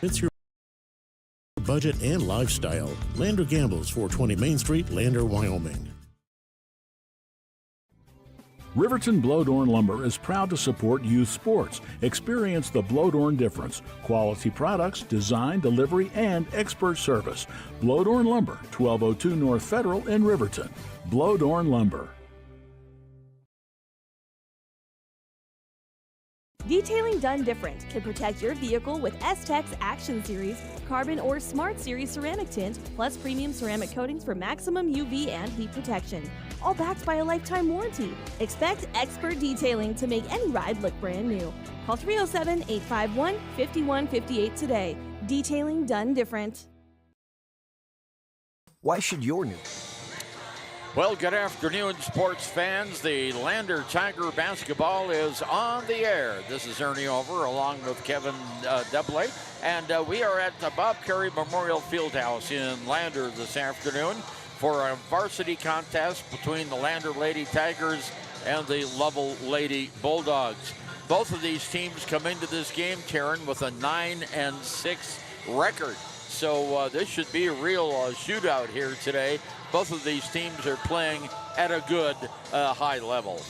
It's your budget and lifestyle. Lander Gambles, 420 Main Street, Lander, Wyoming. Riverton Blodorn Lumber is proud to support youth sports. Experience the Blodorn difference. Quality products, design, delivery, and expert service. Blodorn Lumber, 1202 North Federal in Riverton. Blodorn Lumber. Detailing done different can protect your vehicle with S-Tech's Action Series, Carbon or Smart Series ceramic tint, plus premium ceramic coatings for maximum UV and heat protection. All backed by a lifetime warranty. Expect expert detailing to make any ride look brand new. Call 307-851-5158 today. Detailing done different. Why should your new... Well, good afternoon, sports fans. The Lander Tiger basketball is on the air. This is Ernie Over along with Kevin Deblay, and we are at the Bob Carey Memorial Fieldhouse in Lander this afternoon for a varsity contest between the Lander Lady Tigers and the Lovell Lady Bulldogs. Both of these teams come into this game, Taryn, with a 9-6 record. So this should be a real shootout here today. Both of these teams are playing at a good high level.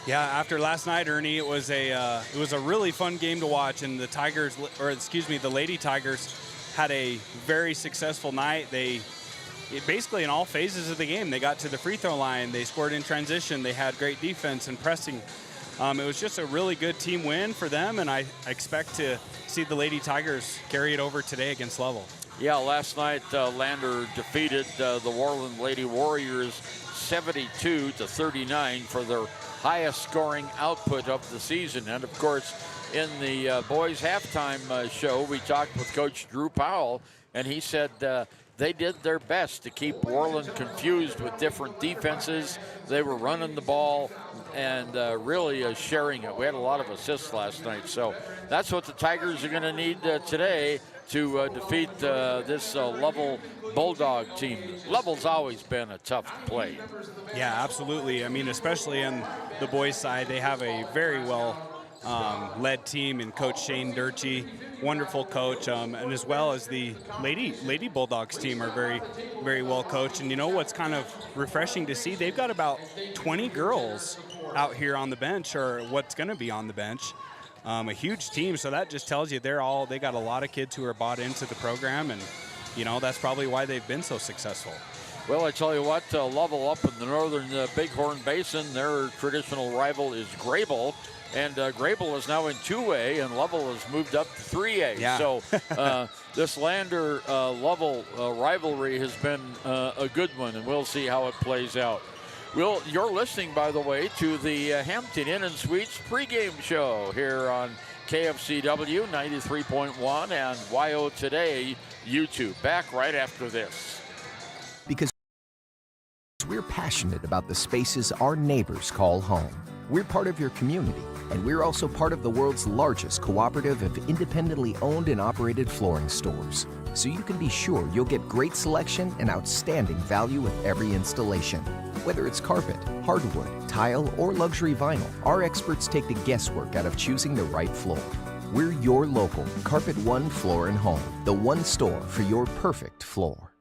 Yeah, after last night, Ernie, it was a really fun game to watch, and the Lady Tigers had a very successful night. Basically in all phases of the game, they got to the free throw line, they scored in transition, they had great defense and pressing. It was just a really good team win for them, and I expect to see the Lady Tigers carry it over today against Lovell. Yeah, last night Lander defeated the Worland Lady Warriors 72-39 for their highest scoring output of the season. And of course, in the boys halftime show, we talked with Coach Drew Powell, and he said they did their best to keep Worland confused with different defenses. They were running the ball and really sharing it. We had a lot of assists last night. So that's what the Tigers are going to need today to defeat this Lovell Bulldog team. Lovell's always been a tough play. Yeah, absolutely. I mean, especially on the boys' side, they have a very well led team in Coach Shane Durchie, wonderful coach, and as well as the Lady Bulldogs team are very, very well coached. And you know what's kind of refreshing to see? They've got about 20 girls out here on the bench, or what's going to be on the bench. A huge team, so that just tells you they got a lot of kids who are bought into the program, and you know that's probably why they've been so successful. Well, I tell you what, Lovell up in the northern Bighorn Basin, their traditional rival is Grable, and Grable is now in 2A, and Lovell has moved up to 3A. Yeah. So this Lander-Lovell rivalry has been a good one, and we'll see how it plays out. Well, you're listening, by the way, to the Hampton Inn and Suites pregame show here on KFCW 93.1 and YO Today YouTube. Back right after this. Because we're passionate about the spaces our neighbors call home. We're part of your community, and we're also part of the world's largest cooperative of independently owned and operated flooring stores. So you can be sure you'll get great selection and outstanding value with every installation. Whether it's carpet, hardwood, tile, or luxury vinyl, our experts take the guesswork out of choosing the right floor. We're your local Carpet One Floor and Home, the one store for your perfect floor.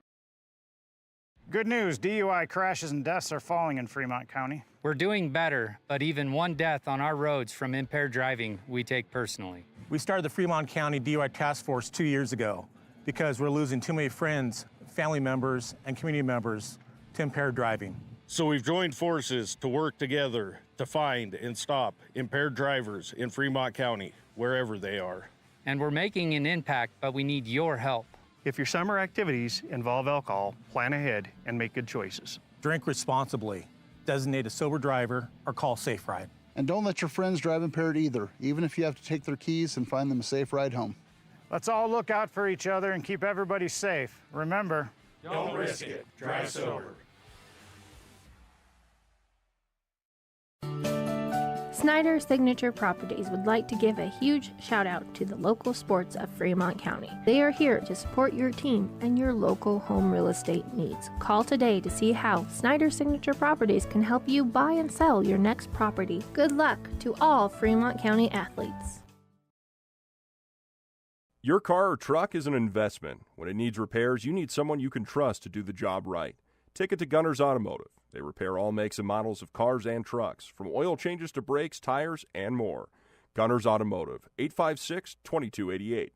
Good news, DUI crashes and deaths are falling in Fremont County. We're doing better, but even one death on our roads from impaired driving, we take personally. We started the Fremont County DUI Task Force 2 years ago because we're losing too many friends, family members, and community members to impaired driving. So we've joined forces to work together to find and stop impaired drivers in Fremont County, wherever they are. And we're making an impact, but we need your help. If your summer activities involve alcohol, plan ahead and make good choices. Drink responsibly, designate a sober driver, or call Safe Ride. And don't let your friends drive impaired either, even if you have to take their keys and find them a safe ride home. Let's all look out for each other and keep everybody safe. Remember, don't risk it. Drive sober. Snyder Signature Properties would like to give a huge shout out to the local sports of Fremont County. They are here to support your team and your local home real estate needs. Call today to see how Snyder Signature Properties can help you buy and sell your next property. Good luck to all Fremont County athletes. Your car or truck is an investment. When it needs repairs, you need someone you can trust to do the job right. Take it to Gunners Automotive. They repair all makes and models of cars and trucks, from oil changes to brakes, tires, and more. Gunners Automotive, 856-2288.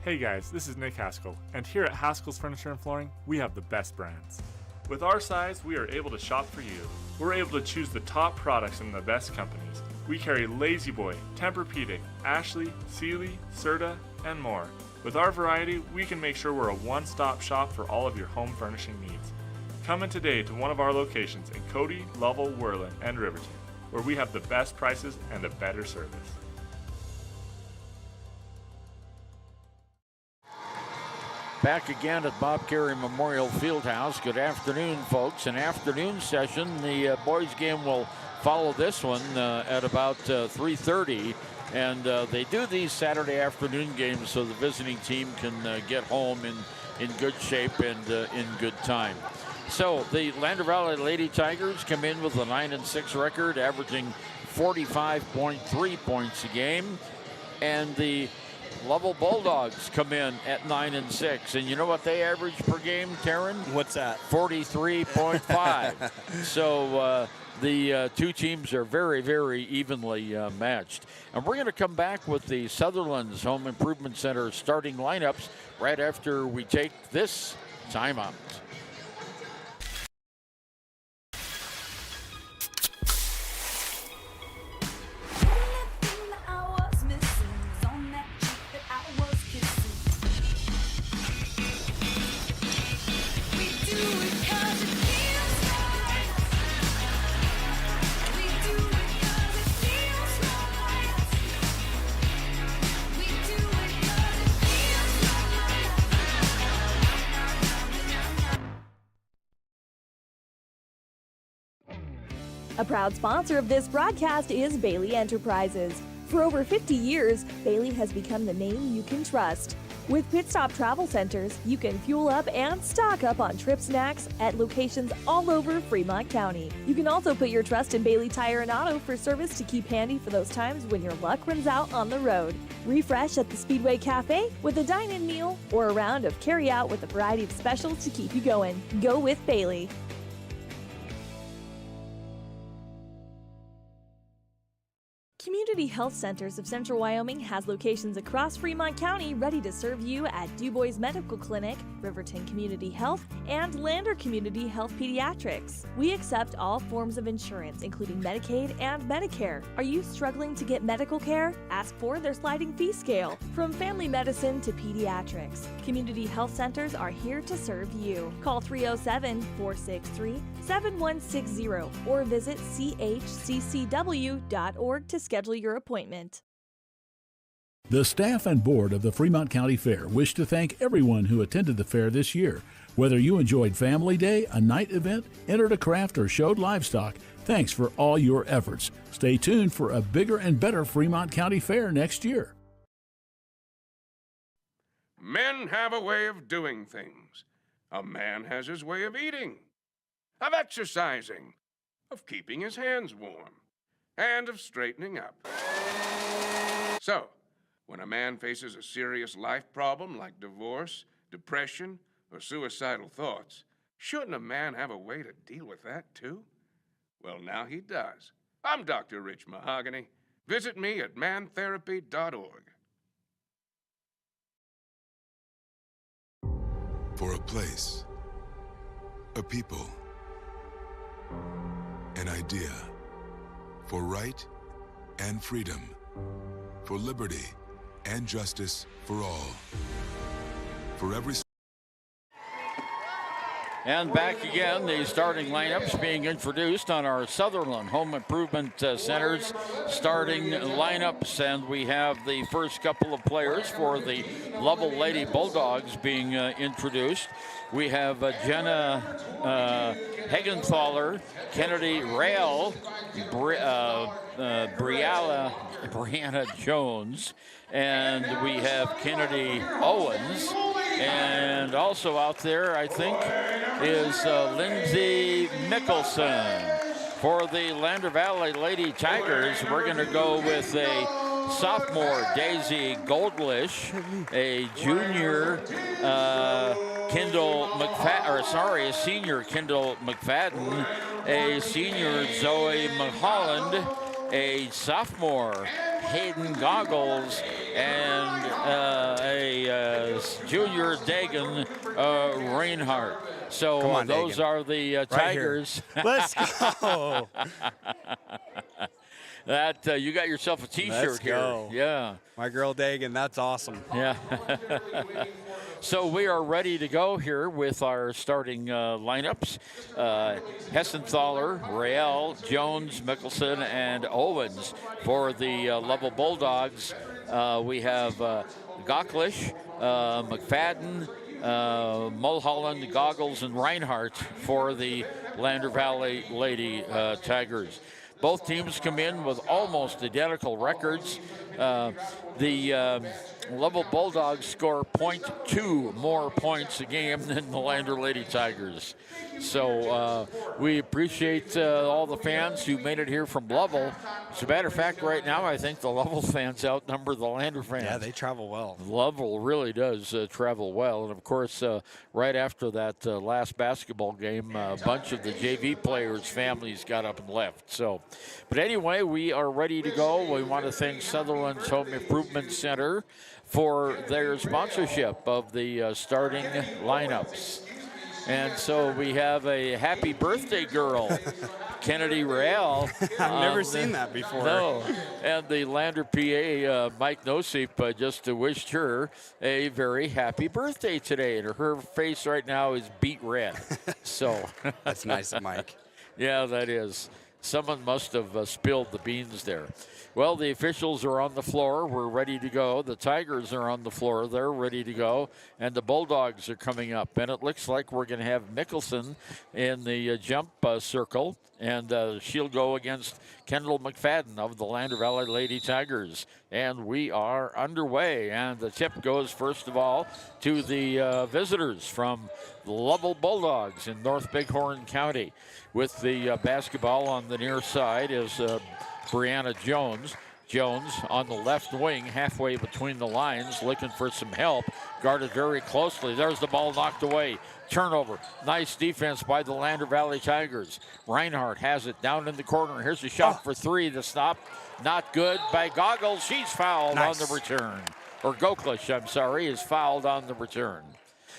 Hey guys, this is Nick Haskell, and here at Haskell's Furniture and Flooring, we have the best brands. With our size, we are able to shop for you. We're able to choose the top products from the best companies. We carry Lazy Boy, Tempur-Pedic, Ashley, Sealy, Serta, and more. With our variety, we can make sure we're a one-stop shop for all of your home furnishing needs. Come in today to one of our locations in Cody, Lovell, Worland, and Riverton, where we have the best prices and a better service. Back again at Bob Carey Memorial Fieldhouse. Good afternoon, folks. An afternoon session. The boys game will follow this one at about 3:30. And they do these Saturday afternoon games so the visiting team can get home in good shape and in good time. So the Lander Valley Lady Tigers come in with a 9-6 record, averaging 45.3 points a game. And the Lovell Bulldogs come in at 9-6, and you know what they average per game, Taryn? What's that? 43.5. So the two teams are very, very evenly matched. And we're going to come back with the Sutherland's Home Improvement Center starting lineups right after we take this timeout. A proud sponsor of this broadcast is Bailey Enterprises. For over 50 years, Bailey has become the name you can trust. With Pit Stop Travel Centers, you can fuel up and stock up on trip snacks at locations all over Fremont County. You can also put your trust in Bailey Tire and Auto for service to keep handy for those times when your luck runs out on the road. Refresh at the Speedway Cafe with a dine-in meal or a round of carry-out with a variety of specials to keep you going. Go with Bailey. Community Health Centers of Central Wyoming has locations across Fremont County ready to serve you at DuBois Medical Clinic, Riverton Community Health, and Lander Community Health Pediatrics. We accept all forms of insurance, including Medicaid and Medicare. Are you struggling to get medical care? Ask for their sliding fee scale. From family medicine to pediatrics, Community Health Centers are here to serve you. Call 307-463-7160 or visit chccw.org to schedule your appointment. The staff and board of the Fremont County Fair wish to thank everyone who attended the fair this year. Whether you enjoyed Family Day, a night event, entered a craft, or showed livestock, thanks for all your efforts. Stay tuned for a bigger and better Fremont County Fair next year. Men have a way of doing things. A man has his way of eating, of exercising, of keeping his hands warm, and of straightening up. So, when a man faces a serious life problem like divorce, depression, or suicidal thoughts, shouldn't a man have a way to deal with that too? Well, now he does. I'm Dr. Rich Mahogany. Visit me at mantherapy.org. For a place, a people, an idea, for right and freedom, for liberty and justice for all, for every... And back again, the starting lineups being introduced on our Sutherland Home Improvement Center's starting lineups. And we have the first couple of players for the Lovell Lady Bulldogs being introduced. We have Jenna Hegenthaler, Kennedy Rail, Brianna Jones, and we have Kennedy Owens. And also out there, I think, is Lindsay Mickelson. For the Lander Valley Lady Tigers, we're going to go with a sophomore Daisy Goldlish, a junior a senior Kendall McFadden, a senior Zoe Mulholland, a sophomore Hayden Goggles, and a junior Dagan Reinhardt. So those are the Tigers. Let's go. That you got yourself a T-shirt here. Go. Yeah. My girl Dagan, that's awesome. Yeah. So we are ready to go here with our starting lineups. Hessenthaler, Rael, Jones, Mickelson, and Owens. For the Lovell Bulldogs, we have Gocklish, McFadden, Mulholland, Goggles, and Reinhardt for the Lander Valley Lady Tigers. Both teams come in with almost identical records. The Lovell Bulldogs score 0.2 more points a game than the Lander Lady Tigers. So we appreciate all the fans who made it here from Lovell. As a matter of fact, right now, I think the Lovell fans outnumber the Lander fans. Yeah, they travel well. Lovell really does travel well. And, of course, right after that last basketball game, a bunch of the JV players' families got up and left. So, but anyway, we are ready to go. We want to thank Sutherland's Home Improvement Center for their sponsorship of the starting lineups. And so we have a happy birthday girl, Kennedy Rael. I've never seen that before. No. And the Lander PA, Mike Nosip, just wished her a very happy birthday today. And her face right now is beet red. So that's nice of Mike. Yeah, that is. Someone must have spilled the beans there. Well, the officials are on the floor. We're ready to go. The Tigers are on the floor. They're ready to go. And the Bulldogs are coming up. And it looks like we're going to have Mickelson in the jump circle. And she'll go against Kendall McFadden of the Lander Valley Lady Tigers. And we are underway. And the tip goes, first of all, to the visitors from the Lovell Bulldogs in North Bighorn County. With the basketball on the near side is Brianna Jones. Jones on the left wing, halfway between the lines, looking for some help. Guarded very closely. There's the ball knocked away. Turnover. Nice defense by the Lander Valley Tigers. Reinhardt has it down in the corner. Here's a shot for three. The stop, not good by Goggles. She's fouled on the return. Or Gocklish, I'm sorry, is fouled on the return.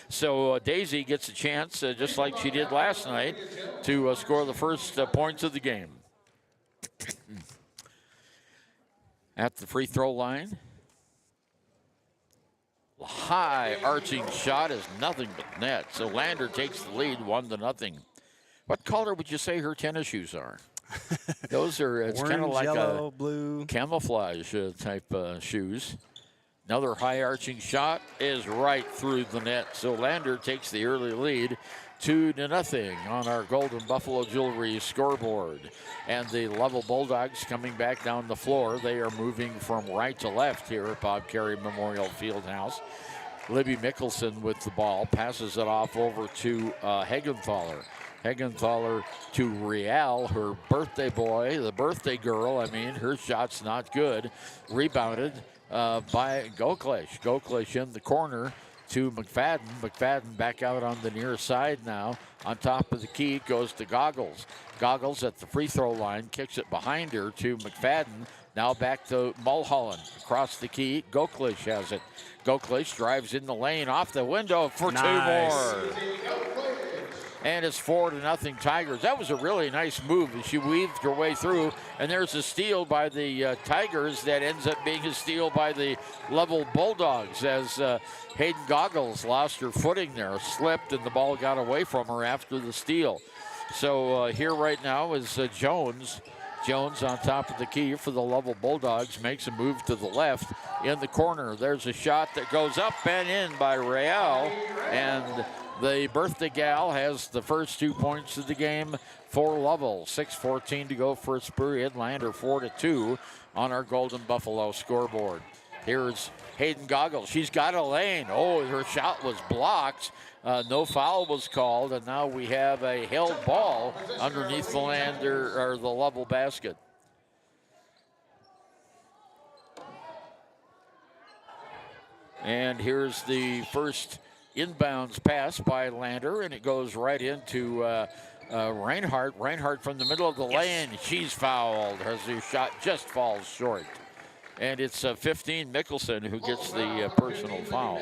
So Daisy gets a chance, just like she did last night, to score the first points of the game. At the free throw line. High arching shot is nothing but net. So Lander takes the lead 1-0. What color would you say her tennis shoes are? Those are, it's kind of like yellow, a blue camouflage type shoes. Another high arching shot is right through the net. So Lander takes the early lead 2-0 on our Golden Buffalo Jewelry scoreboard. And the Lovell Bulldogs coming back down the floor. They are moving from right to left here at Bob Carey Memorial Fieldhouse. Libby Mickelson with the ball, passes it off over to Hegenthaler. Hegenthaler to Rial, her birthday boy, the birthday girl. I mean, her shot's not good. Rebounded by Gocklish. Gocklish in the corner to McFadden. McFadden back out on the near side now. On top of the key goes to Goggles. Goggles at the free throw line, kicks it behind her to McFadden. Now back to Mulholland. Across the key, Gocklish has it. Gocklish drives in the lane off the window for two more. And it's 4-0 Tigers. That was a really nice move as she weaved her way through. And there's a steal by the Tigers that ends up being a steal by the Lovell Bulldogs as Hayden Goggles lost her footing there, slipped, and the ball got away from her after the steal. So here right now is Jones. Jones on top of the key for the Lovell Bulldogs, makes a move to the left in the corner. There's a shot that goes up and in by Real, and the birthday gal has the first 2 points of the game for Lovell. 6:14 to go first period. Lander 4-2 on our Golden Buffalo scoreboard. Here's Hayden Goggles. She's got a lane. Oh, her shot was blocked. No foul was called, and now we have a held ball underneath the Lovell basket. And here's the first inbounds pass by Lander, and it goes right into Reinhardt. Reinhardt from the middle of the lane. She's fouled as the shot just falls short. And it's 15 Mickelson who gets the personal foul.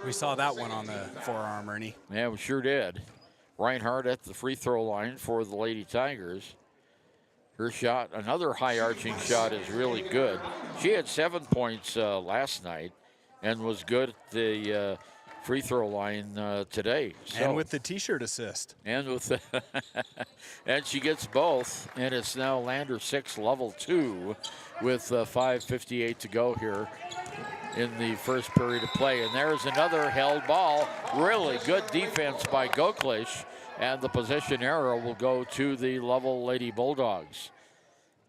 We saw that one on the forearm, Ernie. Yeah, we sure did. Reinhardt at the free throw line for the Lady Tigers. Her shot, another high arching shot, is really good. She had 7 points last night and was good at the free throw line today. So, and with the t-shirt assist. And with the and she gets both, and it's now Lander 6, Lovell 2 with 5:58 to go here in the first period of play. And there's another held ball. Really good defense by Goklish, and the possession error will go to the Lovell Lady Bulldogs.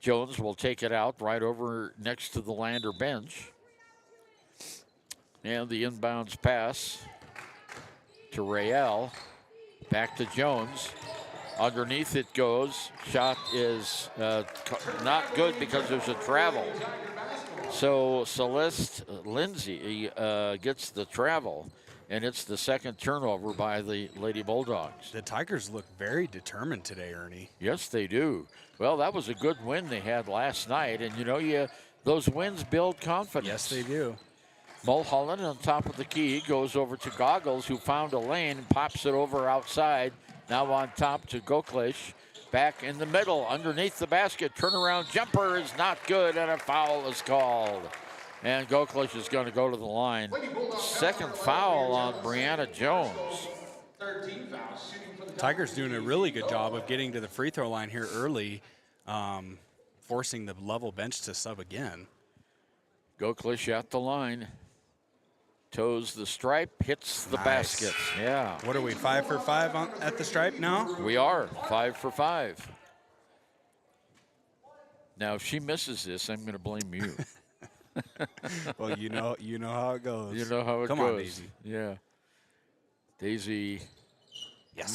Jones will take it out right over next to the Lander bench. And the inbounds pass to Rael. Back to Jones. Underneath it goes. Shot is not good because there's a travel. So Celeste Lindsay gets the travel, and it's the second turnover by the Lady Bulldogs. The Tigers look very determined today, Ernie. Yes, they do. Well, that was a good win they had last night, and you know, those wins build confidence. Yes, they do. Mulholland on top of the key goes over to Goggles, who found a lane, pops it over outside. Now on top to Goklish. Back in the middle, underneath the basket. Turnaround jumper is not good, and a foul is called. And Goklish is going to go to the line. Second foul on Brianna Jones. Tigers doing a really good job of getting to the free throw line here early, forcing the Lovell bench to sub again. Goklish at the line. Toes the stripe, hits the basket. Yeah. What are we, 5 for 5 at the stripe now? We are 5 for 5. Now, if she misses this, I'm going to blame you. Well, you know how it goes. You know how it goes. Come on, Daisy. Yeah. Daisy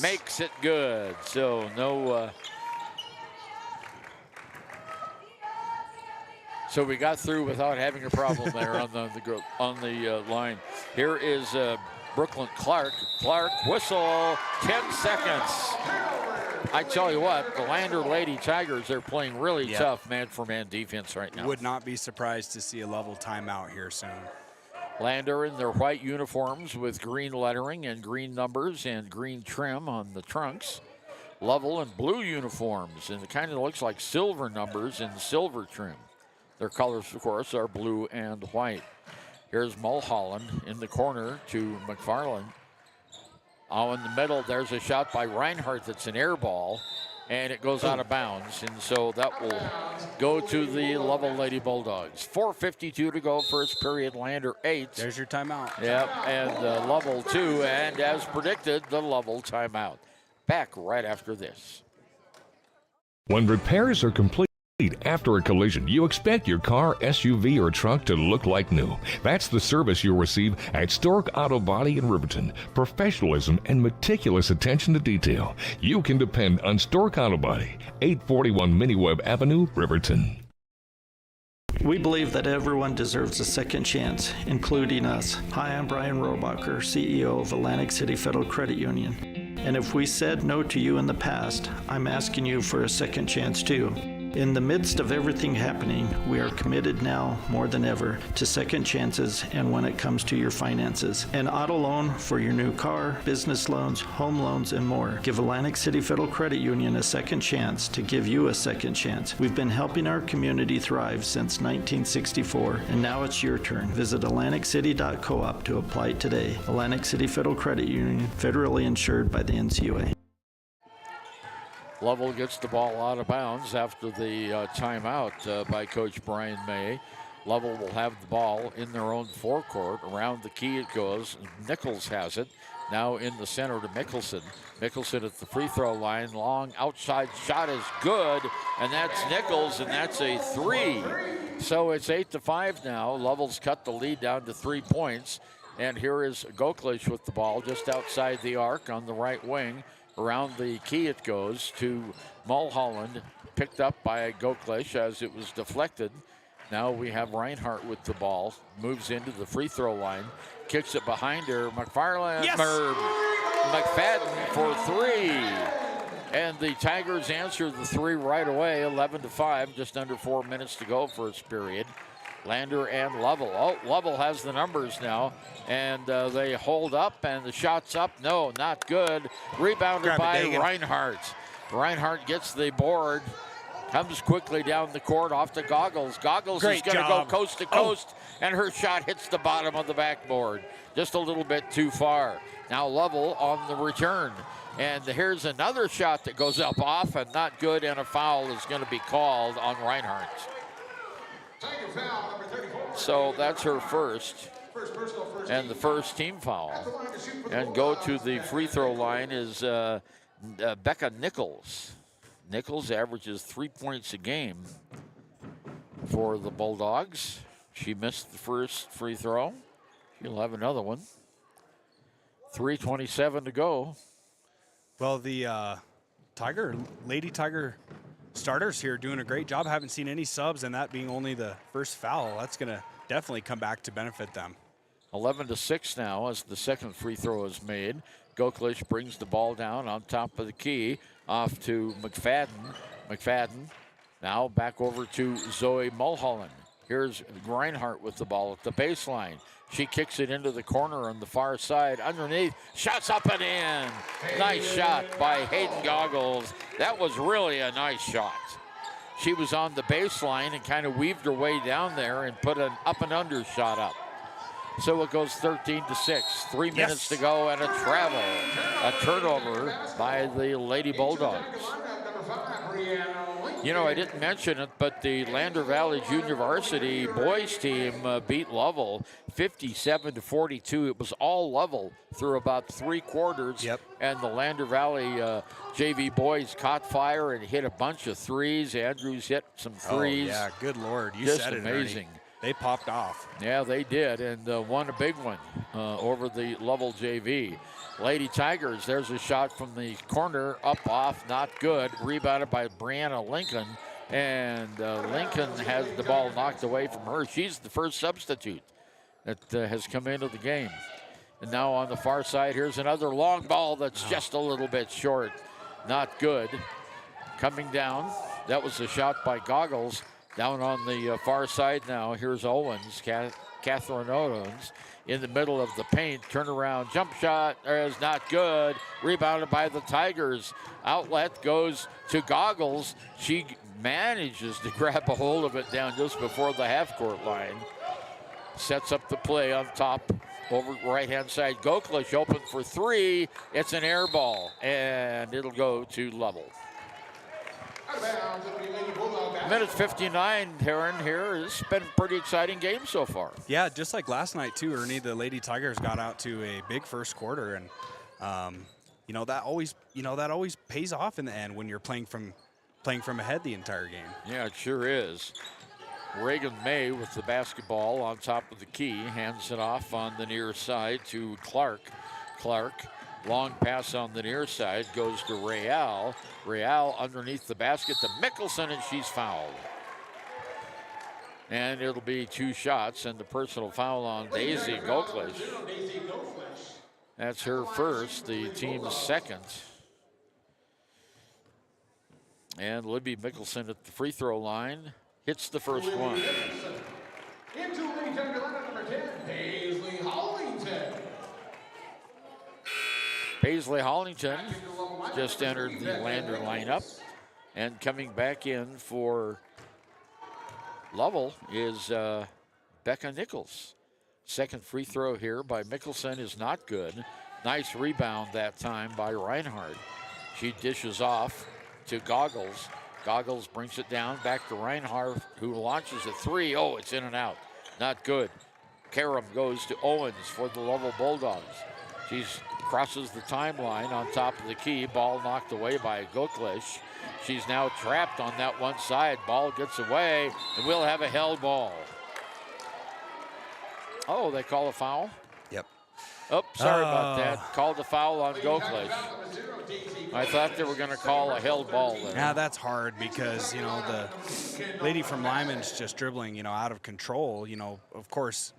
makes it good. So no. So we got through without having a problem there on the line. Here is Brooklyn Clark. Clark whistle, 10 seconds. I tell you what, the Lander Lady Tigers are playing really tough man-for-man defense right now. Would not be surprised to see a Lovell timeout here soon. Lander in their white uniforms with green lettering and green numbers and green trim on the trunks. Lovell in blue uniforms, and it kind of looks like silver numbers and silver trim. Their colors, of course, are blue and white. Here's Mulholland in the corner to McFarland. Oh, in the middle, there's a shot by Reinhardt that's an air ball, and it goes out of bounds. And so that will go to the Lovell Lady Bulldogs. 4:52 to go, first period, Lander 8. There's your timeout. Yep, and Lovell 2, and as predicted, the Lovell timeout. Back right after this. When repairs are complete after a collision, you expect your car, SUV, or truck to look like new. That's the service you'll receive at Stork Auto Body in Riverton. Professionalism and meticulous attention to detail. You can depend on Stork Auto Body, 841 Miniweb Avenue, Riverton. We believe that everyone deserves a second chance, including us. Hi, I'm Brian Robacher, CEO of Atlantic City Federal Credit Union. And if we said no to you in the past, I'm asking you for a second chance too. In the midst of everything happening, we are committed now more than ever to second chances and when it comes to your finances. An auto loan for your new car, business loans, home loans, and more. Give Atlantic City Federal Credit Union a second chance to give you a second chance. We've been helping our community thrive since 1964, and now it's your turn. Visit AtlanticCity.coop to apply today. Atlantic City Federal Credit Union, federally insured by the NCUA. Lovell gets the ball out of bounds after the timeout by Coach Brian May. Lovell will have the ball in their own forecourt. Around the key it goes. Nichols has it. Now in the center to Mickelson. Mickelson at the free throw line. Long outside shot is good. And that's Nichols, and that's a 3. So it's 8-5 now. Lovell's cut the lead down to 3 points. And here is Goklish with the ball just outside the arc on the right wing. Around the key it goes to Mulholland, picked up by Goklish as it was deflected. Now we have Reinhardt with the ball, moves into the free throw line, kicks it behind her. McFadden for three. And the Tigers answer the three right away, 11-5, just under 4 minutes to go first period. Lander and Lovell. Oh, Lovell has the numbers now, and they hold up, and the shot's up. No, not good. Rebounded by Reinhardt. Reinhardt gets the board, comes quickly down the court off to Goggles. Goggles is going to go coast to coast, and her shot hits the bottom of the backboard. Just a little bit too far. Now Lovell on the return. And here's another shot that goes up off and not good, and a foul is going to be called on Reinhardt. So that's her first, and the first team foul. And go to the free throw line is Becca Nichols. Nichols averages 3 points a game for the Bulldogs. She missed the first free throw. She'll have another one. 3:27 to go. Well, the Lady Tiger starters here doing a great job. Haven't seen any subs, and that being only the first foul, that's going to definitely come back to benefit them. 11-6 now as the second free throw is made. Goklish brings the ball down on top of the key, off to McFadden. McFadden now back over to Zoe Mulholland. Here's Reinhardt with the ball at the baseline. She kicks it into the corner on the far side. Underneath, shots up and in. Nice shot by Hayden Goggles. That was really a nice shot. She was on the baseline and kind of weaved her way down there and put an up and under shot up. So it goes 13-6. 3 minutes to go and a travel. A turnover by the Lady Bulldogs. You know, I didn't mention it, but the Lander Valley Junior Varsity boys team beat Lovell 57-42. It was all Lovell through about 3 quarters. And the Lander Valley JV boys caught fire and hit a bunch of threes. Andrews hit some threes. Oh, yeah, good Lord. You just said it, amazing. Ernie. They popped off. Yeah, they did, and won a big one over the Lovell JV. Lady Tigers, there's a shot from the corner, up off, not good. Rebounded by Brianna Lincoln, and Lincoln has the ball knocked away from her. She's the first substitute that has come into the game. And now on the far side, here's another long ball that's just a little bit short. Not good. Coming down, that was a shot by Goggles. Down on the far side now, here's Owens, Catherine Owens, in the middle of the paint. Turnaround jump shot is not good. Rebounded by the Tigers. Outlet goes to Goggles. She manages to grab a hold of it down just before the half-court line. Sets up the play on top over right-hand side. Goklish open for three. It's an air ball, and it'll go to Lovell. Minute 59, Heron, here. It's been a pretty exciting game so far. Yeah, just like last night, too, Ernie, the Lady Tigers got out to a big first quarter, and that always pays off in the end when you're playing from ahead the entire game. Yeah, it sure is. Reagan May with the basketball on top of the key, hands it off on the near side to Clark. Clark, long pass on the near side, goes to Real. Real underneath the basket to Mickelson, and she's fouled. And it'll be 2 shots, and the personal foul on Daisy Goklish. That's her first, the team's second. And Libby Mickelson at the free throw line hits the first one. Into Lady Tiger lineup number 10, Paisley Hollington. Paisley Hollington just entered the Lander lineup. And coming back in for Lovell is Becca Nichols. Second free throw here by Mickelson is not good. Nice rebound that time by Reinhardt. She dishes off to Goggles. Goggles brings it down back to Reinhardt, who launches a three. Oh, it's in and out. Not good. Karam goes to Owens for the Lovell Bulldogs. She crosses the timeline on top of the key. Ball knocked away by Goklish. She's now trapped on that one side. Ball gets away, and we'll have a held ball. Oh, they call a foul? Yep. Oh, sorry about that. Called a foul on Goklage. I thought they were going to call a held ball there. Yeah, that's hard because, you know, the lady from Lyman's just dribbling, you know, out of control. You know, of course,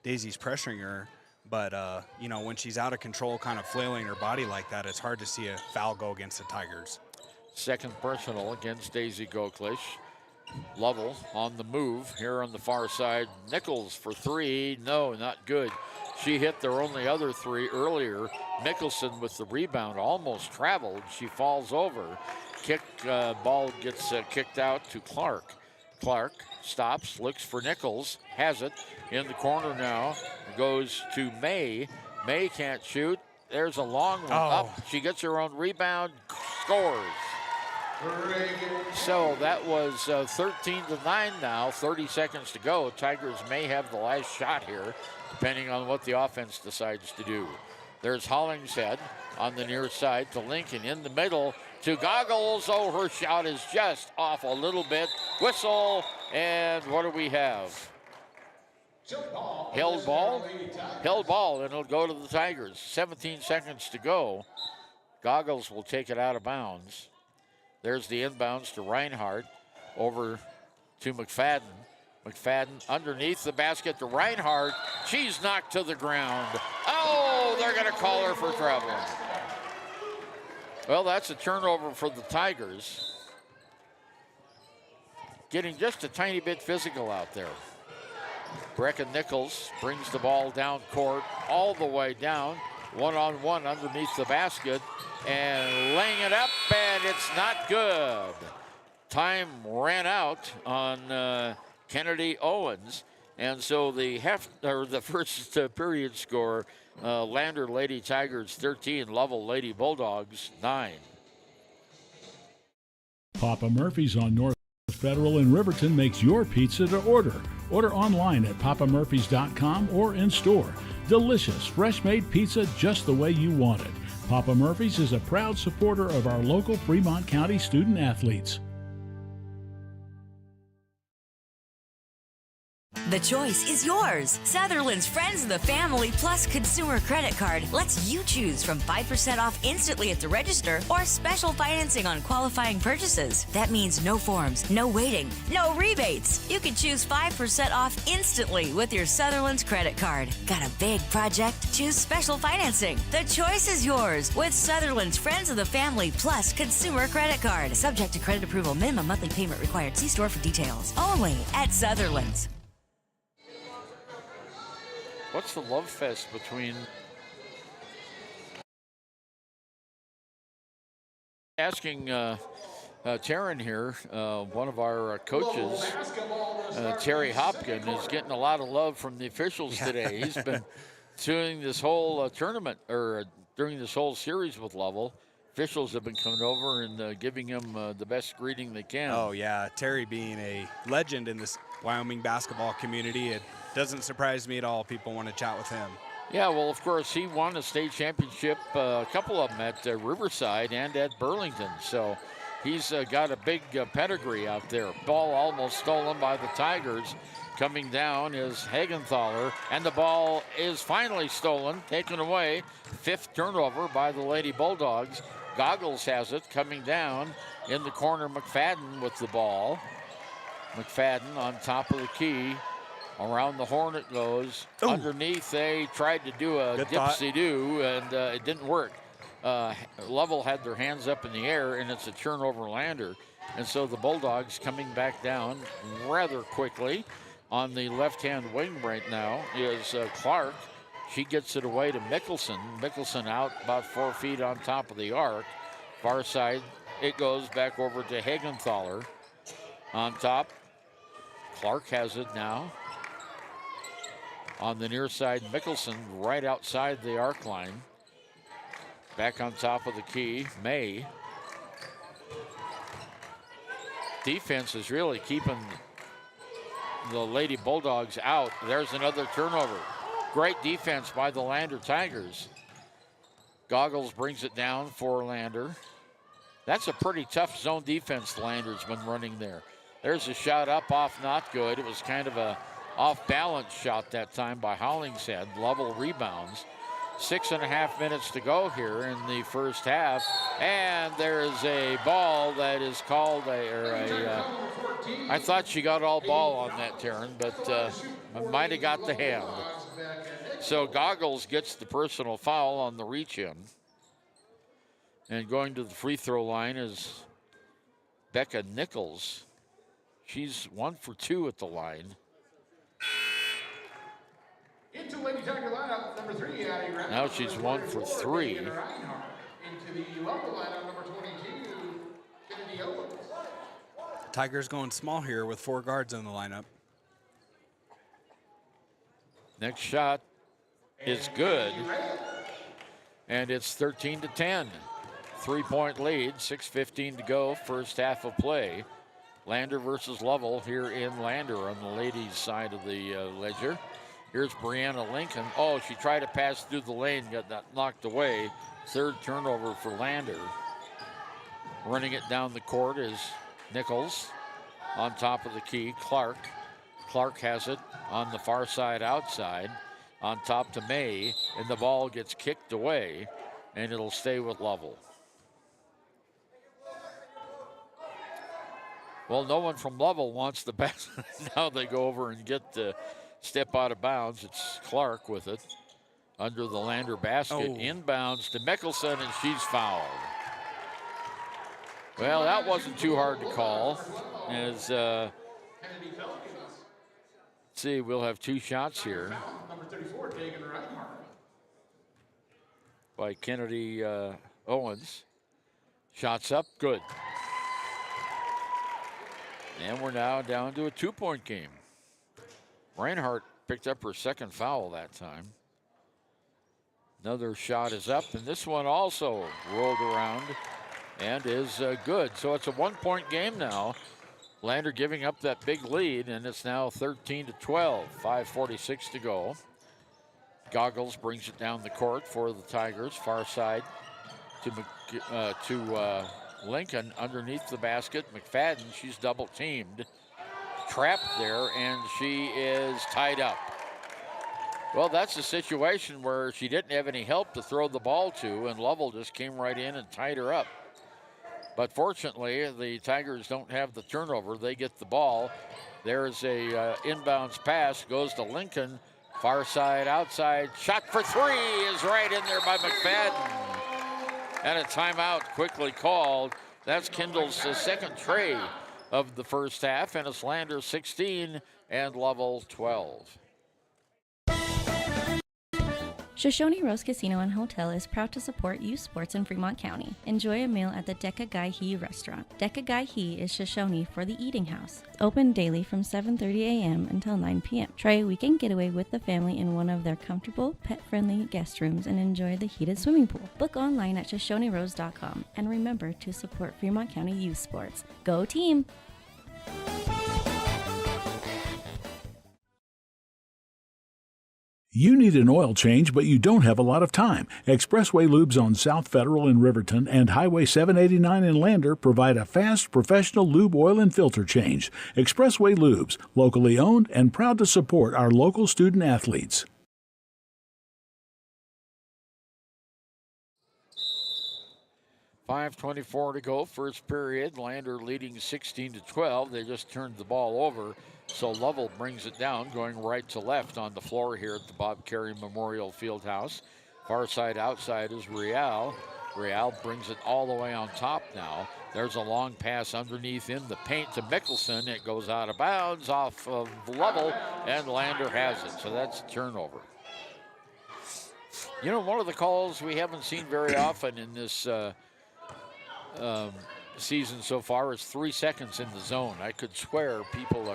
Daisy's pressuring her. But, you know, when she's out of control, kind of flailing her body like that, it's hard to see a foul go against the Tigers. Second personal against Daisy Goklage. Lovell on the move here on the far side. Nichols for three. No, not good. She hit their only other three earlier. Mickelson with the rebound almost traveled. She falls over. Ball gets kicked out to Clark. Clark stops, looks for Nichols, has it in the corner now. Goes to May. May can't shoot. There's a long one up. She gets her own rebound, scores. So that was 13-9 now, 30 seconds to go. Tigers may have the last shot here, depending on what the offense decides to do. There's Hollingshead on the near side to Lincoln in the middle to Goggles. Oh, her shot is just off a little bit. Whistle, and what do we have? Held ball? Held ball, and it'll go to the Tigers. 17 seconds to go. Goggles will take it out of bounds. There's the inbounds to Reinhardt, over to McFadden. McFadden underneath the basket to Reinhardt. She's knocked to the ground. Oh, they're going to call her for traveling. Well, that's a turnover for the Tigers. Getting just a tiny bit physical out there. Brecken Nichols brings the ball down court, all the way down. One-on-one underneath the basket and laying it up, and it's not good. Time ran out on Kennedy Owens, and so the first period score, Lander Lady Tigers 13, Lovell Lady Bulldogs 9. Papa Murphy's on North Federal in Riverton makes your pizza to order. Order online at papamurphys.com or in store. Delicious, fresh-made pizza just the way you want it. Papa Murphy's is a proud supporter of our local Fremont County student athletes. The choice is yours. Sutherland's Friends of the Family Plus Consumer Credit Card lets you choose from 5% off instantly at the register or special financing on qualifying purchases. That means no forms, no waiting, no rebates. You can choose 5% off instantly with your Sutherland's credit card. Got a big project? Choose special financing. The choice is yours with Sutherland's Friends of the Family Plus Consumer Credit Card. Subject to credit approval. Minimum monthly payment required. See store for details. Only at Sutherland's. What's the love fest between... Asking Taryn here, one of our coaches, Terry Hopkin, is getting a lot of love from the officials today. He's been doing this whole tournament, or during this whole series with Lovell. Officials have been coming over and giving him the best greeting they can. Oh, yeah. Terry being a legend in this Wyoming basketball community, it doesn't surprise me at all. People want to chat with him. Yeah, well, of course, he won a state championship, a couple of them at Riverside and at Burlington. So he's got a big pedigree out there. Ball almost stolen by the Tigers. Coming down is Hagenthaler, and the ball is finally stolen, taken away. Fifth turnover by the Lady Bulldogs. Goggles has it, coming down in the corner. McFadden with the ball. McFadden on top of the key. Around the horn it goes. Ooh. Underneath, they tried to do a dipsy-do, and it didn't work. Lovell had their hands up in the air, and it's a turnover Lander. And so the Bulldogs coming back down rather quickly. On the left-hand wing right now is Clark. She gets it away to Mickelson. Mickelson out about 4 feet on top of the arc. Far side, it goes back over to Hagenthaler. On top, Clark has it now. On the near side, Mickelson right outside the arc line. Back on top of the key, May. Defense is really keeping the Lady Bulldogs out. There's another turnover. Great defense by the Lander Tigers. Goggles brings it down for Lander. That's a pretty tough zone defense the Lander's been running there. There's a shot up off, not good. It was kind of a off-balance shot that time by Hollingshead. Lovell rebounds. 6.5 minutes to go here in the first half. And there is a ball that is called I thought she got all ball on that, Taryn, but might have got the hand. So Goggles gets the personal foul on the reach-in. And going to the free throw line is Becca Nichols. She's 1 for 2 at the line. Into Lady Tiger lineup, number 3, Addie Randall. Now she's 1 for 3. Into the Lovell lineup, number 22, Kennedy Owens. Tigers going small here with 4 guards in the lineup. Next shot is good. And it's 13-10. 3-point lead, 6:15 to go, first half of play. Lander versus Lovell here in Lander on the ladies' side of the ledger. Here's Brianna Lincoln. Oh, she tried to pass through the lane, got that knocked away. Third turnover for Lander. Running it down the court is Nichols. On top of the key, Clark. Clark has it on the far side outside. On top to May, and the ball gets kicked away, and it'll stay with Lovell. Well, no one from Lovell wants the basket. Now they go over and get the step out of bounds. It's Clark with it under the Lander basket. Inbounds to Mickelson, and she's fouled. Well, that wasn't too hard to call. As let's see, we'll have 2 shots here. Number 34, Dagan Reinhardt. By Kennedy Owens. Shots up, good. And we're now down to a 2-point game. Reinhardt picked up her second foul that time. Another shot is up, and this one also rolled around and is good. So it's a 1-point game now. Lander giving up that big lead, and it's now 13-12, 5:46 to go. Goggles brings it down the court for the Tigers, far side to Lincoln underneath the basket. McFadden, she's double teamed, trapped there, and she is tied up. Well, that's a situation where she didn't have any help to throw the ball to, and Lovell just came right in and tied her up. But fortunately, the Tigers don't have the turnover. They get the ball. There's a inbounds pass, goes to Lincoln, far side, outside. Shot for 3 is right in there by McFadden. And a timeout quickly called. That's Kendall's second tray of the first half, and it's Lander 16 and Lovell 12. Shoshone Rose Casino and Hotel is proud to support youth sports in Fremont County. Enjoy a meal at the Deca Gai He restaurant. Deca Gai He is Shoshone for the eating house. Open daily from 7:30 a.m. until 9 p.m. Try a weekend getaway with the family in one of their comfortable, pet-friendly guest rooms and enjoy the heated swimming pool. Book online at ShoshoneRose.com and remember to support Fremont County youth sports. Go team! You need an oil change, but you don't have a lot of time. Expressway Lubes on South Federal in Riverton and Highway 789 in Lander provide a fast, professional lube, oil, and filter change. Expressway Lubes, locally owned and proud to support our local student athletes. .5:24 to go, first period. Lander leading 16-12. They just turned the ball over. So Lovell brings it down, going right to left on the floor here at the Bob Carey Memorial Fieldhouse. Far side outside is Real. Real brings it all the way on top now. There's a long pass underneath in the paint to Mickelson. It goes out of bounds off of Lovell, and Lander has it. So that's a turnover. You know, one of the calls we haven't seen very often in this season so far is 3 seconds in the zone. I could swear people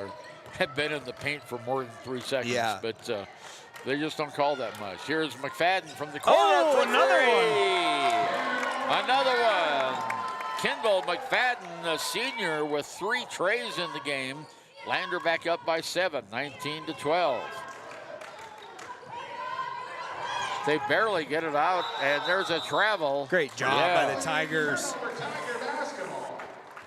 have been in the paint for more than 3 seconds, but they just don't call that much. Here's McFadden from the corner for another 3. Another one. Kendall McFadden, a senior, with 3 trays in the game. Lander back up by 7, 19-12. They barely get it out, and there's a travel. Great job by the Tigers.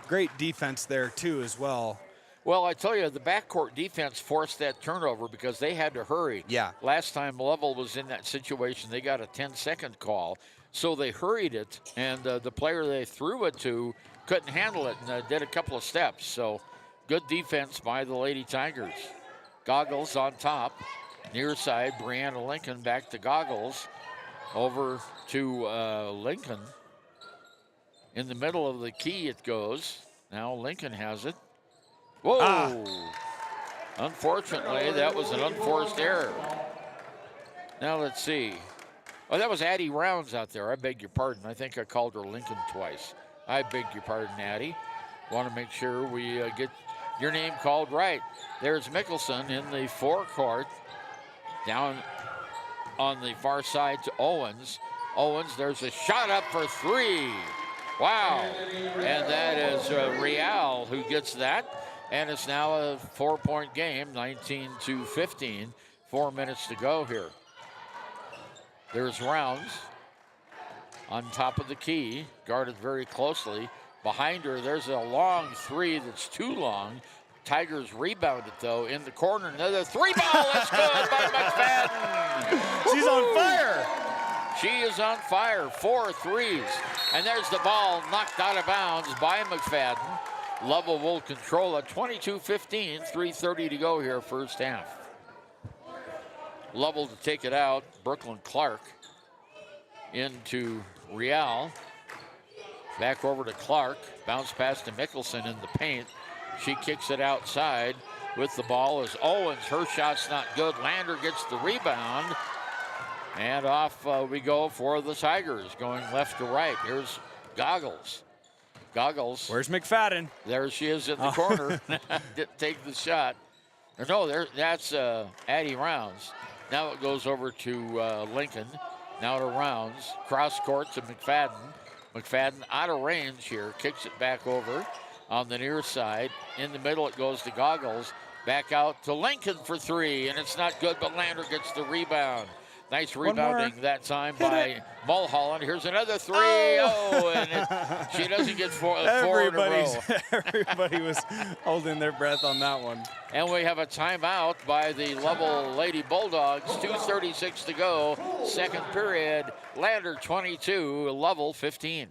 Great defense there, too, as well. Well, I tell you, the backcourt defense forced that turnover because they had to hurry. Yeah. Last time Lovell was in that situation, they got a 10-second call. So they hurried it, and the player they threw it to couldn't handle it and did a couple of steps. So good defense by the Lady Tigers. Goggles on top. Near side, Brianna Lincoln back to Goggles. Over to Lincoln. In the middle of the key it goes. Now Lincoln has it. Whoa! Unfortunately, that was an unforced error. Now let's see. Oh, that was Addie Rounds out there. I beg your pardon. I think I called her Lincoln twice. I beg your pardon, Addie. Want to make sure we get your name called right. There's Mickelson in the forecourt. Down on the far side to Owens. Owens, there's a shot up for three. Wow. And that is Real who gets that. And it's now a 4-point game, 19-15. 4 minutes to go here. There's Rounds on top of the key, guarded very closely. Behind her, there's a long three that's too long. Tigers rebound it, though, in the corner. Another three ball. That's good by McFadden. She's on fire. She is on fire. 4 threes. And there's the ball knocked out of bounds by McFadden. Lovell will control it. 22-15, 3:30 to go here, first half. Lovell to take it out. Brooklyn Clark into Real. Back over to Clark. Bounce pass to Mickelson in the paint. She kicks it outside with the ball as Owens. Her shot's not good. Lander gets the rebound. And off we go for the Tigers, going left to right. Here's Goggles. Goggles. Where's McFadden? There she is in the corner. Didn't take the shot. No, that's Addie Rounds. Now it goes over to Lincoln. Now to Rounds. Cross court to McFadden. McFadden out of range here. Kicks it back over on the near side. In the middle it goes to Goggles. Back out to Lincoln for three. And it's not good, but Lander gets the rebound. Nice rebounding that time by Mulholland. Here's another three. Oh, and she doesn't get four in a row. Everybody was holding their breath on that one. And we have a timeout by the Lovell Lady Bulldogs. 2:36 to go. Second period. Lander 22, Lovell 15.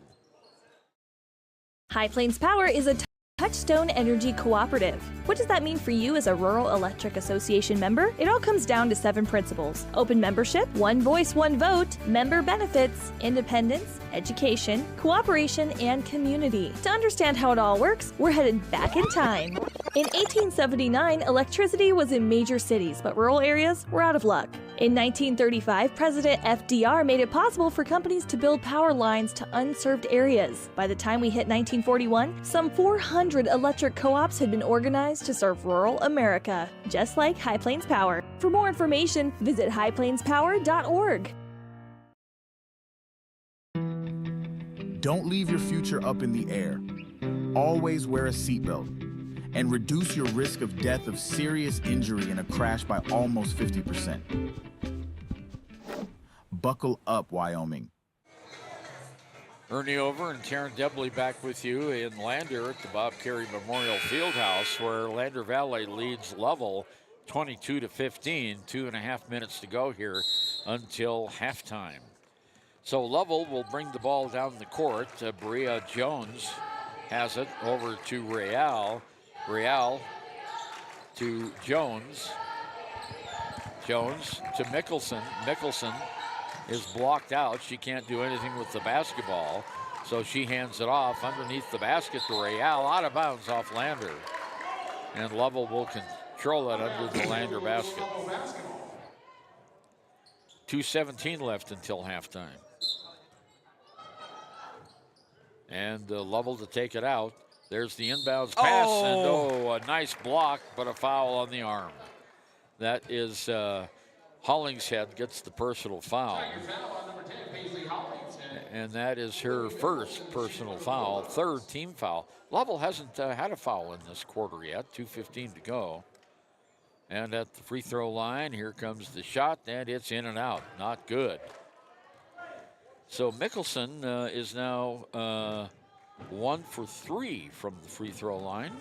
High Plains Power is a Touchstone Energy Cooperative. What does that mean for you as a Rural Electric Association member? It all comes down to 7 principles: open membership, one voice, one vote, member benefits, independence, education, cooperation, and community. To understand how it all works, we're headed back in time. In 1879, electricity was in major cities, but rural areas were out of luck. In 1935, President FDR made it possible for companies to build power lines to unserved areas. By the time we hit 1941, some 400 electric co-ops had been organized to serve rural America, just like High Plains Power. For more information, visit highplainspower.org. Don't leave your future up in the air. Always wear a seatbelt and reduce your risk of death of serious injury in a crash by almost 50%. Buckle up, Wyoming. Ernie Over and Taryn Debley back with you in Lander at the Bob Carey Memorial Fieldhouse, where Lander Valley leads Lovell 22-15. 2.5 minutes to go here until halftime. So Lovell will bring the ball down the court. Bria Jones has it over to Real. Real to Jones. Jones to Mickelson. Mickelson is blocked out. She can't do anything with the basketball, so she hands it off underneath the basket to Real. Out of bounds off Lander. And Lovell will control it under the Lander basket. 2:17 left until halftime. And Lovell to take it out. There's the inbounds pass, and a nice block, but a foul on the arm. That is Hollingshead gets the personal foul. And that is her first personal foul, third team foul. Lovell hasn't had a foul in this quarter yet, 2:15 to go. And at the free throw line, here comes the shot, and it's in and out, not good. So Mickelson is now 1 for 3 from the free throw line.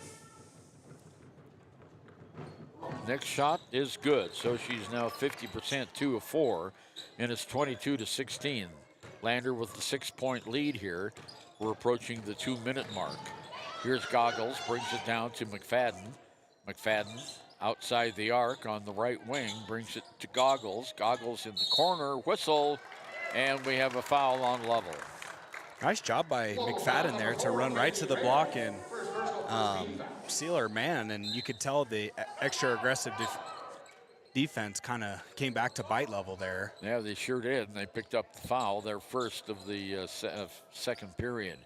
Next shot is good, so she's now 50%, 2 of 4, and it's 22-16. Lander with the 6-point lead here. We're approaching the 2-minute mark. Here's Goggles, brings it down to McFadden. McFadden outside the arc on the right wing, brings it to Goggles. Goggles in the corner, whistle, and we have a foul on Lovell. Nice job by McFadden there to run right to the block and seal her man, and you could tell the extra aggressive defense kind of came back to bite Lovell there. Yeah, they sure did, and they picked up the foul, their first of the second period.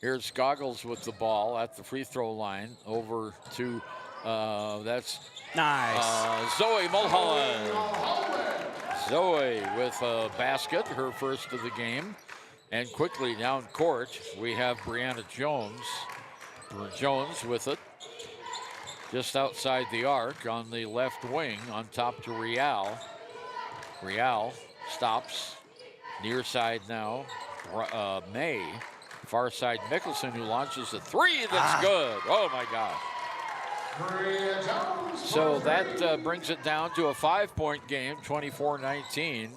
Here's Goggles with the ball at the free throw line, over to, that's nice. Zoe Mulholland. Zoe with a basket, her first of the game. And quickly down court, we have Brianna Jones. Jones with it, just outside the arc on the left wing, on top to Real. Real stops, near side now, May. Far side Mickelson, who launches a three that's good. Oh my God. So that brings it down to a 5-point game, 24-19.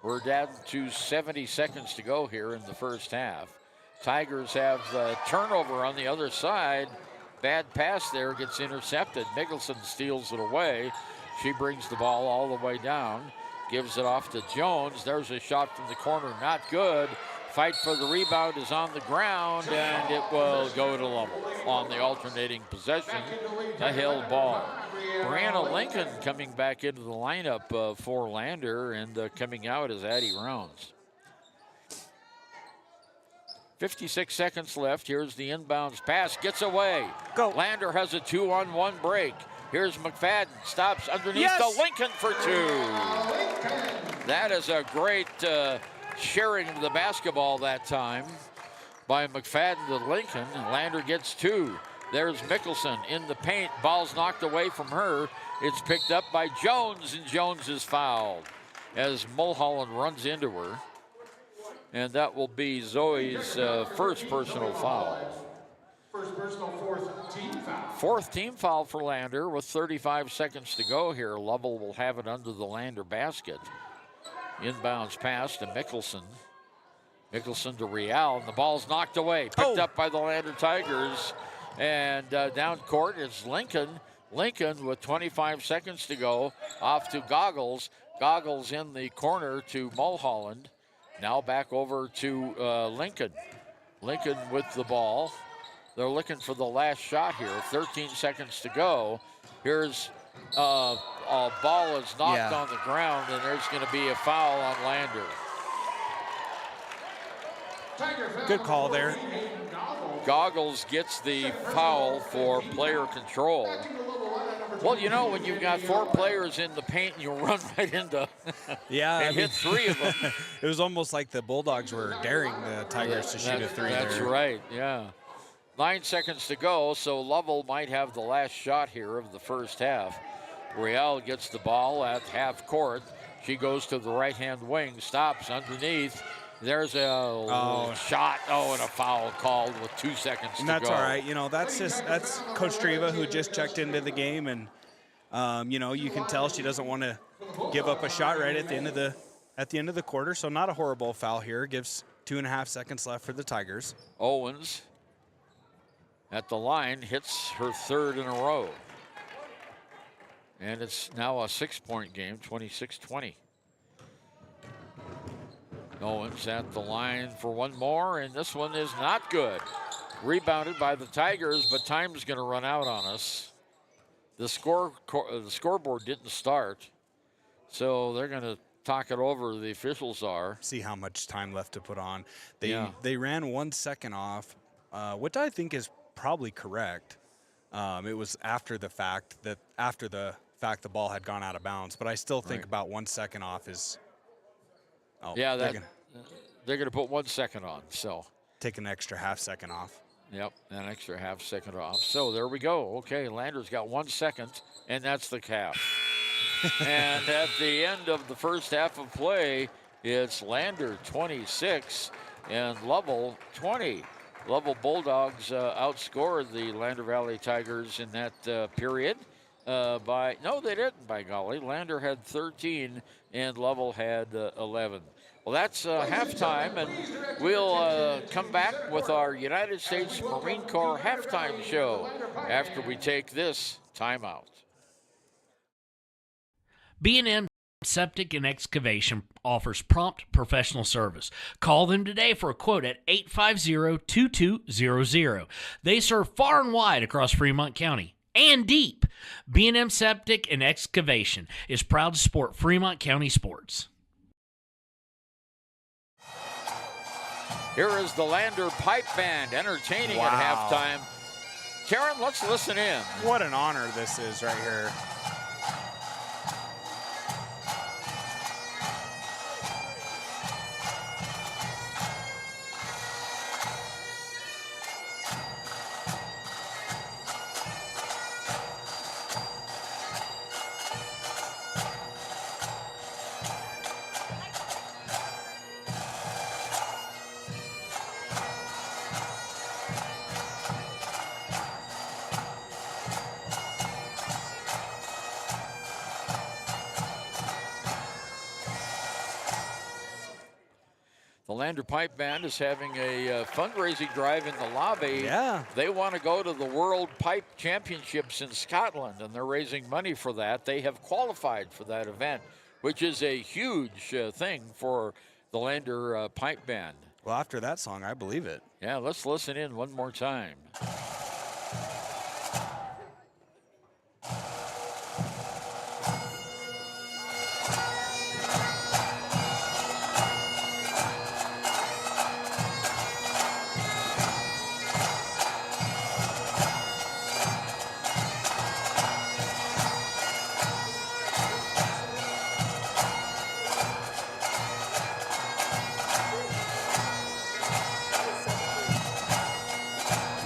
We're down to 70 seconds to go here in the first half. Tigers have the turnover on the other side. Bad pass there, gets intercepted. Mickelson steals it away. She brings the ball all the way down, gives it off to Jones. There's a shot from the corner, not good. Fight for the rebound is on the ground, and it will go to Lovell on the alternating possession. A held ball. Brianna Lincoln coming back into the lineup for Lander, and coming out is Addie Rounds. 56 seconds left. Here's the inbounds pass, gets away. Go. Lander has a 2-on-1 break. Here's McFadden, stops underneath the Lincoln for 2. That is a great sharing of the basketball that time by McFadden to Lincoln, and Lander gets 2. There's Mickelson in the paint. Ball's knocked away from her. It's picked up by Jones, and Jones is fouled as Mulholland runs into her. And that will be Zoe's first personal foul. First personal, fourth team foul. Fourth team foul for Lander with 35 seconds to go here. Lovell will have it under the Lander basket. Inbounds pass to Mickelson. Mickelson to Real, and the ball's knocked away. Picked up by the Lander Tigers. And down court is Lincoln. Lincoln with 25 seconds to go. Off to Goggles. Goggles in the corner to Mulholland. Now back over to Lincoln. Lincoln with the ball. They're looking for the last shot here. 13 seconds to go. Here's a ball is knocked on the ground, and there's going to be a foul on Lander. Good call there. Goggles gets the foul for player control. Well, you know, when you've got 4 players in the paint and you run right into and hit 3 of them. It was almost like the Bulldogs were daring the Tigers to shoot a 3 there. That's right, yeah. 9 seconds to go, so Lovell might have the last shot here of the first half. Real gets the ball at half court. She goes to the right-hand wing, stops underneath. There's a shot. And a foul called with 2 seconds to go. That's all right. You know, that's Coach Treva, who just checked into the game, and you know, you can tell she doesn't want to give up a shot right at the end of the quarter. So not a horrible foul here. Gives 2.5 seconds left for the Tigers. Owens at the line hits her 3rd in a row, and it's now a 6-point game, 26-20. Owens at the line for one more, and this one is not good. Rebounded by the Tigers, but time's going to run out on us. The scoreboard didn't start, so they're going to talk it over. The officials are. See how much time left to put on. They ran 1 second off, which I think is probably correct. It was after the fact the ball had gone out of bounds, but I still think about 1 second off is. They're going to put 1 second on, so. Take an extra half second off. Yep, an extra half second off. So there we go. Okay, Lander's got 1 second, and that's the half. And at the end of the first half of play, it's Lander 26 and Lovell 20. Lovell Bulldogs outscored the Lander Valley Tigers in that period. No, they didn't, by golly. Lander had 13 and Lovell had 11. Well, that's halftime, and we'll come back with our United States Marine Corps halftime show after we take this timeout. B&M Septic and Excavation offers prompt professional service. Call them today for a quote at 850-2200. They serve far and wide across Fremont County and deep. B&M Septic and Excavation is proud to support Fremont County sports. Here is the Lander Pipe Band entertaining at halftime. Karen, let's listen in. What an honor this is right here. The Lander Pipe Band is having a fundraising drive in the lobby. Yeah. They want to go to the World Pipe Championships in Scotland, and they're raising money for that. They have qualified for that event, which is a huge thing for the Lander Pipe Band. Well, after that song, I believe it. Yeah, let's listen in one more time.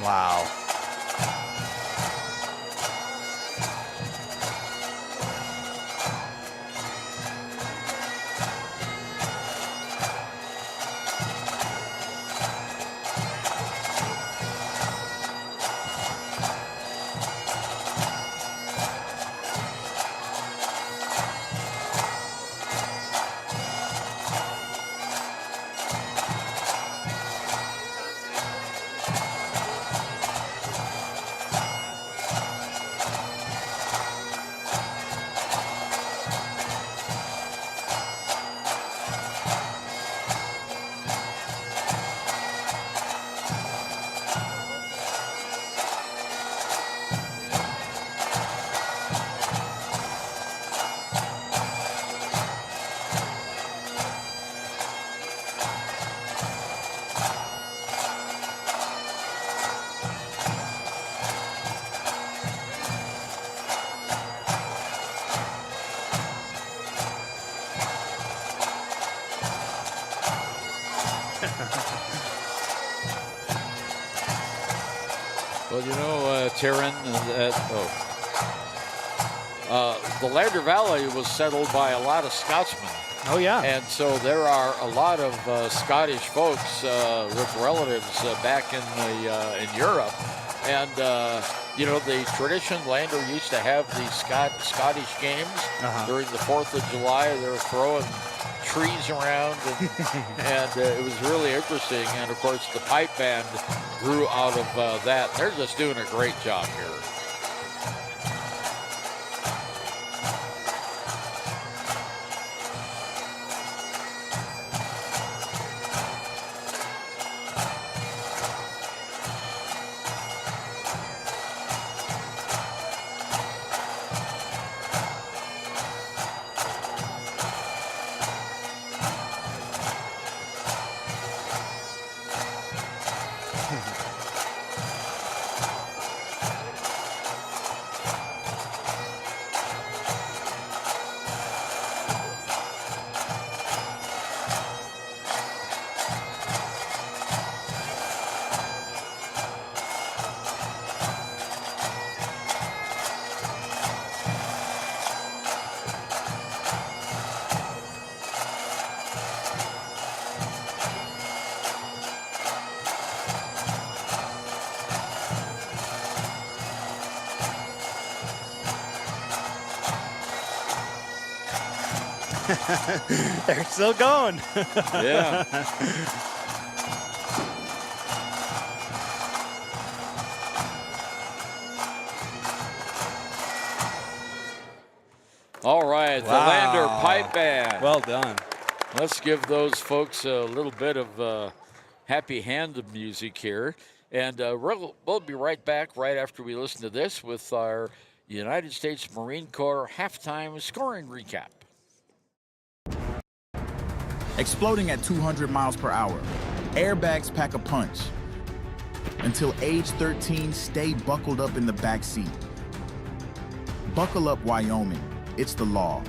Wow. Well, you know, Taryn, the Lander Valley was settled by a lot of Scotsmen. Oh, yeah. And so there are a lot of Scottish folks with relatives back in Europe. And, you know, the tradition, Lander used to have these Scottish games during the 4th of July. They were throwing trees around, and it was really interesting. And, of course, the pipe band grew out of that. They're just doing a great job here. They're still going. Yeah. All right, the Lander Pipe Band. Well done. Let's give those folks a little bit of happy hand music here. And we'll be right back right after we listen to this with our United States Marine Corps halftime scoring recap. Exploding at 200 miles per hour. Airbags pack a punch. Until age 13, stay buckled up in the back seat. Buckle up, Wyoming. It's the law.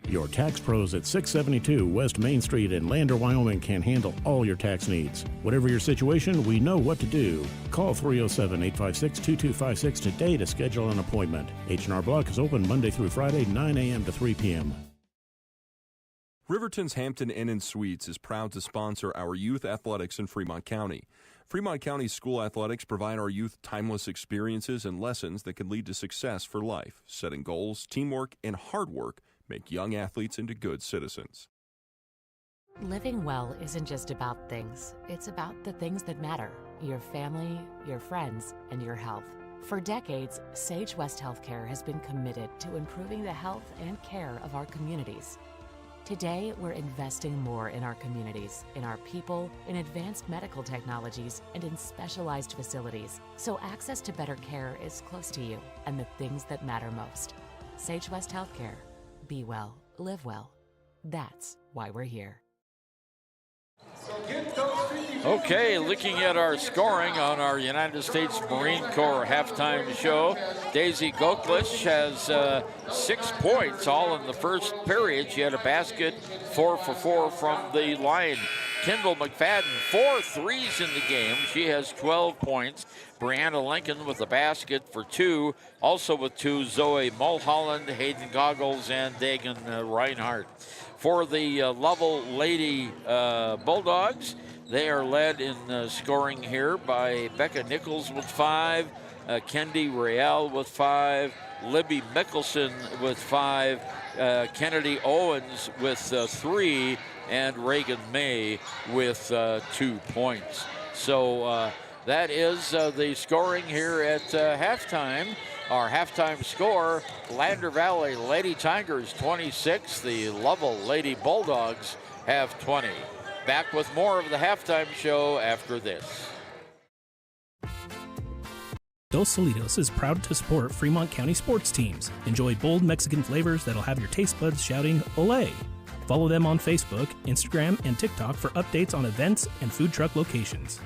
Your tax pros at 672 West Main Street in Lander, Wyoming can handle all your tax needs. Whatever your situation, we know what to do. Call 307-856-2256 today to schedule an appointment. H&R Block is open Monday through Friday, 9 a.m. to 3 p.m. Riverton's Hampton Inn and Suites is proud to sponsor our youth athletics in Fremont County. Fremont County school athletics provide our youth timeless experiences and lessons that can lead to success for life. Setting goals, teamwork, and hard work make young athletes into good citizens. Living well isn't just about things. It's about the things that matter. Your family, your friends, and your health. For decades, Sage West Healthcare has been committed to improving the health and care of our communities. Today, we're investing more in our communities, in our people, in advanced medical technologies, and in specialized facilities, so access to better care is close to you and the things that matter most. Sage West Healthcare. Be well, live well. That's why we're here. Okay, looking at our scoring on our United States Marine Corps halftime show, Daisy Goklich has 6 points, all in the first period. She had a basket, 4 for 4 from the line. Kendall McFadden, 4 threes in the game. She has 12 points. Brianna Lincoln with a basket for 2. Also with 2, Zoe Mulholland, Hayden Goggles, and Dagan Reinhardt. For the Lovell Lady Bulldogs, they are led in scoring here by Becca Nichols with 5, Kendi Real with 5, Libby Mickelson with 5, Kennedy Owens with 3, and Reagan May with 2 points. So that is the scoring here at halftime. Our halftime score, Lander Valley Lady Tigers 26, the Lovell Lady Bulldogs have 20. Back with more of the halftime show after this. Dos Solitos is proud to support Fremont County sports teams. Enjoy bold Mexican flavors that'll have your taste buds shouting, "Olé!" Follow them on Facebook, Instagram, and TikTok for updates on events and food truck locations.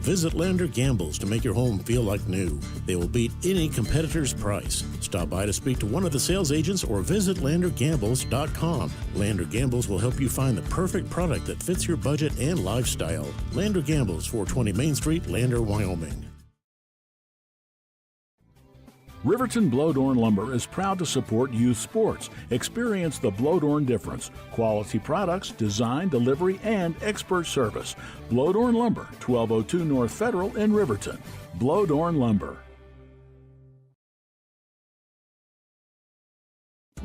Visit Lander Gambles to make your home feel like new. They will beat any competitor's price. Stop by to speak to one of the sales agents or visit LanderGambles.com. Lander Gambles will help you find the perfect product that fits your budget and lifestyle. Lander Gambles, 420 Main Street, Lander, Wyoming. Riverton Blowdorn Lumber is proud to support youth sports. Experience the Blowdorn difference. Quality products, design, delivery, and expert service. Blowdorn Lumber, 1202 North Federal in Riverton. Blowdorn Lumber.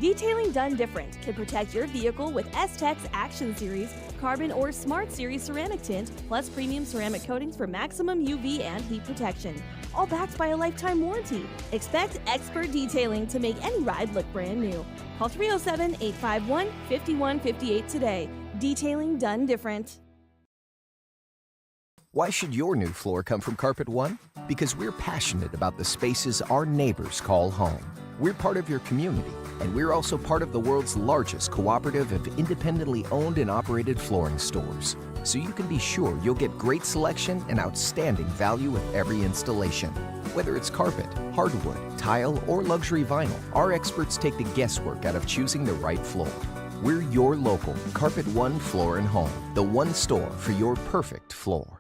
Detailing done different can protect your vehicle with S-Tech's Action Series, Carbon or Smart Series ceramic tint, plus premium ceramic coatings for maximum UV and heat protection. All backed by a lifetime warranty. Expect expert detailing to make any ride look brand new. Call 307-851-5158 today. Detailing done different. Why should your new floor come from Carpet One? Because we're passionate about the spaces our neighbors call home. We're part of your community, and we're also part of the world's largest cooperative of independently owned and operated flooring stores. So you can be sure you'll get great selection and outstanding value with every installation. Whether it's carpet, hardwood, tile, or luxury vinyl, our experts take the guesswork out of choosing the right floor. We're your local Carpet One Floor and Home, the one store for your perfect floor.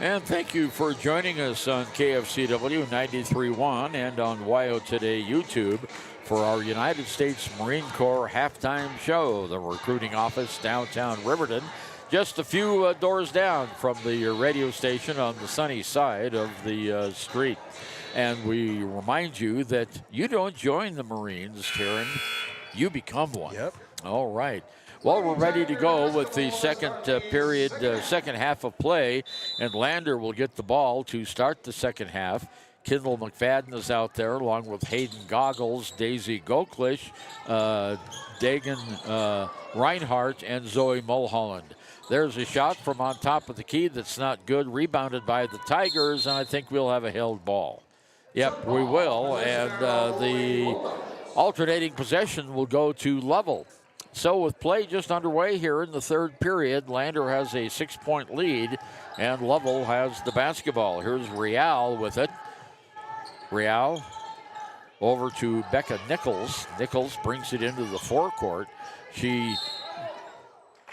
And thank you for joining us on KFCW 93.1 and on WYO Today YouTube for our United States Marine Corps halftime show. The recruiting office downtown Riverton just a few doors down from the radio station on the sunny side of the street. And we remind you that you don't join the Marines, Taryn. You become one. Yep. All right. Well, we're ready to go with the second period, second half of play. And Lander will get the ball to start the second half. Kendall McFadden is out there along with Hayden Goggles, Daisy Goklish, Dagan Reinhardt, and Zoe Mulholland. There's a shot from on top of the key that's not good, rebounded by the Tigers, and I think we'll have a held ball. Yep, we will, and the alternating possession will go to Lovell. So with play just underway here in the third period, Lander has a 6-point lead, and Lovell has the basketball. Here's Real with it. Real over to Becca Nichols. Nichols brings it into the forecourt. She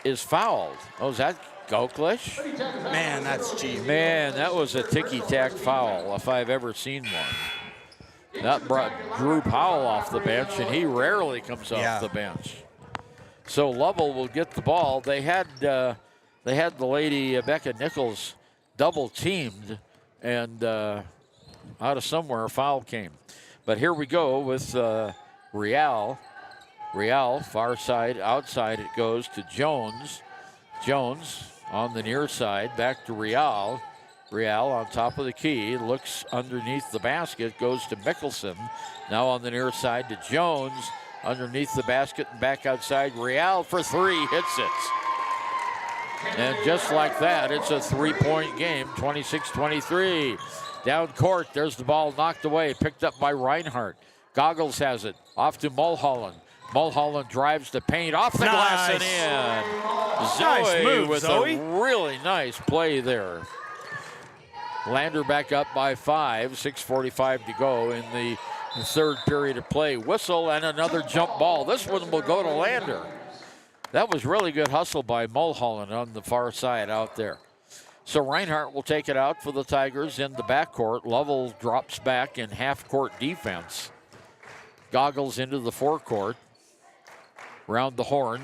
is fouled. Oh, is that Goklish? Man, that's cheap. Man, that was a ticky-tack foul if I've ever seen one. That brought Drew Powell off the bench, and he rarely comes off the bench. So Lovell will get the ball. They had the lady Becca Nichols double teamed, and out of somewhere a foul came. But here we go with Real. Real, far side, outside it goes to Jones. Jones on the near side, back to Real. Real on top of the key, looks underneath the basket, goes to Mickelson. Now on the near side to Jones, underneath the basket and back outside. Real for three, hits it. And just like that, it's a 3-point game, 26-23. Down court, there's the ball knocked away, picked up by Reinhardt. Goggles has it, off to Mulholland. Mulholland drives the paint off the glass and in. Zoe move, with Zoe. a really nice play there. Lander back up by 5, 6:45 to go in the third period of play. Whistle and another jump ball. This one will go to Lander. That was really good hustle by Mulholland on the far side out there. So Reinhardt will take it out for the Tigers in the backcourt. Lovell drops back in half-court defense. Goggles into the forecourt. Round the horn.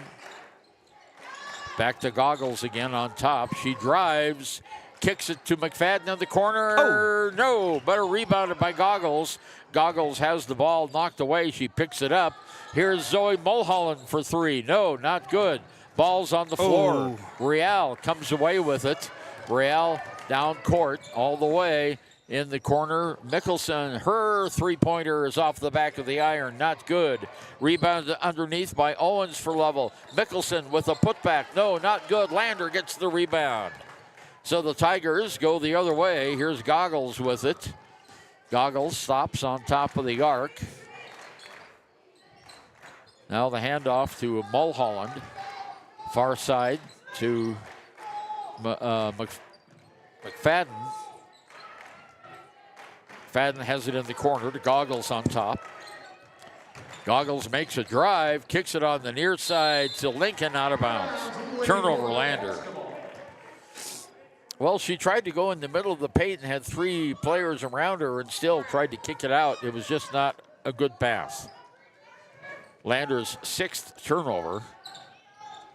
Back to Goggles again on top. She drives, kicks it to McFadden in the corner. Oh. No, better rebounded by Goggles. Goggles has the ball knocked away. She picks it up. Here's Zoe Mulholland for three. No, not good. Ball's on the floor. Real comes away with it. Real down court all the way. In the corner, Mickelson, her three-pointer is off the back of the iron, not good. Rebounded underneath by Owens for Lovell. Mickelson with a putback, no, not good. Lander gets the rebound. So the Tigers go the other way. Here's Goggles with it. Goggles stops on top of the arc. Now the handoff to Mulholland. Far side to McFadden. McFadden has it in the corner to Goggles on top. Goggles makes a drive, kicks it on the near side to Lincoln, out of bounds. Turnover, Lander. Well, she tried to go in the middle of the paint and had three players around her and still tried to kick it out. It was just not a good pass. Lander's sixth turnover.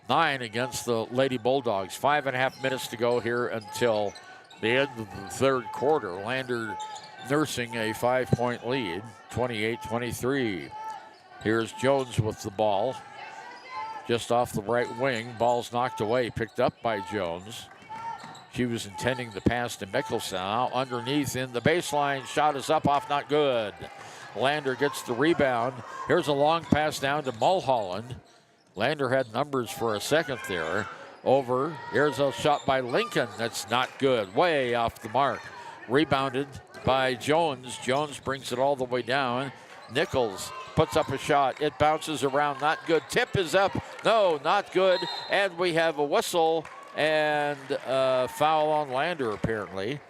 9 against the Lady Bulldogs. 5.5 minutes to go here until the end of the third quarter. Lander nursing a 5-point lead, 28-23. Here's Jones with the ball. Just off the right wing. Ball's knocked away, picked up by Jones. She was intending to pass to Mickelson. Now underneath in the baseline. Shot is up, off, not good. Lander gets the rebound. Here's a long pass down to Mulholland. Lander had numbers for a second there. Over. Here's a shot by Lincoln. That's not good. Way off the mark. Rebounded by Jones. Jones brings it all the way down. Nichols puts up a shot. It bounces around. Not good. Tip is up. No, not good. And we have a whistle and a foul on Lander, apparently.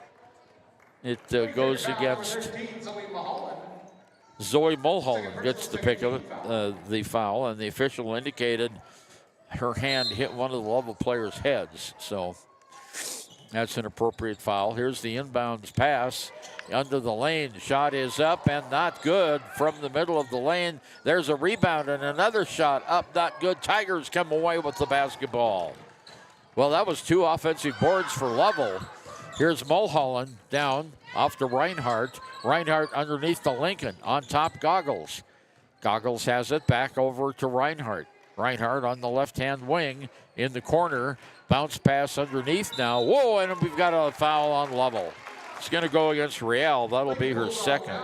It goes against Zoe Mulholland. Gets the pick of the foul, and the official indicated her hand hit one of the Lovell players' heads. So that's an appropriate foul. Here's the inbounds pass under the lane. Shot is up and not good from the middle of the lane. There's a rebound and another shot up, not good. Tigers come away with the basketball. Well, that was 2 offensive boards for Lovell. Here's Mulholland down off to Reinhardt. Reinhardt underneath to Lincoln. On top, Goggles. Goggles has it back over to Reinhardt. Reinhardt on the left-hand wing in the corner. Bounce pass underneath now. Whoa, and we've got a foul on Lovell. It's going to go against Real. That'll be her second.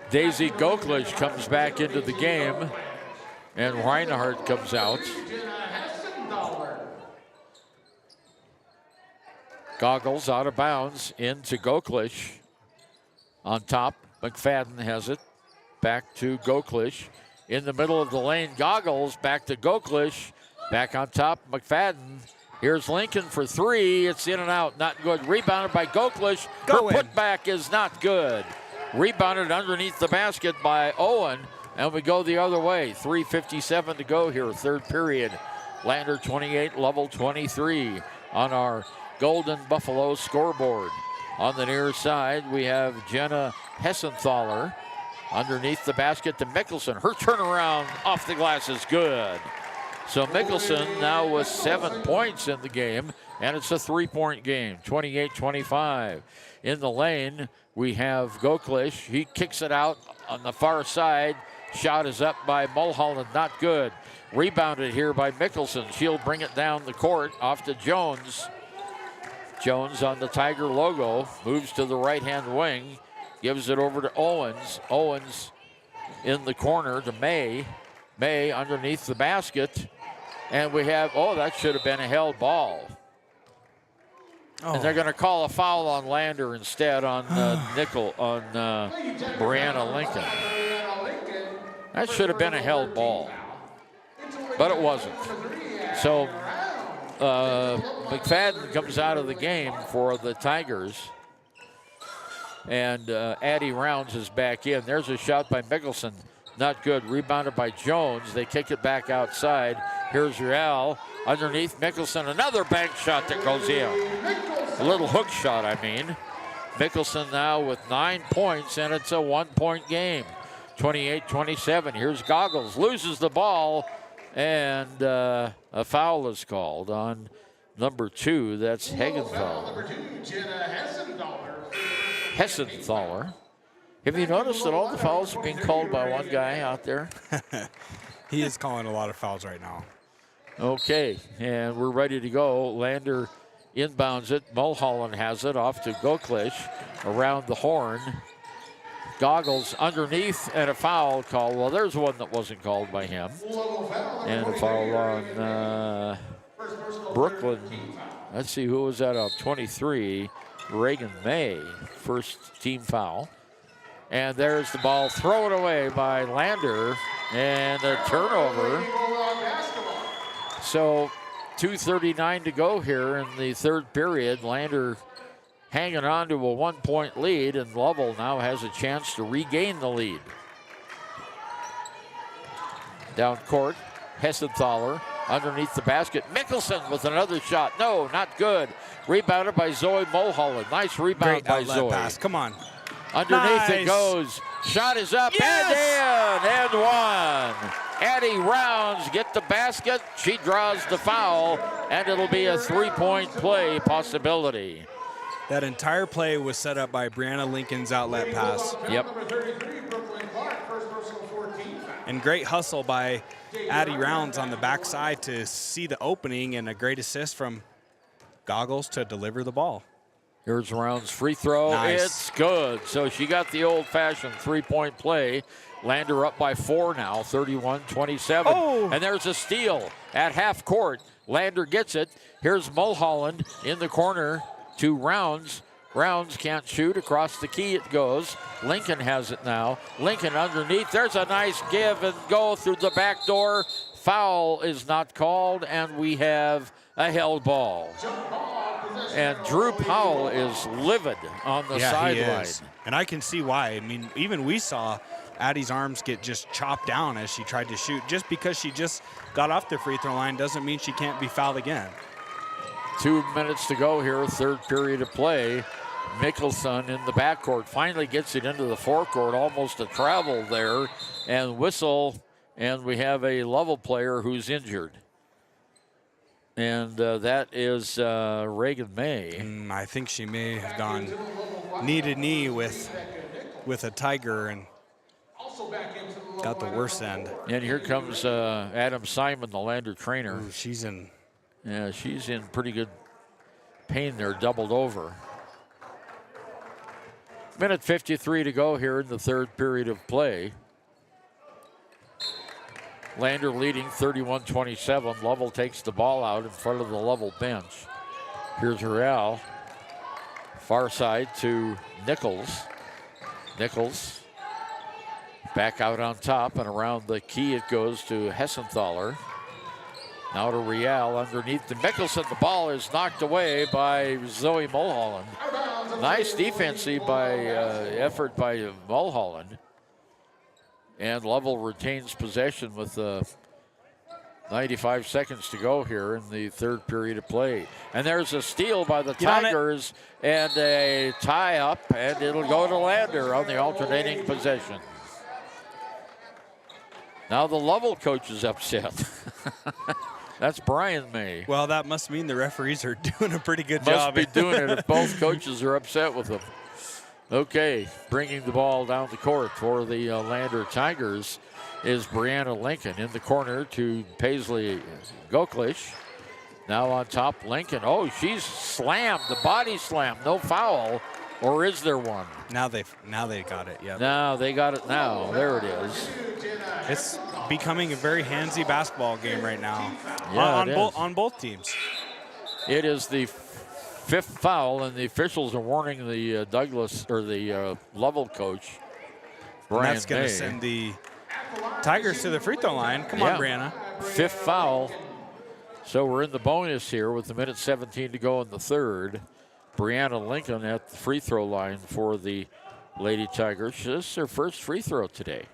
Daisy Goklich comes back into the game, and Reinhardt comes out. Goggles out of bounds into Goklich. On top, McFadden has it. Back to Goklich. In the middle of the lane, Goggles back to Goklich. Back on top, McFadden. Here's Lincoln for 3. It's in and out, not good. Rebounded by Goklich. Her putback is not good. Rebounded underneath the basket by Owen, and we go the other way. 3:57 to go here, third period. Lander 28, Lovell 23 on our Golden Buffalo scoreboard. On the near side, we have Jenna Hessenthaler underneath the basket to Mickelson. Her turnaround off the glass is good. So Mickelson now with 7 points in the game, and it's a 3-point game, 28-25. In the lane, we have Goklich. He kicks it out on the far side. Shot is up by Mulholland, not good. Rebounded here by Mickelson. She'll bring it down the court off to Jones. Jones on the Tiger logo, moves to the right-hand wing, gives it over to Owens. Owens in the corner to May. May underneath the basket. And we have, that should have been a held ball. And they're going to call a foul on Lander instead on Brianna Lincoln. That should have been a held ball, but it wasn't. So McFadden comes out of the game for the Tigers. And Addie Rounds is back in. There's a shot by Mickelson. Not good. Rebounded by Jones. They kick it back outside. Here's Real. Underneath Mickelson. Another bank shot that goes in. A little hook shot, I mean. Mickelson now with 9 points, and it's a 1-point game. 28-27. Here's Goggles. Loses the ball, and a foul is called on number 2. That's Hegenthaler. Hessenthaler. Have you noticed that all the fouls are being called by one guy out there? He is calling a lot of fouls right now. Okay, and we're ready to go. Lander inbounds it. Mulholland has it off to Goklich around the horn. Goggles underneath, and a foul called. Well, there's one that wasn't called by him. And a foul on Brooklyn. Let's see, who was that of 23? Reagan May, first team foul. And there's the ball thrown away by Lander, and a turnover. So 2:39 to go here in the third period. Lander hanging on to a 1-point lead, and Lovell now has a chance to regain the lead. Down court, Hessenthaler underneath the basket. Mickelson with another shot. No, not good. Rebounded by Zoe Mulholland. Nice rebound by Zoe. Pass. Come on. Underneath it goes. Shot is up and in. And one. Addie Rounds get the basket. She draws the foul, and it'll be a 3-point play possibility. That entire play was set up by Brianna Lincoln's outlet pass. Yep. And great hustle by Addie Rounds on the backside to see the opening, and a great assist from Goggles to deliver the ball. Here's Rounds' free throw. Nice. It's good. So she got the old-fashioned 3-point play. Lander up by 4 now, 31-27. Oh. And there's a steal at half court. Lander gets it. Here's Mulholland in the corner to Rounds. Rounds can't shoot. Across the key it goes. Lincoln has it now. Lincoln underneath. There's a nice give and go through the back door. Foul is not called, and we have a held ball. And Drew Powell is livid on the sideline. And I can see why. I mean, even we saw Addie's arms get just chopped down as she tried to shoot. Just because she just got off the free throw line doesn't mean she can't be fouled again. 2 minutes to go here, third period of play. Mickelson in the backcourt finally gets it into the forecourt, almost a travel there. And whistle And we have a Lovell player who's injured. And that is Reagan May. I think she may have gone knee to knee with a Tiger and got the worst end. And here comes Adam Simon, the Lander trainer. Ooh, she's in pretty good pain there, doubled over. Minute 53 to go here in the third period of play. Lander leading 31-27. Lovell takes the ball out in front of the Lovell bench. Here's Real. Far side to Nichols. Nichols back out on top, and around the key it goes to Hessenthaler. Now to Real underneath to Mickelson. The ball is knocked away by Zoe Mulholland. Nice defensive effort by Mulholland. And Lovell retains possession with 95 seconds to go here in the third period of play. And there's a steal by the Tigers and a tie up, and it'll go to Lander on the alternating possession. Now the Lovell coach is upset. That's Brian May. Well, that must mean the referees are doing a pretty good job. Must be doing it if both coaches are upset with them. Okay, bringing the ball down the court for the Lander Tigers is Brianna Lincoln in the corner to Paisley Goklish. Now on top, Lincoln. Oh, she's slammed, the body slam, no foul, or is there one? Now they got it. Yeah. Now they got it. Now there it is. It's becoming a very handsy basketball game right now. Yeah, on both teams. It is the fifth foul, and the officials are warning the Douglas or the Lovell coach, Brian And that's going to send the Tigers to the free throw line. Come on, Brianna. Fifth foul. So we're in the bonus here with the minute 17 to go in the third. Brianna Lincoln at the free throw line for the Lady Tigers. This is her first free throw today.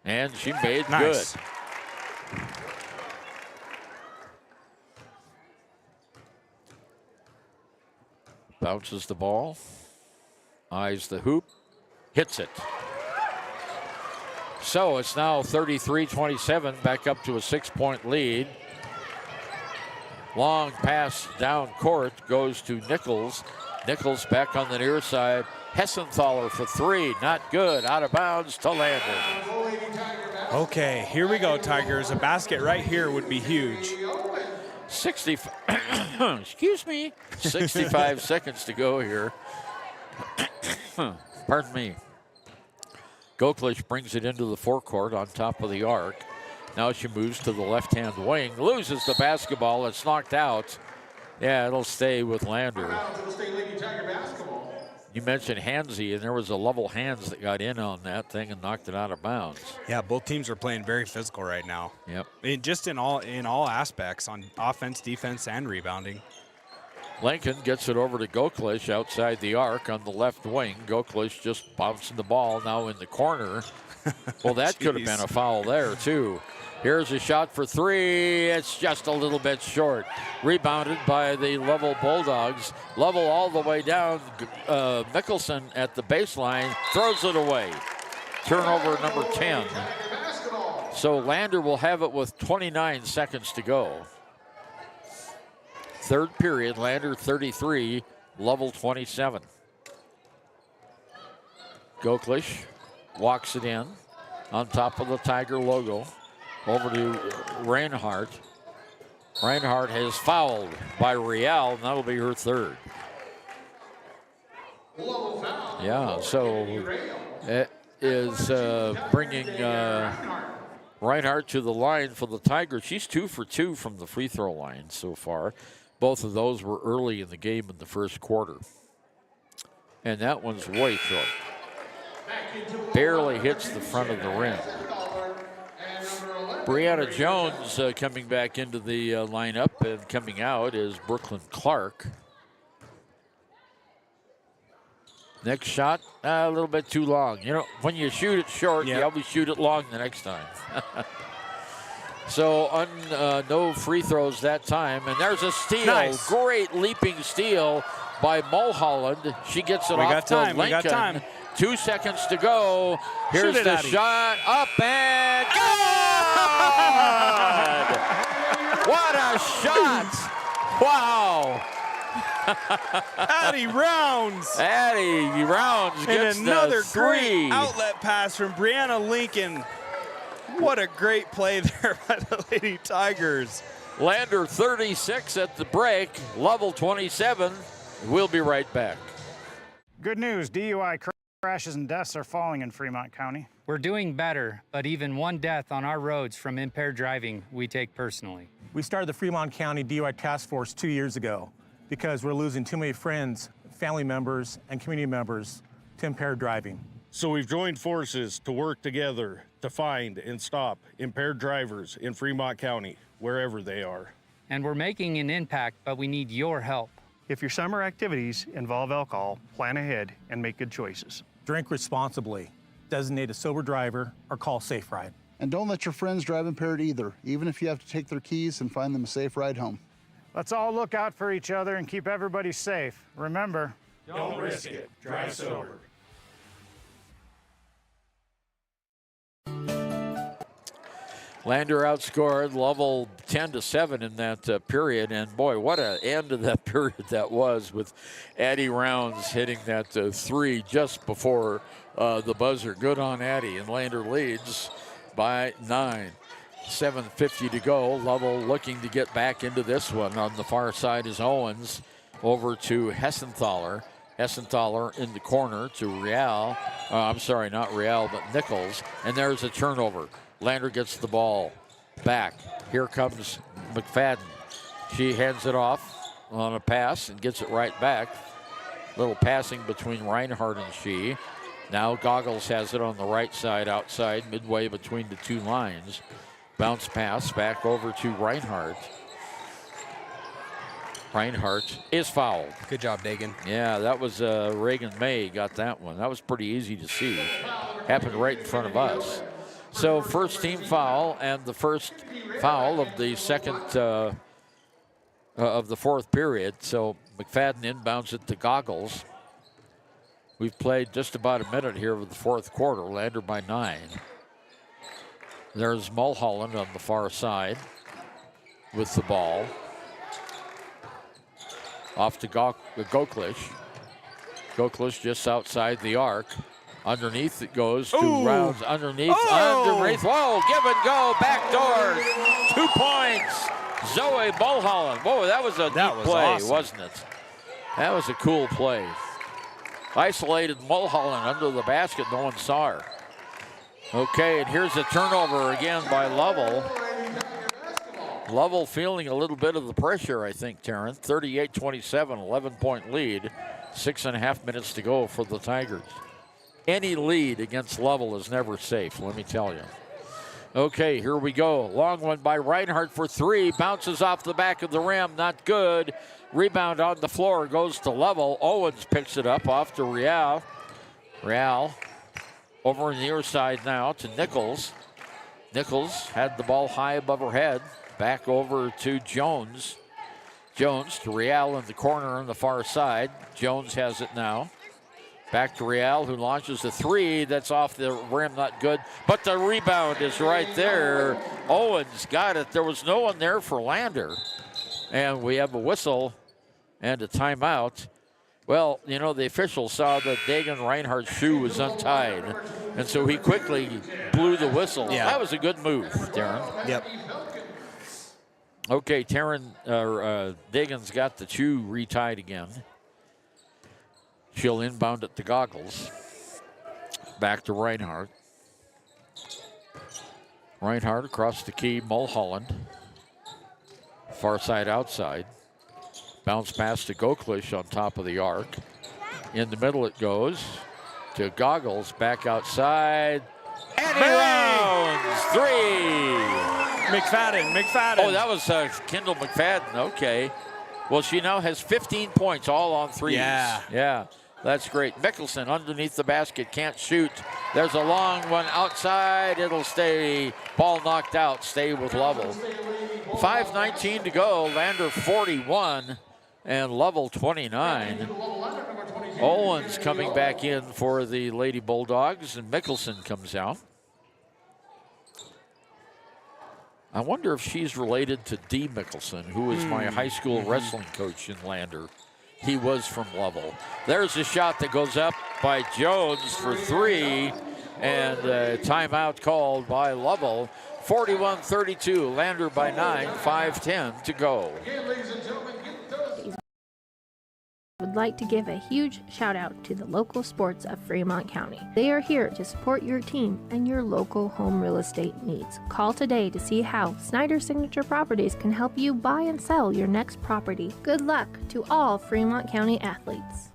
And she made good. Bounces the ball, eyes the hoop, hits it. So it's now 33-27, back up to a 6-point lead. Long pass down court goes to Nichols. Nichols back on the near side. Hessenthaler for three, not good, out of bounds to Lander. Okay, here we go, Tigers. A basket right here would be huge. 65 seconds to go here. Pardon me. Goklish brings it into the forecourt on top of the arc. Now she moves to the left-hand wing, loses the basketball. It's knocked out. Yeah, it'll stay with Lander. You mentioned Hansy, and there was a Lovell hands that got in on that thing and knocked it out of bounds. Yeah, both teams are playing very physical right now. Yep. Just in all aspects, on offense, defense, and rebounding. Lincoln gets it over to Goklish outside the arc on the left wing. Goklish just bouncing the ball now in the corner. Well, that could have been a foul there, too. Here's a shot for three. It's just a little bit short. Rebounded by the Lovell Bulldogs. Lovell all the way down. Mickelson at the baseline throws it away. Turnover number 10. So Lander will have it with 29 seconds to go. Third period, Lander 33, Lovell 27. Goklish walks it in on top of the Tiger logo. Over to Reinhardt. Reinhardt has fouled by Real, and that'll be her third. Yeah, so it is bringing Reinhardt to the line for the Tigers. She's 2 for 2 from the free throw line so far. Both of those were early in the game in the first quarter. And that one's way short. Barely hits the front of the rim. Brianna Jones coming back into the lineup, and coming out is Brooklyn Clark. Next shot, a little bit too long. You know, when you shoot it short, you always shoot it long the next time. So no free throws that time, and there's a steal. Great leaping steal by Mulholland. She gets it off to Lincoln. We got time. 2 seconds to go. Here's the shot. Up and good! What a shot! Wow. Addie Rounds. Addie Rounds gets and another the 3. great outlet pass from Brianna Lincoln. What a great play there by the Lady Tigers. Lander 36 at the break. Lovell 27. We'll be right back. Good news, DUI crashes and deaths are falling in Fremont County. We're doing better, but even one death on our roads from impaired driving, we take personally. We started the Fremont County DUI Task Force 2 years ago because we're losing too many friends, family members, and community members to impaired driving. So we've joined forces to work together to find and stop impaired drivers in Fremont County, wherever they are. And we're making an impact, but we need your help. If your summer activities involve alcohol, plan ahead and make good choices. Drink responsibly, designate a sober driver, or call Safe Ride. And don't let your friends drive impaired either, even if you have to take their keys and find them a safe ride home. Let's all look out for each other and keep everybody safe. Remember, don't risk it. Drive sober. Lander outscored Lovell 10-7 in that period, and boy, what an end of that period that was, with Addie Rounds hitting that 3 just before the buzzer. Good on Addie, and Lander leads by 9. 7:50 to go. Lovell looking to get back into this one. On the far side is Owens, over to Hessenthaler. Hessenthaler in the corner to Real. I'm sorry, not Real, but Nichols, and there's a turnover. Lander gets the ball back. Here comes McFadden. She hands it off on a pass and gets it right back. Little passing between Reinhardt and she. Now Goggles has it on the right side outside, midway between the two lines. Bounce pass back over to Reinhardt. Reinhardt is fouled. Good job, Dagan. Yeah, that was Reagan May got that one. That was pretty easy to see. Happened right in front of us. So first team foul, and the first foul of the second of the fourth period. So McFadden inbounds it to Goggles. We've played just about a minute here of the fourth quarter. Lander by 9. There's Mulholland on the far side with the ball. Off to Goklish. Goklish just outside the arc. Underneath it goes to Rounds. Underneath. Whoa, give and go. Back doors. 2 points. Zoe Mulholland. Whoa, that was a neat play, awesome, wasn't it? That was a cool play. Isolated Mulholland under the basket. No one saw her. Okay, and here's a turnover again by Lovell. Lovell feeling a little bit of the pressure, I think, Taryn. 38-27, 11-point lead. 6.5 minutes to go for the Tigers. Any lead against Lovell is never safe, let me tell you. Okay, here we go. Long one by Reinhardt for 3. Bounces off the back of the rim, not good. Rebound on the floor goes to Lovell. Owens picks it up off to Real. Real over on the near side now to Nichols. Nichols had the ball high above her head. Back over to Jones. Jones to Real in the corner on the far side. Jones has it now. Back to Real, who launches a 3. That's off the rim, not good. But the rebound is right there. Owens got it. There was no one there for Lander. And we have a whistle and a timeout. Well, you know, the official saw that Dagan Reinhardt's shoe was untied. And so he quickly blew the whistle. Yeah. That was a good move, Darren. Yep. Okay, Dagan's got the shoe retied again. She'll inbound it to Goggles. Back to Reinhardt. Reinhardt across the key, Mulholland. Far side outside. Bounce pass to Goklish on top of the arc. In the middle it goes to Goggles, back outside. And he rounds 3. McFadden. Oh, that was Kendall McFadden. Okay. Well, she now has 15 points, all on 3s. Yeah. That's great. Mickelson underneath the basket, can't shoot. There's a long one outside. It'll stay. Ball knocked out. Stay with Lovell. 5:19 to go. Lander 41 and Lovell 29. Owens coming back in for the Lady Bulldogs, and Mickelson comes out. I wonder if she's related to Dee Mickelson, who was my high school wrestling coach in Lander. He was from Lovell. There's a shot that goes up by Jones for 3, and a timeout called by Lovell. 41-32, Lander by 9, 5:10 to go. Would like to give a huge shout out to the local sports of Fremont County. They are here to support your team and your local home real estate needs. Call today to see how Snyder Signature Properties can help you buy and sell your next property. Good luck to all Fremont County athletes.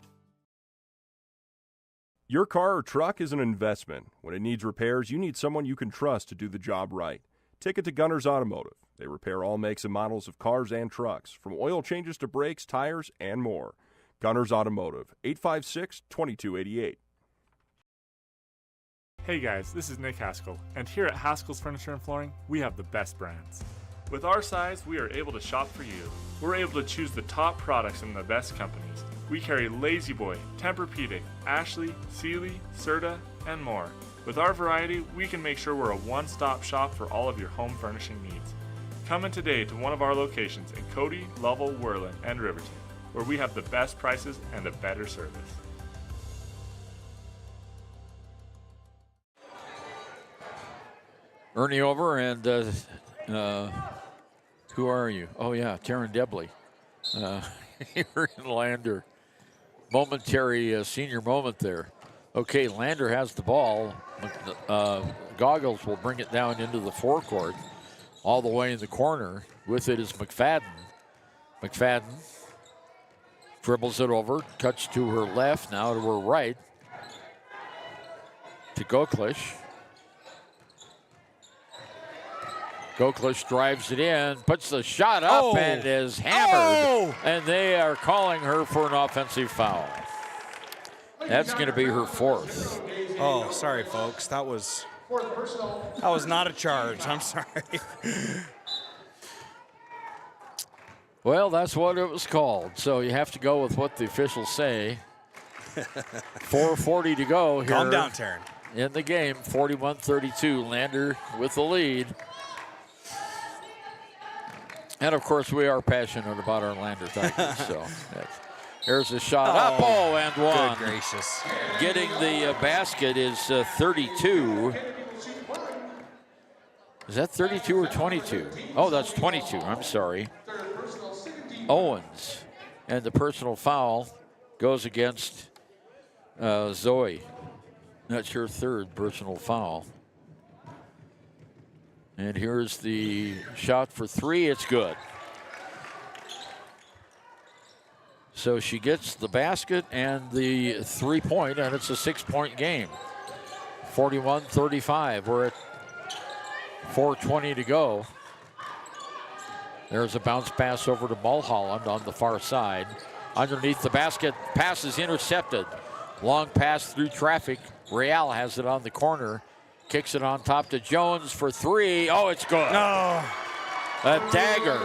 Your car or truck is an investment. When it needs repairs, you need someone you can trust to do the job right. Take it to Gunners Automotive. They repair all makes and models of cars and trucks, from oil changes to brakes, tires, and more. Gunners Automotive, 856-2288. Hey guys, this is Nick Haskell, and here at Haskell's Furniture and Flooring, we have the best brands. With our size, we are able to shop for you. We're able to choose the top products from the best companies. We carry Lazy Boy, Tempur-Pedic, Ashley, Sealy, Serta, and more. With our variety, we can make sure we're a one-stop shop for all of your home furnishing needs. Come in today to one of our locations in Cody, Lovell, Worland, and Riverton, where we have the best prices and a better service. Ernie over, and who are you? Oh yeah, Taryn Debley. Here in Lander. Momentary senior moment there. Okay, Lander has the ball. Goggles will bring it down into the forecourt. All the way in the corner. With it is McFadden. McFadden dribbles it over, cuts to her left, now to her right. To Goklish. Goklish drives it in, puts the shot up, and is hammered. And they are calling her for an offensive foul. That's going to be her 4th. Oh, sorry, folks. That was not a charge. I'm sorry. Well, that's what it was called. So you have to go with what the officials say. 4:40 to go here. Calm down, Taryn. In the game, 41-32. Lander with the lead. And, of course, we are passionate about our Lander Tigers. So here's a shot up. Oh, and one. Good gracious. Getting the basket is 32. Is that 32 or 22? Oh, that's 22. I'm sorry. Owens. And the personal foul goes against Zoe. That's your 3rd personal foul. And here's the shot for 3. It's good. So she gets the basket and the 3-point, and it's a 6-point game. 41-35. We're at 4:20 to go. There's a bounce pass over to Mulholland on the far side. Underneath the basket, pass is intercepted. Long pass through traffic. Real has it on the corner. Kicks it on top to Jones for 3. Oh, it's good. No. A dagger.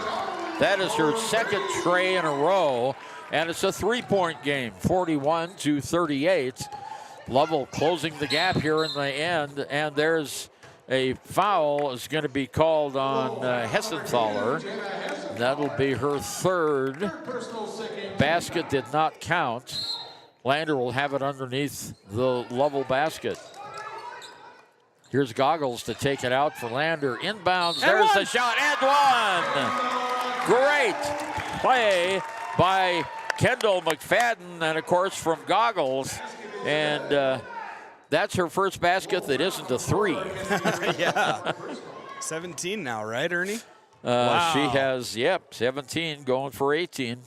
That is her 2nd tray in a row. And it's a 3-point game, 41-38. Lovell closing the gap here in the end. And there's a foul is going to be called on Hessenthaler. That'll be her 3rd. Basket did not count. Lander will have it underneath the Lovell basket. Here's Goggles to take it out for Lander. Inbounds. There's the shot. And one. Great play by Kendall McFadden. And, of course, from Goggles. And that's her first basket that isn't a 3. Yeah. 17 now, right, Ernie? Wow. She has, 17 going for 18.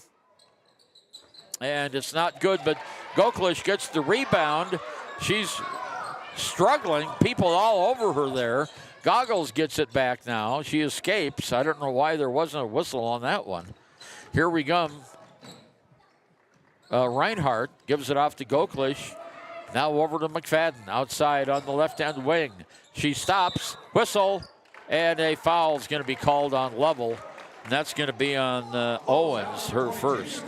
And it's not good, but Goklish gets the rebound. She's struggling. People all over her there. Goggles gets it back now. She escapes. I don't know why there wasn't a whistle on that one. Here we come. Reinhardt gives it off to Goklish. Now over to McFadden. Outside on the left-hand wing. She stops. Whistle. And a foul is going to be called on Lovell. And that's going to be on Owens, her first.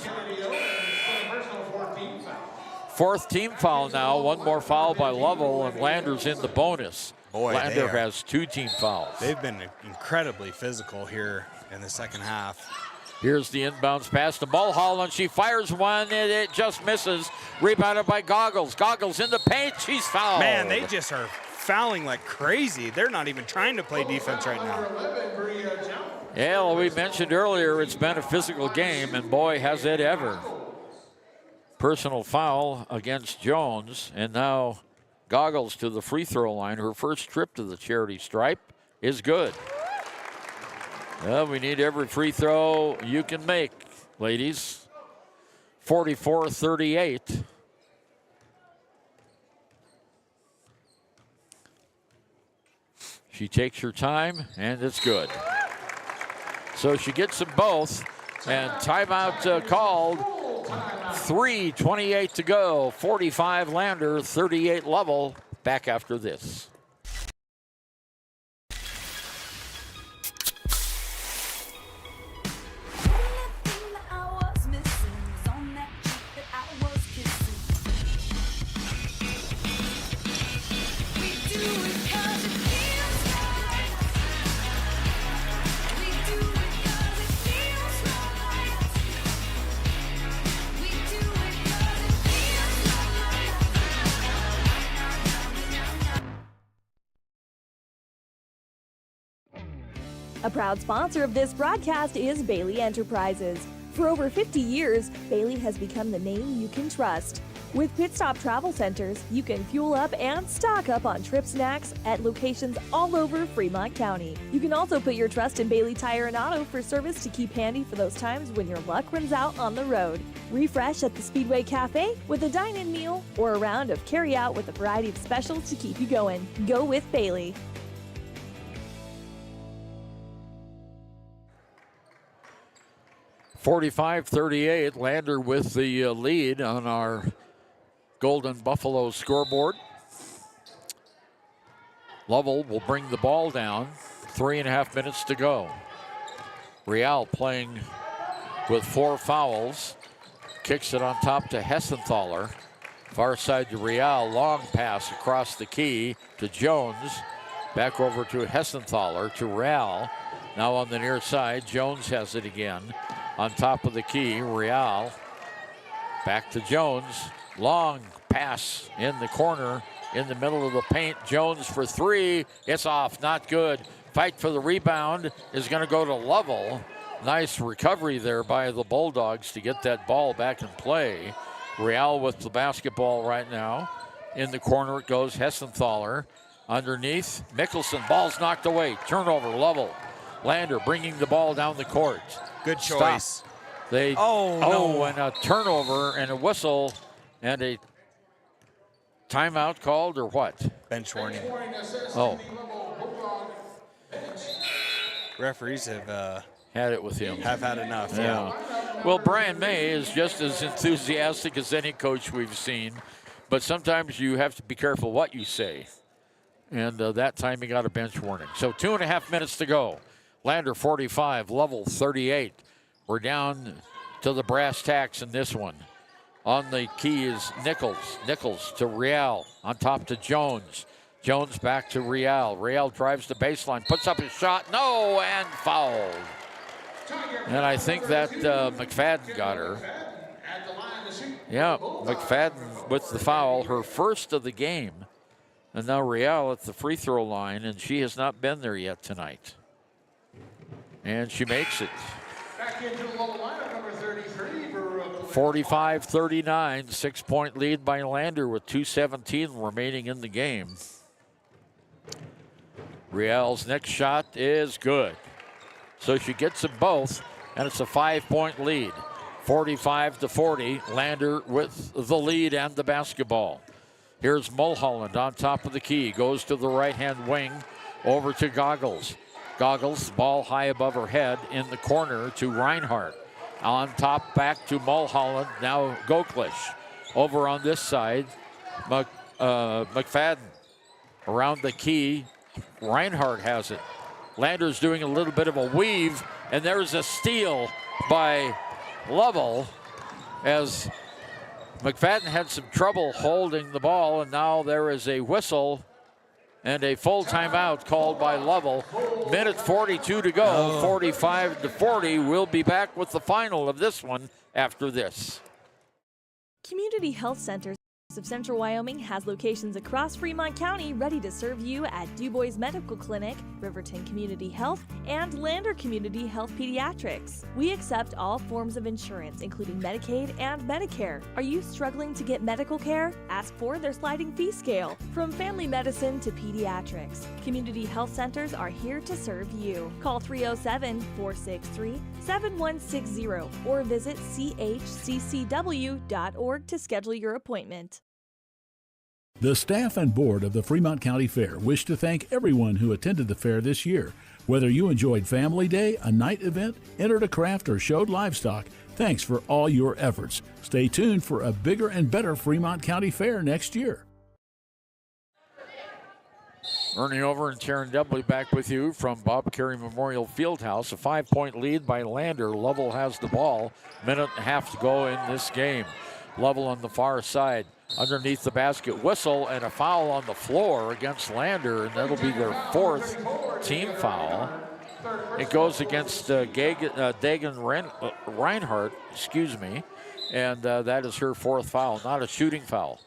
4th team foul now. One more foul by Lovell, and Lander's in the bonus. Boy, Lander has 2 team fouls. They've been incredibly physical here in the second half. Here's the inbounds pass to Mulholland. She fires one, and it just misses. Rebounded by Goggles. Goggles in the paint. She's fouled. Man, they just are fouling like crazy. They're not even trying to play defense right now. Yeah, well, we mentioned earlier it's been a physical game, and boy, has it ever. Personal foul against Jones, and now Goggles to the free throw line. Her first trip to the charity stripe is good. Well, we need every free throw you can make, ladies. 44-38. She takes her time, and it's good. So she gets them both, and timeout called. 3:28 to go. 45 Lander, 38 Lovell. Back after this. A proud sponsor of this broadcast is Bailey Enterprises. For over 50 years, Bailey has become the name you can trust. With Pit Stop Travel Centers, you can fuel up and stock up on trip snacks at locations all over Fremont County. You can also put your trust in Bailey Tire and Auto for service to keep handy for those times when your luck runs out on the road. Refresh at the Speedway Cafe with a dine-in meal or a round of carry-out with a variety of specials to keep you going. Go with Bailey. 45-38, Lander with the lead on our Golden Buffalo scoreboard. Lovell will bring the ball down. 3.5 minutes to go. Real playing with 4 fouls. Kicks it on top to Hessenthaler. Far side to Real. Long pass across the key to Jones. Back over to Hessenthaler to Real. Now on the near side, Jones has it again. On top of the key, Real. Back to Jones. Long pass in the corner, in the middle of the paint. Jones for 3. It's off, not good. Fight for the rebound is going to go to Lovell. Nice recovery there by the Bulldogs to get that ball back in play. Real with the basketball right now. In the corner it goes, Hessenthaler. Underneath, Mickelson. Ball's knocked away. Turnover, Lovell. Lander bringing the ball down the court. Good choice. They no. And a turnover and a whistle and a timeout called or what? Bench warning. Oh. Referees have had it with him. Have had enough. Yeah. Well, Brian May is just as enthusiastic as any coach we've seen, but sometimes you have to be careful what you say. And that time he got a bench warning. So 2.5 minutes to go. Lander 45, Lovell 38. We're down to the brass tacks in this one. On the key is Nichols. Nichols to Real. On top to Jones. Jones back to Real. Real drives the baseline, puts up his shot. No, and fouled. And I think that McFadden got her. Yeah, McFadden with the foul, her first of the game. And now Real at the free throw line, and she has not been there yet tonight. And she makes it. 45-39, 6-point lead by Lander with 2:17 remaining in the game. Real's next shot is good. So she gets them both, and it's a 5-point lead. 45-40, Lander with the lead and the basketball. Here's Mulholland on top of the key, goes to the right-hand wing, over to Goggles. Goggles, ball high above her head in the corner to Reinhardt. On top, back to Mulholland, now Goklish. Over on this side, McFadden. Around the key, Reinhardt has it. Lander's doing a little bit of a weave, and there's a steal by Lovell as McFadden had some trouble holding the ball, and now there is a whistle and a full timeout called by Lovell. Minute 42 to go, 45-40. We'll be back with the final of this one after this. Community Health Centers of Central Wyoming has locations across Fremont County ready to serve you at Du Bois Medical Clinic, Riverton Community Health, and Lander Community Health Pediatrics. We accept all forms of insurance, including Medicaid and Medicare. Are you struggling to get medical care? Ask for their sliding fee scale. From family medicine to pediatrics, Community Health Centers are here to serve you. Call 307-463-7160 or visit chccw.org to schedule your appointment. The staff and board of the Fremont County Fair wish to thank everyone who attended the fair this year. Whether you enjoyed Family Day, a night event, entered a craft, or showed livestock, thanks for all your efforts. Stay tuned for a bigger and better Fremont County Fair next year. Ernie Over and Sharon Debley back with you from Bob Carey Memorial Fieldhouse. A 5-point lead by Lander. Lovell has the ball. Minute and a half to go in this game. Lovell on the far side. Underneath the basket, whistle and a foul on the floor against Lander, and that'll be their 4th team foul. It goes against Dagan Reinhardt, and that is her 4th foul, not a shooting foul.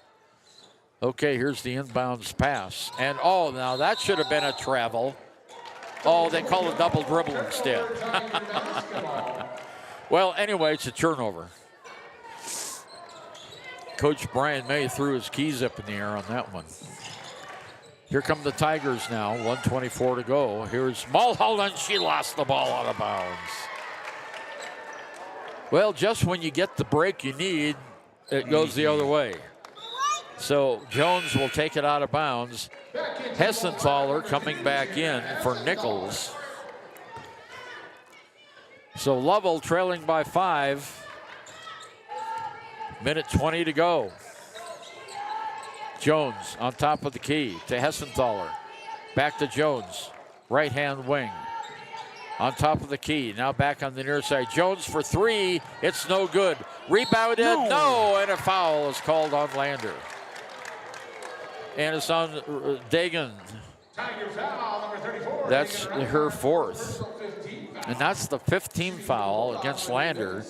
Okay, here's the inbounds pass, and now that should have been a travel. Oh, they call a double dribble instead. Well, anyway, it's a turnover. Coach Brian May threw his keys up in the air on that one. Here come the Tigers now, 1:24 to go. Here's Mulholland. She lost the ball out of bounds. Well, just when you get the break you need, it goes the other way. So Jones will take it out of bounds. Hessenthaler coming back in for Nichols. So Lovell trailing by 5. Minute 20 to go. Jones on top of the key to Hessenthaler. Back to Jones. Right-hand wing. On top of the key. Now back on the near side. Jones for 3. It's no good. Rebounded. No. And a foul is called on Lander. And it's on Dagan. That's her 4th. And that's the 15th foul against Lander.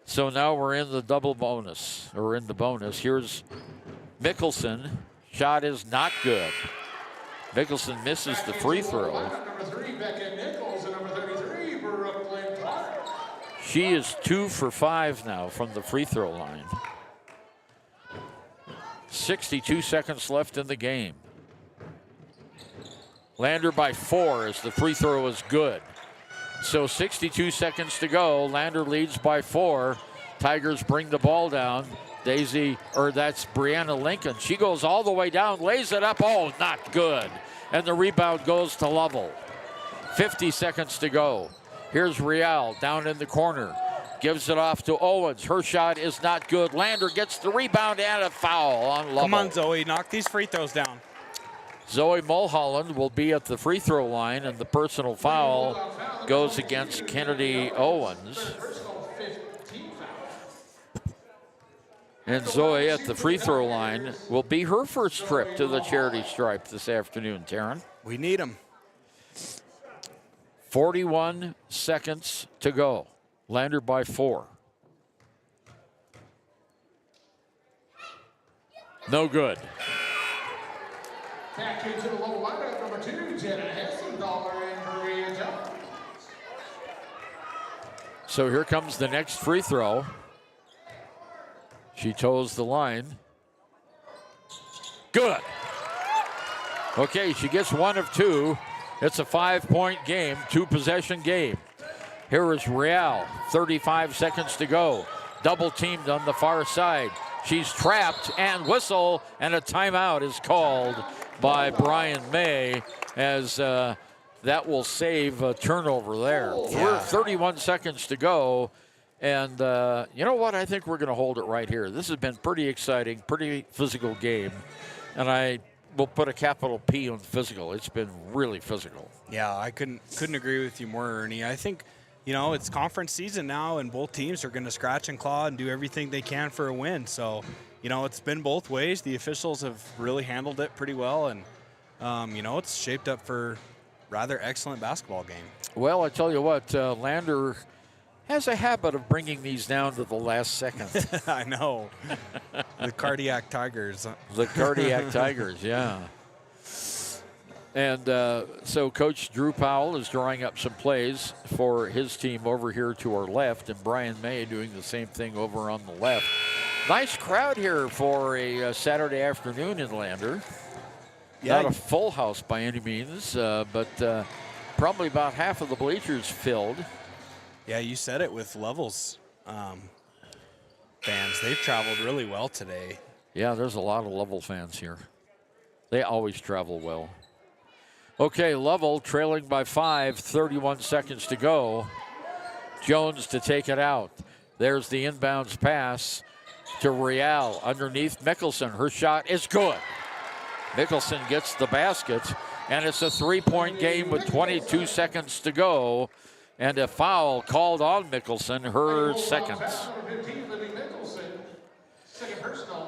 So now we're in the double bonus, or in the bonus. Here's Mickelson. Shot is not good. Mickelson misses the free throw. She is 2 for 5 now from the free throw line. 62 seconds left in the game. Lander by 4 as the free throw is good. So 62 seconds to go. Lander leads by 4. Tigers bring the ball down. That's Brianna Lincoln. She goes all the way down, lays it up. Oh, not good. And the rebound goes to Lovell. 50 seconds to go. Here's Real down in the corner. Gives it off to Owens. Her shot is not good. Lander gets the rebound and a foul on Lovell. Come on, Zoe. Knock these free throws down. Zoe Mulholland will be at the free throw line, and the personal foul goes against Kennedy Owens. And Zoe at the free throw line will be her first trip to the charity stripe this afternoon, Taryn. We need them. 41 seconds to go. Lander by 4. No good. Back into the low lineup, number 2, Jenna Hessenthaler and Maria Jones. So here comes the next free throw. She toes the line. Good. Okay, she gets 1 of 2. It's a 5-point game, 2-possession game. Here is Real, 35 seconds to go. Double teamed on the far side. She's trapped, and whistle, and a timeout is called by Brian May as that will save a turnover there. We're 31 seconds to go. And you know what? I think we're going to hold it right here. This has been pretty exciting, pretty physical game. And I will put a capital P on physical. It's been really physical. Yeah, I couldn't agree with you more, Ernie. I think it's conference season now, and both teams are going to scratch and claw and do everything they can for a win. So, it's been both ways. The officials have really handled it pretty well, and, it's shaped up for rather excellent basketball game. Well, I tell you what, Lander has a habit of bringing these down to the last second. I know. The Cardiac Tigers. The Cardiac Tigers, yeah. And so Coach Drew Powell is drawing up some plays for his team over here to our left, and Brian May doing the same thing over on the left. Nice crowd here for a Saturday afternoon in Lander. Yeah. Not a full house by any means, but probably about half of the bleachers filled. Yeah, you said it with Lovell's fans. They've traveled really well today. Yeah, there's a lot of Lovell fans here. They always travel well. Okay, Lovell trailing by 5, 31 seconds to go. Jones to take it out. There's the inbounds pass to Real underneath Mickelson. Her shot is good. Mickelson gets the basket, and it's a 3-point game with 22 seconds to go. And a foul called on Mickelson, her second.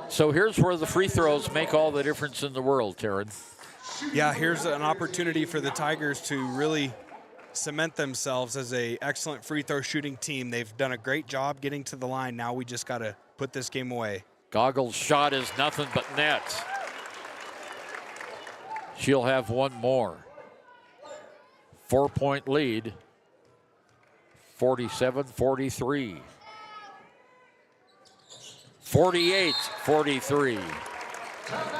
So here's where the free throws make all the difference in the world, Taryn. Yeah, here's an opportunity for the Tigers to really cement themselves as an excellent free throw shooting team. They've done a great job getting to the line. Now we just got to put this game away. Goggles' shot is nothing but net. She'll have one more. 4-point lead. 47-43. 48-43.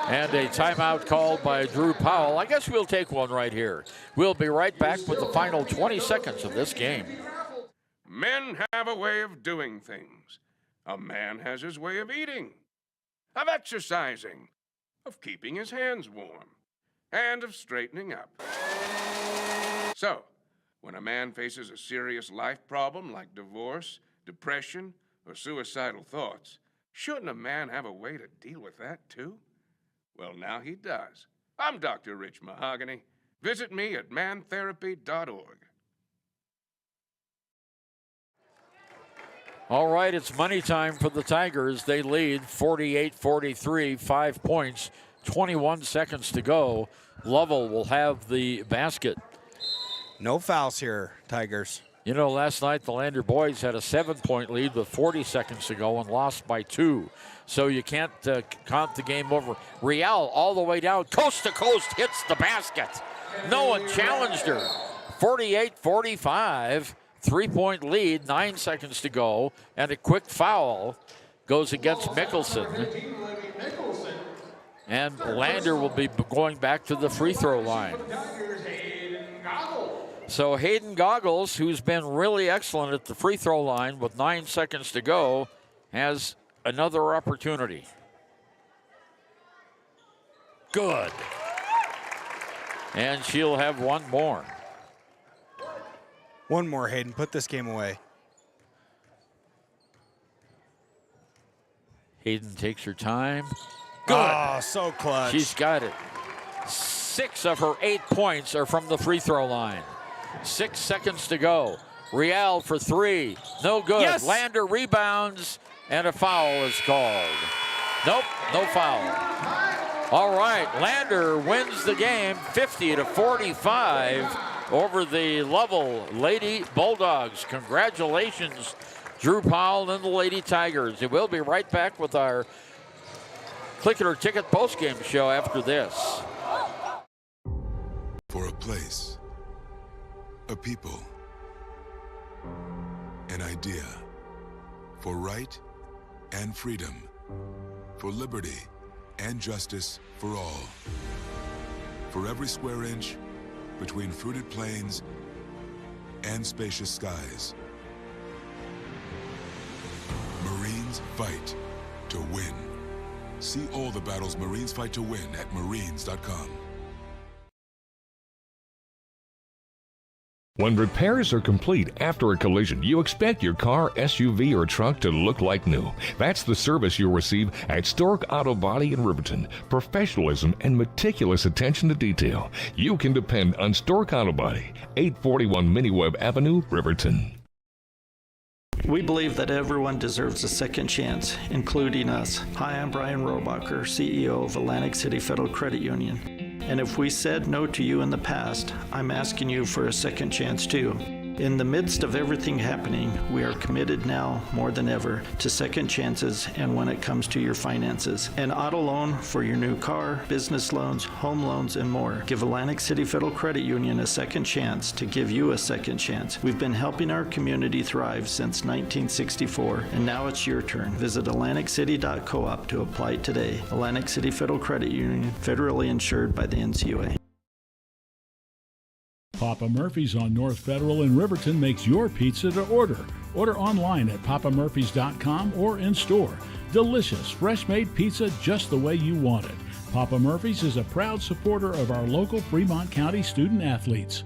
And a timeout called by Drew Powell. I guess we'll take one right here. We'll be right back with the final 20 seconds of this game. Men have a way of doing things. A man has his way of eating, of exercising, of keeping his hands warm, and of straightening up. So, when a man faces a serious life problem like divorce, depression, or suicidal thoughts, shouldn't a man have a way to deal with that too? Well, now he does. I'm Dr. Rich Mahogany. Visit me at mantherapy.org. All right, it's money time for the Tigers. They lead 48-43, 5 points, 21 seconds to go. Lovell will have the basket. No fouls here, Tigers. You know, last night the Lander boys had a 7-point lead with 40 seconds to go and lost by 2. So you can't count the game over. Real all the way down, coast to coast, hits the basket. No one challenged her. 48-45, 3-point lead, 9 seconds to go, and a quick foul goes against Mickelson. And Lander will be going back to the free throw line. So Hayden Goggles, who's been really excellent at the free throw line with 9 seconds to go, has another opportunity. Good. And she'll have one more. One more, Hayden. Put this game away. Hayden takes her time. Good. Oh, so clutch. She's got it. 6 of her 8 points are from the free throw line. 6 seconds to go. Real for 3. No good. Yes. Lander rebounds, and a foul is called. Nope, no foul. All right, Lander wins the game 50-45 over the Lovell Lady Bulldogs. Congratulations, Drew Powell and the Lady Tigers. And we'll be right back with our Click It or Ticket postgame show after this. For a place, a people, an idea, for right and freedom, for liberty and justice for all. For every square inch between fruited plains and spacious skies. Marines fight to win. See all the battles Marines fight to win at marines.com. When repairs are complete after a collision, you expect your car, SUV, or truck to look like new. That's the service you'll receive at Stork Auto Body in Riverton. Professionalism and meticulous attention to detail. You can depend on Stork Auto Body, 841 Miniweb Avenue, Riverton. We believe that everyone deserves a second chance, including us. Hi, I'm Brian Robacher, CEO of Atlantic City Federal Credit Union. And if we said no to you in the past, I'm asking you for a second chance too. In the midst of everything happening, we are committed now more than ever to second chances and when it comes to your finances. An auto loan for your new car, business loans, home loans, and more. Give Atlantic City Federal Credit Union a second chance to give you a second chance. We've been helping our community thrive since 1964, and now it's your turn. Visit AtlanticCity.coop to apply today. Atlantic City Federal Credit Union, federally insured by the NCUA. Papa Murphy's on North Federal in Riverton makes your pizza to order. Order online at papamurphys.com or in store. Delicious, fresh-made pizza just the way you want it. Papa Murphy's is a proud supporter of our local Fremont County student athletes.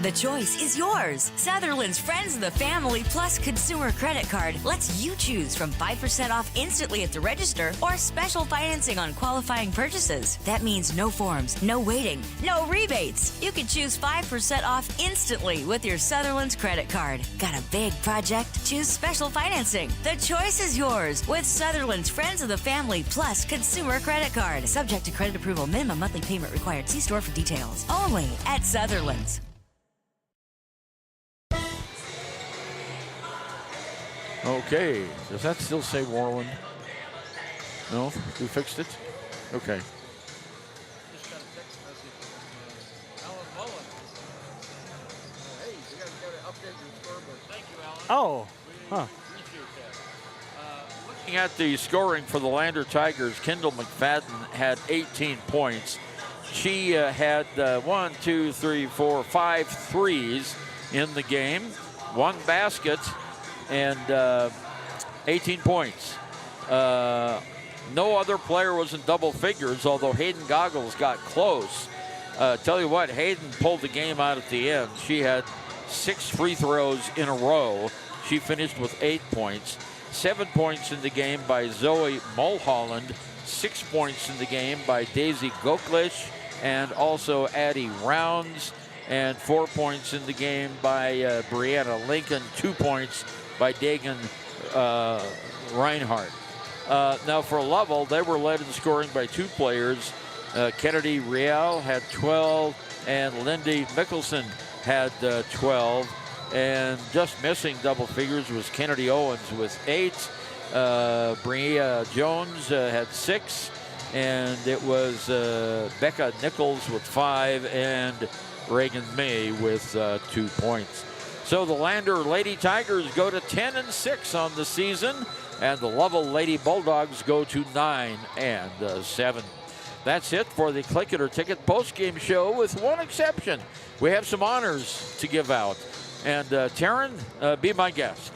The choice is yours. Sutherland's Friends of the Family Plus Consumer Credit Card lets you choose from 5% off instantly at the register or special financing on qualifying purchases. That means no forms, no waiting, no rebates. You can choose 5% off instantly with your Sutherland's credit card. Got a big project? Choose special financing. The choice is yours with Sutherland's Friends of the Family Plus Consumer Credit Card. Subject to credit approval. Minimum monthly payment required. See store for details. Only at Sutherland's. Okay, does that still say Warland? No, we fixed it? Okay. Oh, huh. Looking at the scoring for the Lander Tigers, Kendall McFadden had 18 points. She had 5 threes in the game, 1 basket, and 18 points. No other player was in double figures, although Hayden Goggles got close. Tell you what, Hayden pulled the game out at the end. She had 6 free throws in a row. She finished with 8 points. 7 points in the game by Zoe Mulholland. 6 points in the game by Daisy Goklish and also Addie Rounds. And 4 points in the game by Brianna Lincoln. 2 points by Dagan Reinhardt. Now for Lovell, they were led in scoring by 2 players. Kennedy Rial had 12 and Lindy Mickelson had 12. And just missing double figures was Kennedy Owens with 8. Bria Jones had 6. And it was Becca Nichols with 5 and Reagan May with 2 points. So the Lander Lady Tigers go to 10-6 on the season, and the Lovell Lady Bulldogs go to 9-7. That's it for the Click It or Ticket postgame show, with one exception. We have some honors to give out. And Taryn, be my guest.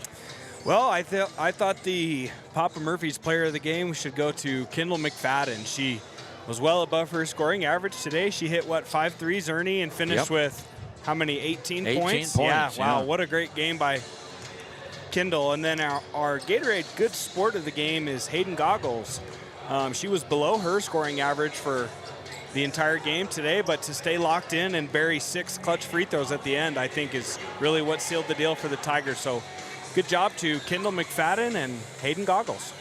Well, I thought the Papa Murphy's player of the game should go to Kendall McFadden. She was well above her scoring average today. She hit, 5 threes, Ernie, and finished with how many, 18 points? Yeah, wow, what a great game by Kendall. And then our Gatorade good sport of the game is Hayden Goggles. She was below her scoring average for the entire game today, but to stay locked in and bury 6 clutch free throws at the end, I think is really what sealed the deal for the Tigers. So good job to Kendall McFadden and Hayden Goggles.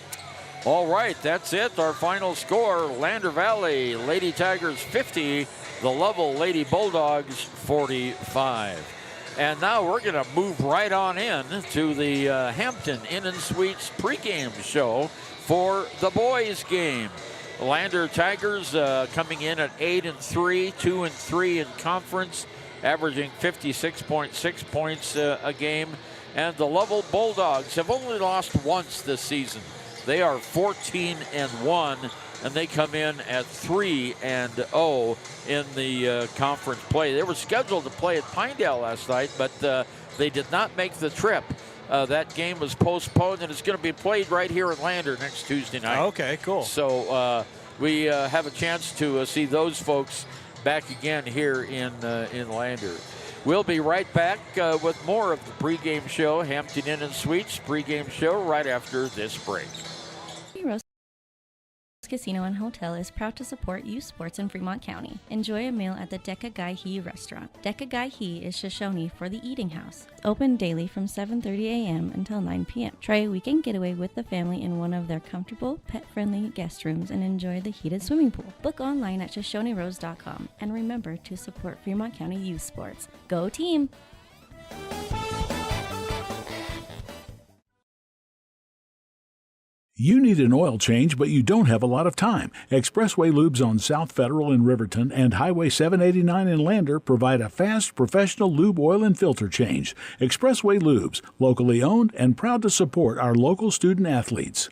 All right, that's it. Our final score, Lander Valley Lady Tigers 50, the Lovell Lady Bulldogs 45. And now we're going to move right on in to the Hampton Inn and Suites pregame show for the boys' game. Lander Tigers coming in at 8-3, 2-3 in conference, averaging 56.6 points a game. And the Lovell Bulldogs have only lost once this season. They are 14-1, and they come in at 3-0 in the conference play. They were scheduled to play at Pinedale last night, but they did not make the trip. That game was postponed, and it's going to be played right here in Lander next Tuesday night. Okay, cool. So we have a chance to see those folks back again here in Lander. We'll be right back with more of the pregame show, Hampton Inn and Suites pregame show, right after this break. Sports Casino and Hotel is proud to support youth sports in Fremont County. Enjoy a meal at the Deca Gai He restaurant. Deca Gai He is Shoshone for the eating house. Open daily from 7:30 a.m. until 9 p.m. Try a weekend getaway with the family in one of their comfortable, pet-friendly guest rooms and enjoy the heated swimming pool. Book online at ShoshoneRose.com and remember to support Fremont County youth sports. Go team! You need an oil change, but you don't have a lot of time. Expressway Lubes on South Federal in Riverton and Highway 789 in Lander provide a fast, professional lube, oil, and filter change. Expressway Lubes, locally owned and proud to support our local student athletes.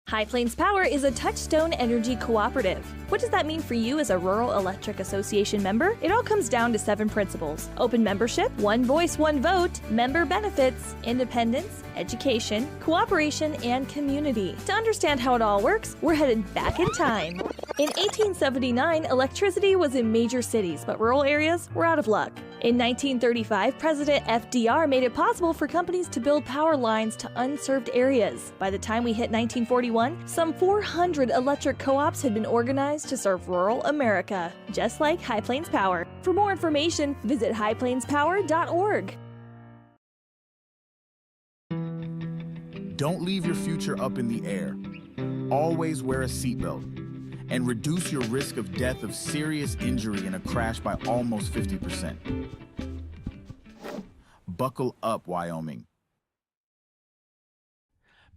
High Plains Power is a Touchstone Energy cooperative. What does that mean for you as a Rural Electric Association member? It all comes down to 7 principles: open membership, one voice, one vote, member benefits, independence, education, cooperation, and community. To understand how it all works, we're headed back in time. In 1879, electricity was in major cities, but rural areas were out of luck. In 1935, President FDR made it possible for companies to build power lines to unserved areas. By the time we hit 1941, some 400 electric co-ops had been organized to serve rural America, just like High Plains Power. For more information, visit highplainspower.org. Don't leave your future up in the air. Always wear a seatbelt and reduce your risk of death of serious injury in a crash by almost 50%. Buckle up, Wyoming.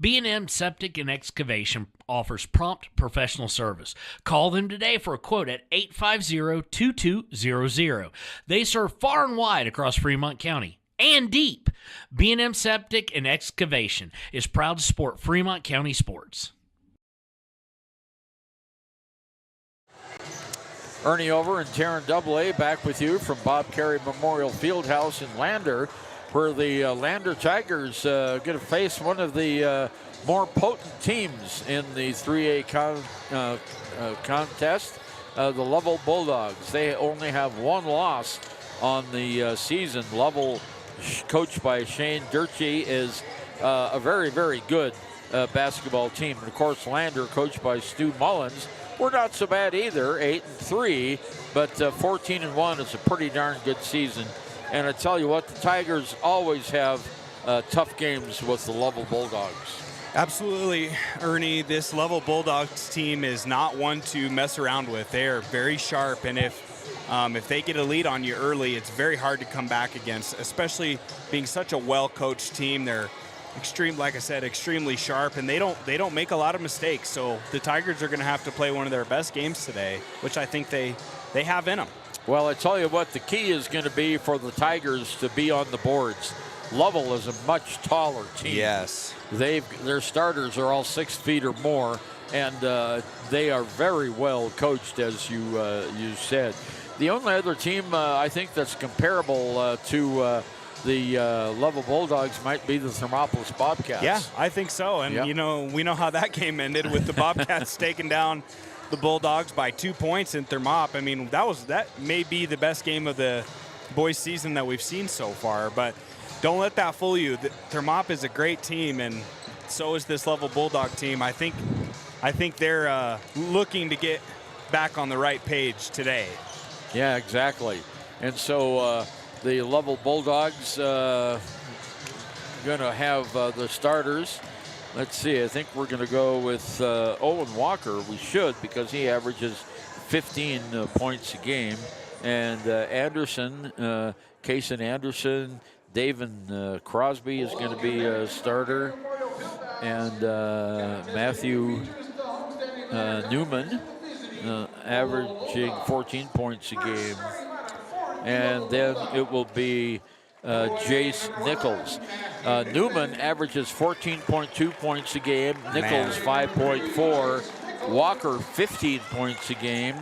B&M Septic and Excavation offers prompt professional service. Call them today for a quote at 850-2200. They serve far and wide across Fremont County and deep. B&M Septic and Excavation is proud to support Fremont County sports. Ernie Over and Taryn Double back with you from Bob Carey Memorial Fieldhouse in Lander, where the Lander Tigers going to face one of the more potent teams in the 3A contest, the Lovell Bulldogs. They only have one loss on the season. Lovell, coached by Shane Durkee, is a very, very good basketball team. And of course, Lander, coached by Stu Mullins, we're not so bad either, 8-3, but 14-1 is a pretty darn good season. And I tell you what, the Tigers always have tough games with the Lovell Bulldogs. Absolutely, Ernie. This Lovell Bulldogs team is not one to mess around with. They are very sharp, and if they get a lead on you early, it's very hard to come back against, especially being such a well-coached team. They're extremely sharp, and they don't make a lot of mistakes. So the Tigers are going to have to play one of their best games today, which I think they have in them. Well, I tell you what, the key is going to be for the Tigers to be on the boards. Lovell is a much taller team. Yes. Their starters are all 6 feet or more, and they are very well coached, as you said. The only other team I think that's comparable to the Lovell Bulldogs might be the Thermopolis Bobcats. Yeah, I think so. And, yep. We know how that game ended with the Bobcats taking down the Bulldogs by 2 points in Thermop. I mean, that may be the best game of the boys' season that we've seen so far. But don't let that fool you. Thermop is a great team, and so is this Lovell Bulldog team. I think they're looking to get back on the right page today. Yeah, exactly. And so the Lovell Bulldogs going to have the starters. Let's see, I think we're going to go with Owen Walker. We should, because he averages 15 points a game. And Anderson, Kaysen Anderson, David Crosby is going to be a starter. And Matthew Newman averaging 14 points a game. And then it will be Jace Nichols. Newman averages 14.2 points a game. Nichols 5.4. Walker 15 points a game.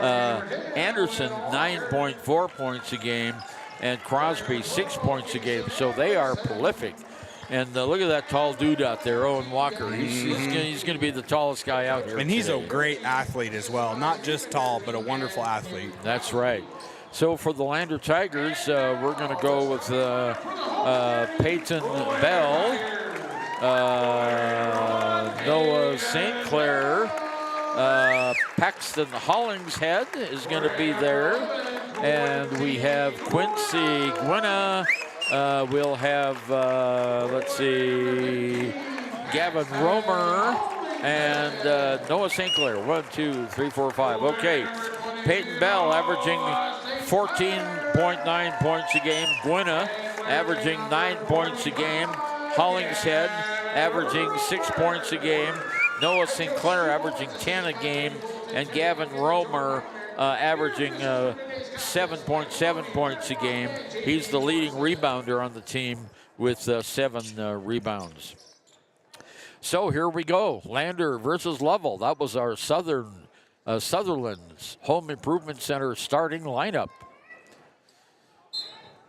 Anderson 9.4 points a game. And Crosby 6 points a game. So they are prolific. And look at that tall dude out there, Owen Walker. He's going to be the tallest guy out here. And he's a great athlete as well. Not just tall, but a wonderful athlete. That's right. So for the Lander Tigers, we're going to go with Peyton Bell, Noah St. Clair, Paxton Hollingshead is going to be there, and we have Quincy Gwynna. We'll have, let's see, Gavin Romer and Noah St. Clair. 1, 2, 3, 4, 5. Okay, Peyton Bell averaging 14.9 points a game. Gwynna averaging 9 points a game. Hollingshead averaging 6 points a game. Noah St. Clair averaging 10 a game. And Gavin Romer averaging 7.7 points a game. He's the leading rebounder on the team with 7 rebounds. So here we go. Lander versus Lovell. That was our Sutherland's Home Improvement Center starting lineup.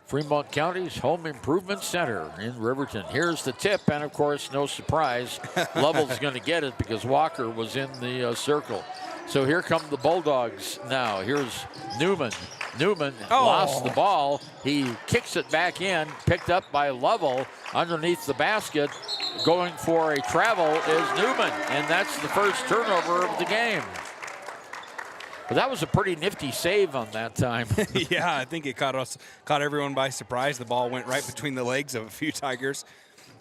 Fremont County's Home Improvement Center in Riverton. Here's the tip, and of course, no surprise, Lovell's going to get it because Walker was in the circle. So here come the Bulldogs now. Here's Newman. Newman lost the ball. He kicks it back in, picked up by Lovell underneath the basket. Going for a travel is Newman, and that's the first turnover of the game. But that was a pretty nifty save on that time. Yeah, I think it caught everyone by surprise. The ball went right between the legs of a few Tigers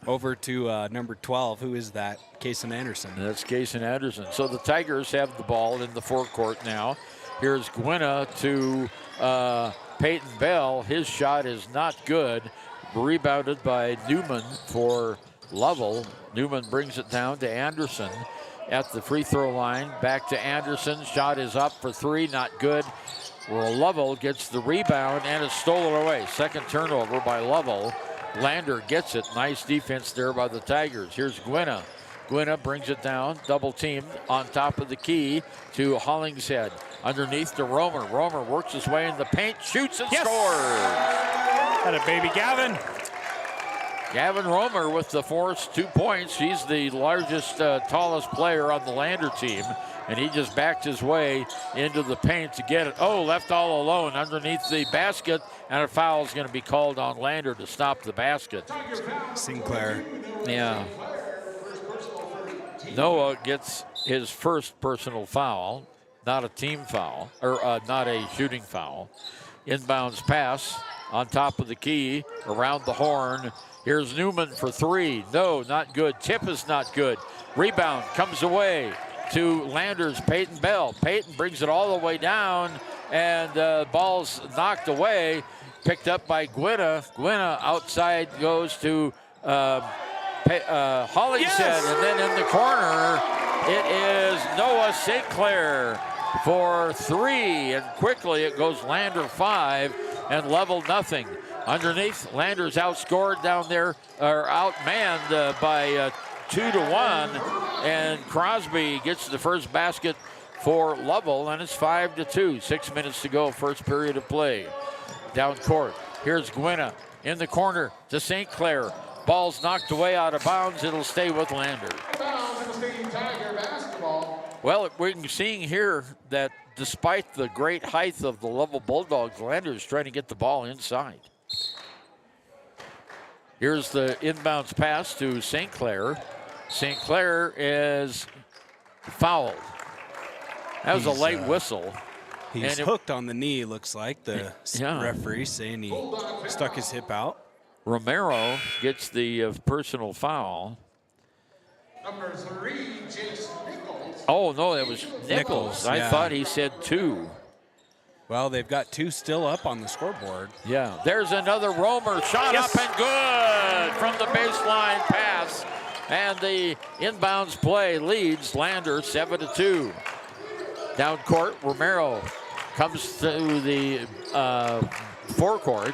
over to number 12. Who is that? Kaysen Anderson. That's Kaysen Anderson. So the Tigers have the ball in the forecourt now. Here's Gwynna to Peyton Bell. His shot is not good. Rebounded by Newman for Lovell. Newman brings it down to Anderson at the free throw line. Back to Anderson. Shot is up for 3, not good. Lovell gets the rebound and is stolen away. Second turnover by Lovell. Lander gets it. Nice defense there by the Tigers. Here's Gwynna. Gwynna brings it down, double teamed on top of the key to Hollingshead. Underneath to Romer. Romer works his way in the paint, shoots and scores. Had a baby Gavin. Gavin Romer with the forced 2 points. He's the largest, tallest player on the Lander team, and he just backed his way into the paint to get it. Oh, left all alone underneath the basket, and a foul is going to be called on Lander to stop the basket. Sinclair. Yeah. Noah gets his first personal foul, not a team foul, or not a shooting foul. Inbounds pass on top of the key, around the horn. Here's Newman for 3. No, not good. Tip is not good. Rebound comes away to Lander's Peyton Bell. Peyton brings it all the way down, and ball's knocked away. Picked up by Gwynna. Gwynna outside goes to Hollingshead, and then in the corner, it is Noah St. Clair for 3, and quickly it goes Lander 5 and Lovell nothing. Underneath, Lander's outscored down there, or outmanned by 2-1, and Crosby gets the first basket for Lovell, and it's 5-2. 6 minutes to go, first period of play. Down court, here's Gwynna in the corner to St. Clair. Ball's knocked away out of bounds. It'll stay with Lander. Well, we're seeing here that despite the great height of the Lovell Bulldogs, Lander's trying to get the ball inside. Here's the inbounds pass to St. Clair. St. Clair is fouled. That was a late whistle. He's hooked on the knee, looks like. The referee saying he stuck his hip out. Romero gets the personal foul. Number 3, Jason Nichols. Oh, no, that was Nichols. I thought he said 2. Well, they've got 2 still up on the scoreboard. Yeah, there's another Romer shot up and good from the baseline pass. And the inbounds play leads Lander 7-2. Down court, Romero comes to the forecourt.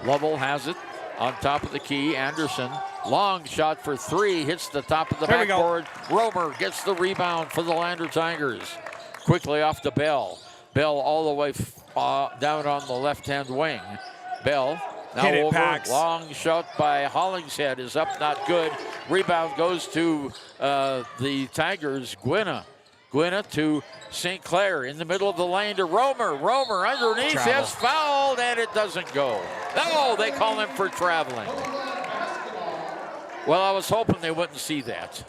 Lovell has it on top of the key. Anderson, long shot for 3, hits the top of the backboard. Romer gets the rebound for the Lander Tigers. Quickly off to Bell. Bell all the way down on the left-hand wing. Bell now over. Long shot by Hollingshead is up, not good. Rebound goes to the Tigers. Gwynna Gwynna to St. Clair in the middle of the lane to Romer. Romer underneath is fouled, and it doesn't go. No, they call him for traveling. Well, I was hoping they wouldn't see that.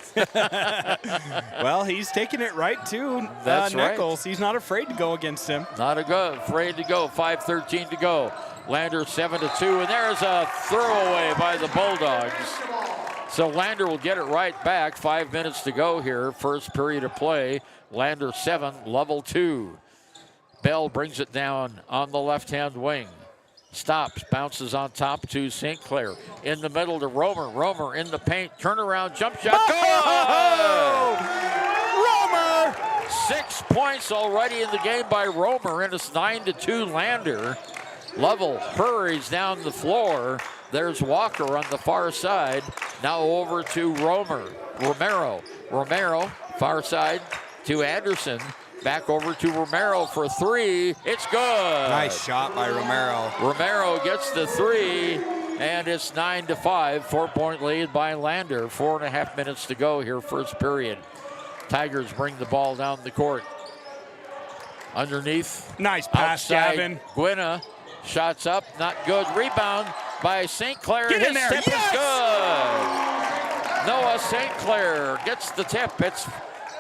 Well, he's taking it right, too. That's Nichols, he's not afraid to go against him. Not afraid to go. 5:13 to go. Lander 7-2, and there's a throwaway by the Bulldogs. So Lander will get it right back. 5 minutes to go here. First period of play. Lander 7, Lovell 2. Bell brings it down on the left-hand wing. Stops, bounces on top to St. Clair. In the middle to Romer. Romer in the paint. Turnaround, jump shot. Good! Romer! 6 points already in the game by Romer, and it's 9-2 Lander. Lovell hurries down the floor. There's Walker on the far side. Now over to Romero. Romero, far side to Anderson. Back over to Romero for 3. It's good. Nice shot by Romero. Romero gets the 3, and it's 9-5. 4-point lead by Lander. 4.5 minutes to go here, first period. Tigers bring the ball down the court. Underneath. Nice pass, outside, Gavin. Gwynna. Shots up, not good. Rebound by St. Clair. Get in His there. tip is good. Noah St. Clair gets the tip. It's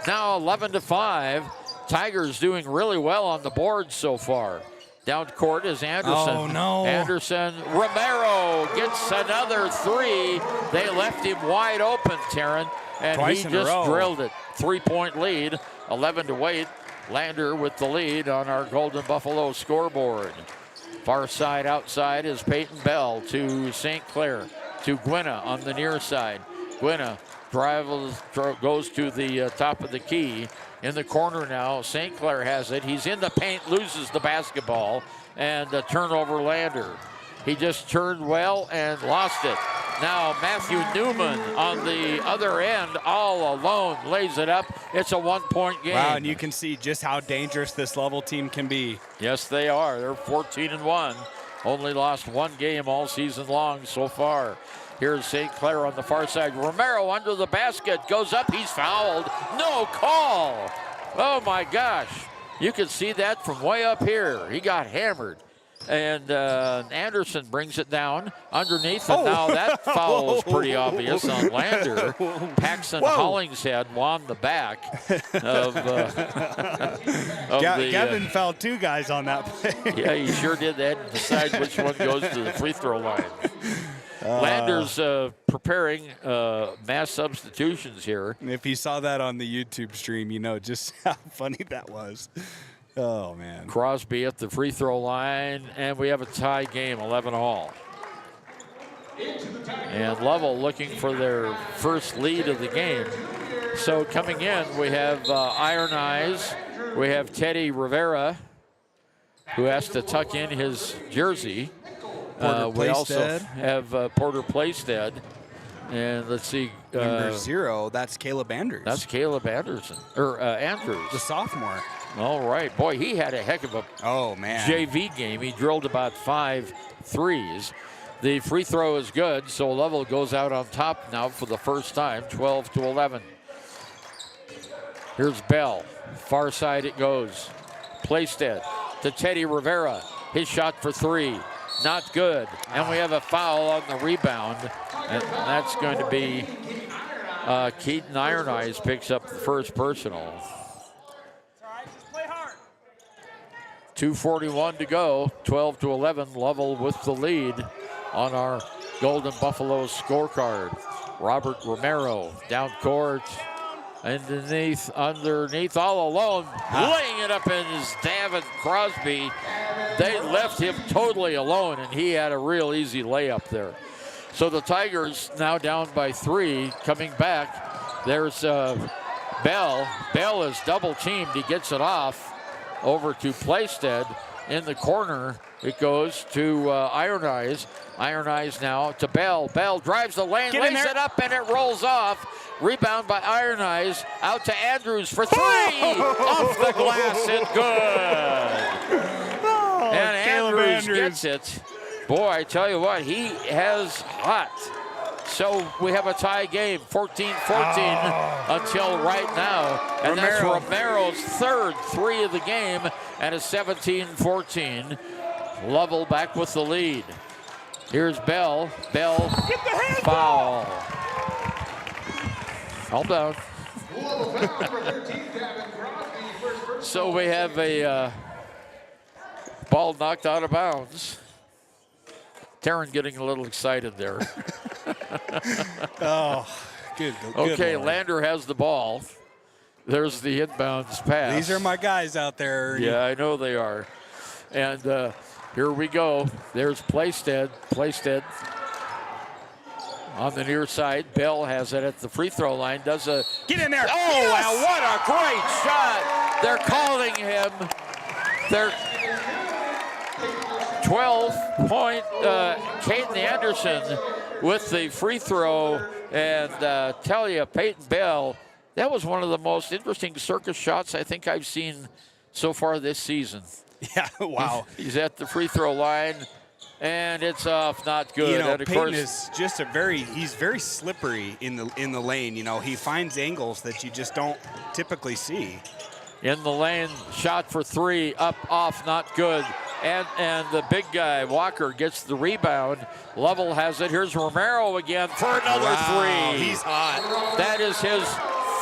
now 11-5. Tigers doing really well on the board so far. Down court is Anderson. Oh, no. Anderson. Romero gets another 3. They left him wide open, Taryn, and Twice he in a just row. drilled it. 3-point lead, 11-8. Lander with the lead on our Golden Buffalo scoreboard. Far side outside is Peyton Bell to St. Clair, to Gwynna on the near side. Gwynna goes to the top of the key. In the corner now, St. Clair has it. He's in the paint, loses the basketball, and a turnover Lander. He just turned well and lost it. Now Matthew Newman on the other end, all alone, lays it up. It's a 1-point game. Wow, and you can see just how dangerous this Lovell team can be. Yes, they are. They're 14-1. Only lost 1 game all season long so far. Here's St. Clair on the far side. Romero under the basket, goes up, he's fouled. No call. Oh my gosh. You can see that from way up here. He got hammered. And Anderson brings it down underneath, and now that foul is pretty obvious on Lander. Paxton Hollingshead won the back of Gavin fouled 2 guys on that play. Yeah, he sure did that, and decide which one goes to the free throw line. Lander's preparing mass substitutions here. If you saw that on the YouTube stream, you know just how funny that was. Oh, man. Crosby at the free throw line, and we have a tie game, 11-all. And Lovell looking for their first lead of the game. So coming in, we have Iron Eyes. We have Teddy Rivera, who has to tuck in his jersey. We also have Porter Playstead. And let's see. Number 0, that's Caleb Andrews. That's Caleb Anderson, or Andrews. The sophomore. All right. Boy, he had a heck of a JV game. He drilled about 5 threes. The free throw is good, so Lovell goes out on top now for the first time, 12-11. Here's Bell. Far side it goes. Playstead to Teddy Rivera. His shot for 3. Not good. And we have a foul on the rebound. And that's going to be Keaton Iron Eyes picks up the first personal. 2:41 to go, 12-11. Lovell with the lead on our Golden Buffalo scorecard. Robert Romero down court, underneath, all alone, laying it up in his Davin Crosby. They left him totally alone, and he had a real easy layup there. So the Tigers now down by 3, coming back. There's Bell. Bell is double teamed. He gets it off over to Playstead. In the corner, it goes to Iron Eyes. Iron Eyes now to Bell. Bell drives the lane, lays it up, and it rolls off. Rebound by Iron Eyes. Out to Andrews for 3. Off the glass and good. And Andrews gets it. Boy, I tell you what, he has hot. So we have a tie game, 14-14 until right now. And that's Romero's third three of the game, and it's 17-14. Lovell back with the lead. Here's Bell. Bell, foul. Hold down. So we have a ball knocked out of bounds. Taryn getting a little excited there. Good. Okay, Lord. Lander has the ball. There's the inbounds pass. These are my guys out there, Ernie. Yeah, I know they are. And here we go. There's Playstead. Playstead on the near side. Bell has it at the free throw line. Does a get in there. Oh, yes! wow, what a great shot! They're calling him. They're 12-point Caden Anderson with the free throw, and tell you, Peyton Bell, that was one of the most interesting circus shots I think I've seen so far this season. Yeah, wow. He's at the free throw line, and it's off, not good. You know, and of Peyton course, is just he's very slippery in the lane. You know, he finds angles that you just don't typically see. in the lane, shot for three, up, off, not good. And the big guy, Walker, gets the rebound. Lovell has it. Here's Romero again for another three. He's hot. That is his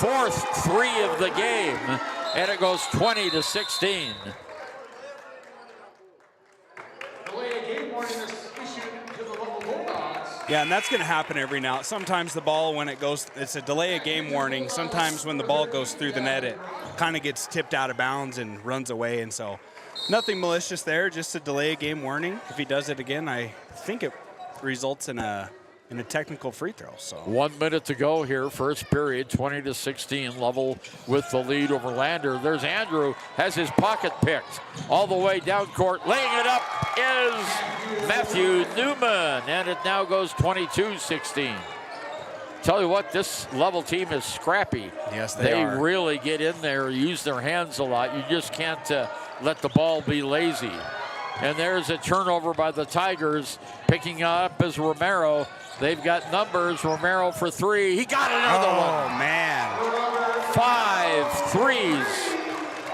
fourth three of the game, and it goes 20-16. Yeah, and that's going to happen every now. Sometimes the ball, when it goes, it's a delay of game warning. Sometimes when the ball goes through the net, it kind of gets tipped out of bounds and runs away. And so nothing malicious there, just a delay of game warning. If he does it again, I think it results in a technical free throw. So 1 minute to go here, first period, 20-16. Lovell with the lead over Lander. There's Andrew, has his pocket picked all the way down court. Laying it up is Matthew Newman, and it now goes 22-16. Tell you what, this Lovell team is scrappy. Yes, they are. They really get in there, use their hands a lot. You just can't let the ball be lazy. And there's a turnover by the Tigers. Picking up is Romero. They've got numbers. Romero for three. He got another one. Oh, man. 5 threes.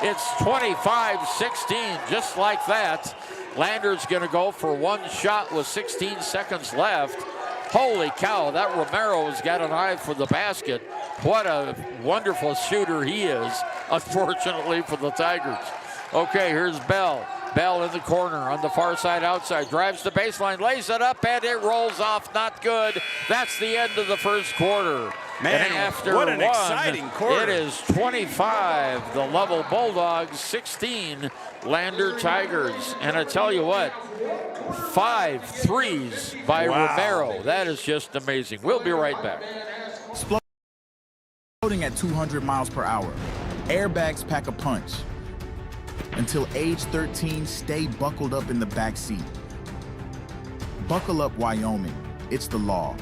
It's 25-16, just like that. Lander's going to go for one shot with 16 seconds left. Holy cow, that Romero's got an eye for the basket. What a wonderful shooter he is, unfortunately for the Tigers. Okay, here's Bell. Bell in the corner on the far side outside. Drives the baseline, lays it up, and it rolls off. Not good. That's the end of the first quarter. Man, and after what an exciting quarter. It is 25, the Lovell Bulldogs, 16, Lander Tigers. And I tell you what, 5 threes by Romero. That is just amazing. We'll be right back. Exploding at 200 miles per hour. Airbags pack a punch. Until age 13, stay buckled up in the back seat. Buckle up, Wyoming. It's the law.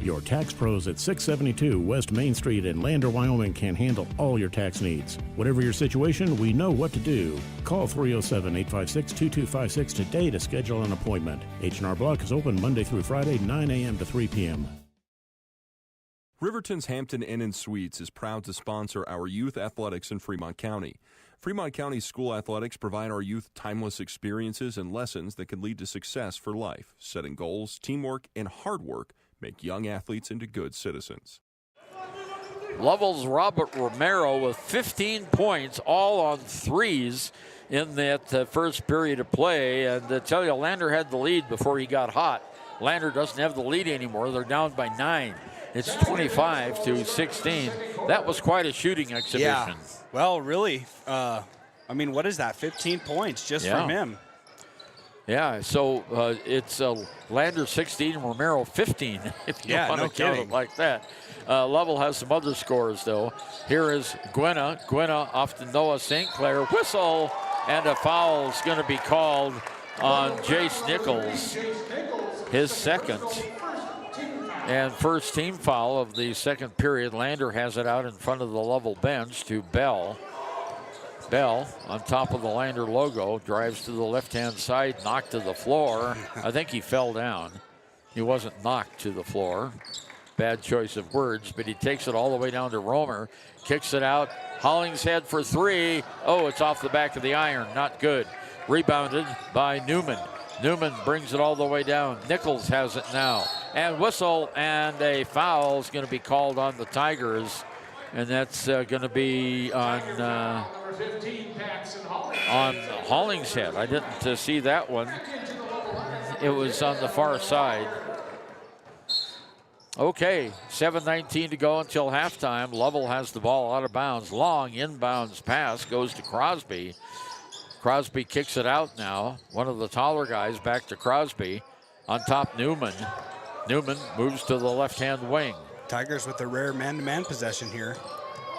Your tax pros at 672 West Main Street in Lander, Wyoming can handle all your tax needs. Whatever your situation, we know what to do. Call 307-856-2256 today to schedule an appointment. H&R Block is open Monday through Friday, 9 a.m. to 3 p.m. Riverton's Hampton Inn & Suites is proud to sponsor our youth athletics in Fremont County. Fremont County school athletics provide our youth timeless experiences and lessons that can lead to success for life. Setting goals, teamwork, and hard work make young athletes into good citizens. Lovell's Robert Romero with 15 points, all on threes in that first period of play. And to tell you, Lander had the lead before he got hot. Lander doesn't have the lead anymore. They're down by 9. It's 25-16. That was quite a shooting exhibition. Yeah. Well, really, I mean, what is that? 15 points just from him. Yeah, so it's Lander 16, Romero 15, if you want to count it like that. Lovell has some other scores, though. Here is Gwynna. Gwynna off to Noah St. Clair. Whistle, and a foul is going to be called on Jace Nichols, his second. And first team foul of the second period. Lander has it out in front of the Lovell bench to Bell. Bell on top of the Lander logo, drives to the left-hand side, knocked to the floor. I think he fell down. He wasn't knocked to the floor. Bad choice of words, but he takes it all the way down to Romer, kicks it out. Hollingshead for three. Oh, it's off the back of the iron. Not good. Rebounded by Newman. Newman brings it all the way down. Nichols has it now. And whistle, and a foul is going to be called on the Tigers. And that's going to be on Hollingshead. I didn't see that one. It was on the far side. Okay, 7:19 to go until halftime. Lovell has the ball out of bounds. Long inbounds pass goes to Crosby. Crosby kicks it out now. One of the taller guys back to Crosby. On top, Newman. Newman moves to the left-hand wing. Tigers with a rare man-to-man possession here.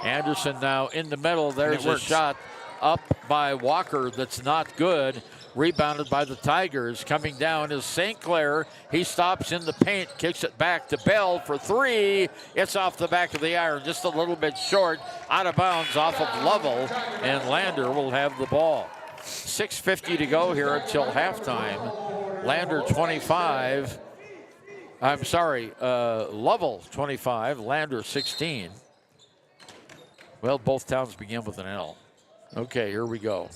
Anderson now in the middle. There's a shot up by Walker that's not good. Rebounded by the Tigers. Coming down is St. Clair. He stops in the paint, kicks it back to Bell for three. It's off the back of the iron, just a little bit short. Out of bounds off of Lovell, and Lander will have the ball. 6:50 to go here until halftime. Lander 25. I'm sorry, Lovell 25, Lander 16. Well, both towns begin with an L. Okay, here we go.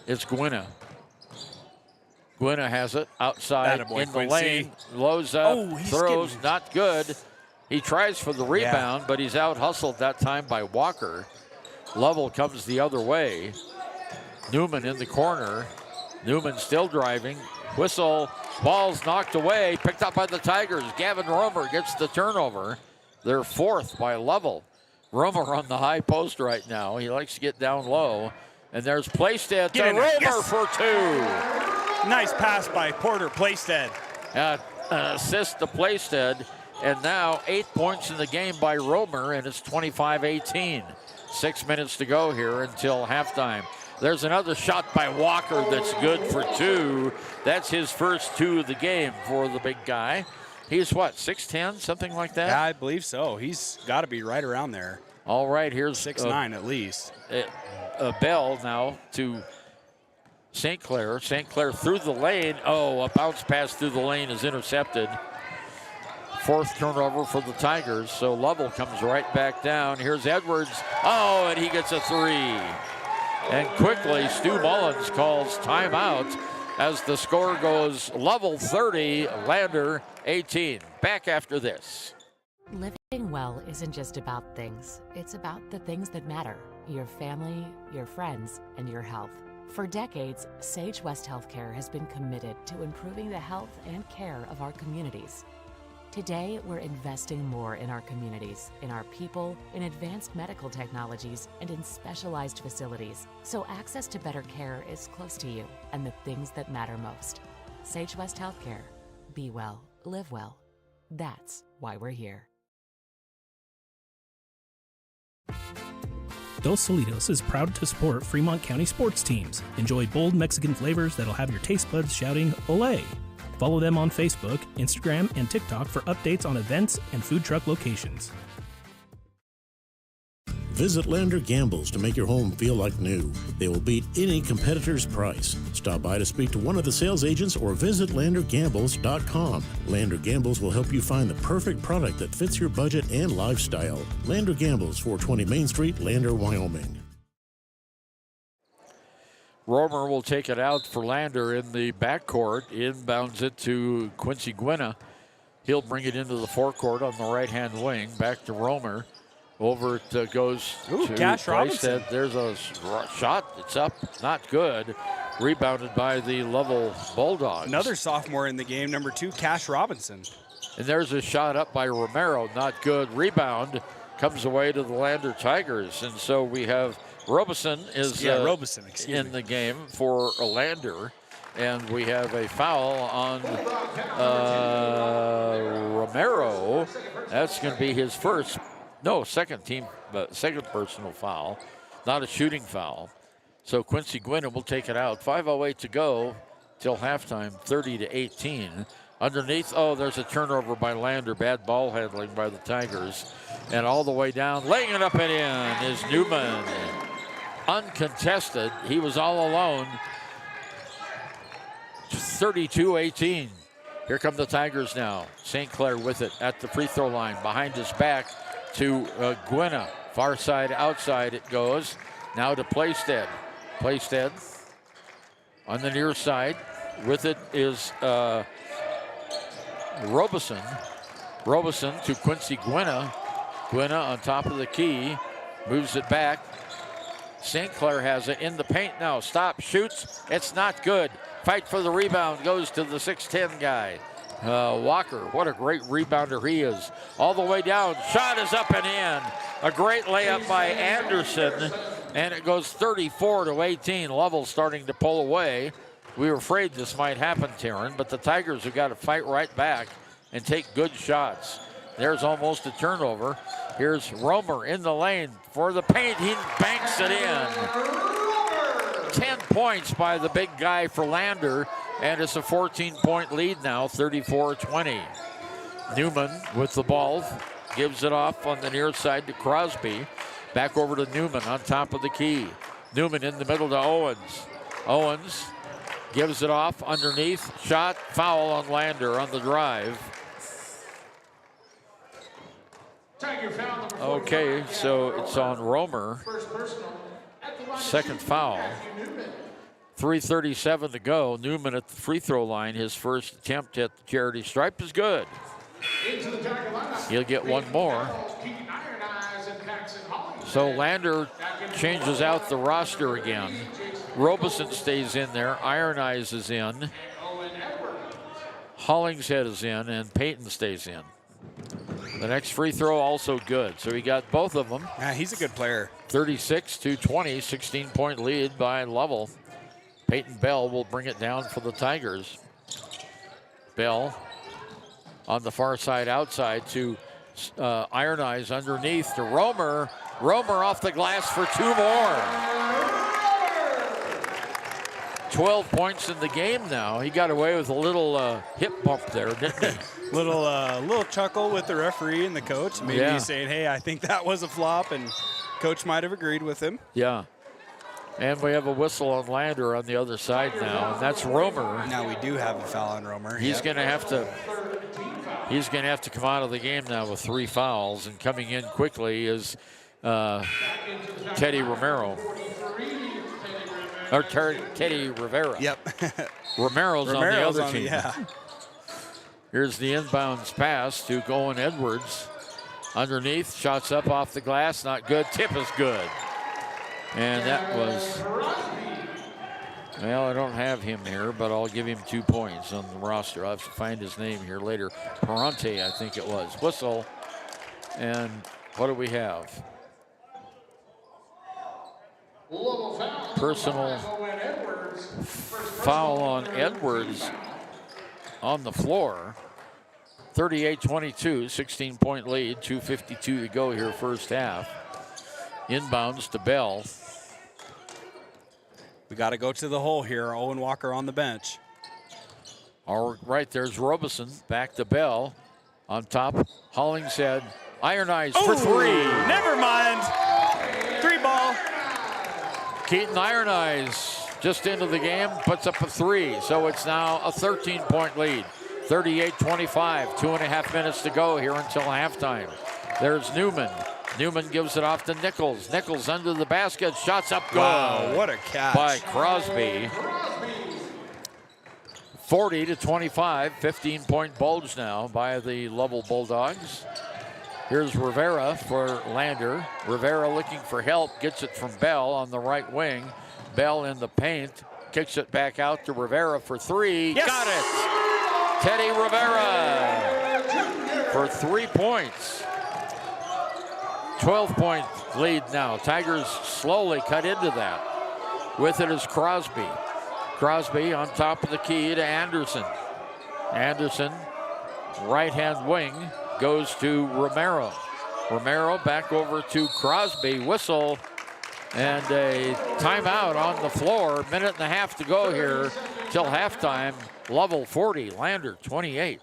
It's Gwynna. Gwynna has it outside in the lane. Lows up, throws, not good. He tries for the rebound, but he's out hustled that time by Walker. Lovell comes the other way. Newman in the corner. Newman still driving. Whistle. Ball's knocked away. Picked up by the Tigers. Gavin Romer gets the turnover. They're fourth by Lovell. Romer on the high post right now. He likes to get down low. And there's Playstead to Romer for two. Nice pass by Porter Playstead. Assist to Playstead. And now 8 points in the game by Romer, and it's 25-18. 6 minutes to go here until halftime. There's another shot by Walker that's good for two. That's his first two of the game for the big guy. He's what, 6'10", something like that? Yeah, I believe so. He's got to be right around there. All right, here's 6'9" at least. Bell now to St. Clair. St. Clair through the lane. Oh, a bounce pass through the lane is intercepted. Fourth turnover for the Tigers, so Lovell comes right back down. Here's Edwards. Oh, and he gets a three. And quickly, Stu Mullins calls timeout as the score goes Lovell 30, Lander 18. Back after this. Living well isn't just about things. It's about the things that matter. Your family, your friends, and your health. For decades, Sage West Healthcare has been committed to improving the health and care of our communities. Today, we're investing more in our communities, in our people, in advanced medical technologies, and in specialized facilities, so access to better care is close to you and the things that matter most. Sage West Healthcare. Be well, live well. That's why we're here. Dos Solitos is proud to support Fremont County sports teams. Enjoy bold Mexican flavors that'll have your taste buds shouting, "Olé!" Follow them on Facebook, Instagram, and TikTok for updates on events and food truck locations. Visit Lander Gambles to make your home feel like new. They will beat any competitor's price. Stop by to speak to one of the sales agents or visit LanderGambles.com. Lander Gambles will help you find the perfect product that fits your budget and lifestyle. Lander Gambles, 420 Main Street, Lander, Wyoming. Romer will take it out for Lander in the backcourt. Inbounds it to Quincy Gwynna. He'll bring it into the forecourt on the right-hand wing. Back to Romer. Over it goes to Cash Robinson. There's a shot. It's up. Not good. Rebounded by the Lovell Bulldogs. Another sophomore in the game, number 2, Cash Robinson. And there's a shot up by Romero. Not good. Rebound comes away to the Lander Tigers. And so we have Robeson is in the game for Lander. And we have a foul on Romero. That's going to be his second personal foul. Not a shooting foul. So Quincy Gwynna will take it out. 5:08 to go till halftime, 30-18. Underneath, there's a turnover by Lander. Bad ball handling by the Tigers. And all the way down, laying it up and in is Newman. uncontested. He was all alone. 32-18. Here come the Tigers now. St. Clair with it at the free throw line. Behind his back to Gwynna. Far side, outside it goes. Now to Playstead. Playstead on the near side. With it is Robeson. Robeson to Quincy Gwynna. Gwynna on top of the key. Moves it back. St. Clair has it in the paint now. Stop, shoots. It's not good. Fight for the rebound. Goes to the 6'10 guy. Walker, what a great rebounder he is. All the way down. Shot is up and in. A great layup by Anderson. And it goes 34-18. Lovell starting to pull away. We were afraid this might happen, Taryn, but the Tigers have got to fight right back and take good shots. There's almost a turnover. Here's Romer in the lane for the paint. He banks it in. 10 points by the big guy for Lander, and it's a 14-point lead now, 34-20. Newman with the ball, gives it off on the near side to Crosby. Back over to Newman on top of the key. Newman in the middle to Owens. Owens gives it off underneath. Shot, foul on Lander on the drive. Okay, so it's on Romer. Second foul. 3:37 to go. Newman at the free throw line. His first attempt at the charity stripe is good. He'll get one more. So Lander changes out the roster again. Robeson stays in there. Iron Eyes is in. Hollingshead is in, and Payton stays in. The next free throw also good. So he got both of them. Yeah, he's a good player. 36-20, 16-point lead by Lovell. Peyton Bell will bring it down for the Tigers. Bell on the far side outside to Iron Eyes underneath to Romer. Romer off the glass for two more. 12 points in the game now. He got away with a little hip bump there, didn't he? Little chuckle with the referee and the coach. Maybe he's saying, hey, I think that was a flop, and coach might have agreed with him. Yeah. And we have a whistle on Lander on the other side now, and that's Romer. Now we do have a foul on Romer. He's going to have to come out of the game now with 3 fouls, and coming in quickly is Teddy Romero. Or Teddy Rivera. Yep. Romero's on the other team. Yeah. Here's the inbounds pass to Owen Edwards. Underneath, shots up off the glass, not good. Tip is good. And that was, well, I don't have him here, but I'll give him 2 points on the roster. I'll have to find his name here later. Parente, I think it was. Whistle. And what do we have? Personal foul on Edwards on the floor. 38-22, 16-point lead, 2:52 to go here first half. Inbounds to Bell. We got to go to the hole here. Owen Walker on the bench. All right, there's Robeson. Back to Bell. On top, Hollingshead. Iron Eyes for 3. Never mind. 3 ball. Keaton Iron Eyes just into the game, puts up a 3. So it's now a 13-point lead. 38-25, 2.5 minutes to go here until halftime. There's Newman. Newman gives it off to Nichols. Nichols under the basket, shots up, goal. Wow, what a catch. By Crosby. 40-25, 15-point bulge now by the Lovell Bulldogs. Here's Rivera for Lander. Rivera looking for help, gets it from Bell on the right wing. Bell in the paint, kicks it back out to Rivera for 3. Yes. Got it! Teddy Rivera for 3 points. 12-point lead now. Tigers slowly cut into that. With it is Crosby. Crosby on top of the key to Anderson. Anderson, right-hand wing, goes to Romero. Romero back over to Crosby. Whistle and a timeout on the floor. Minute and a half to go here till halftime. Lovell 40, Lander 28.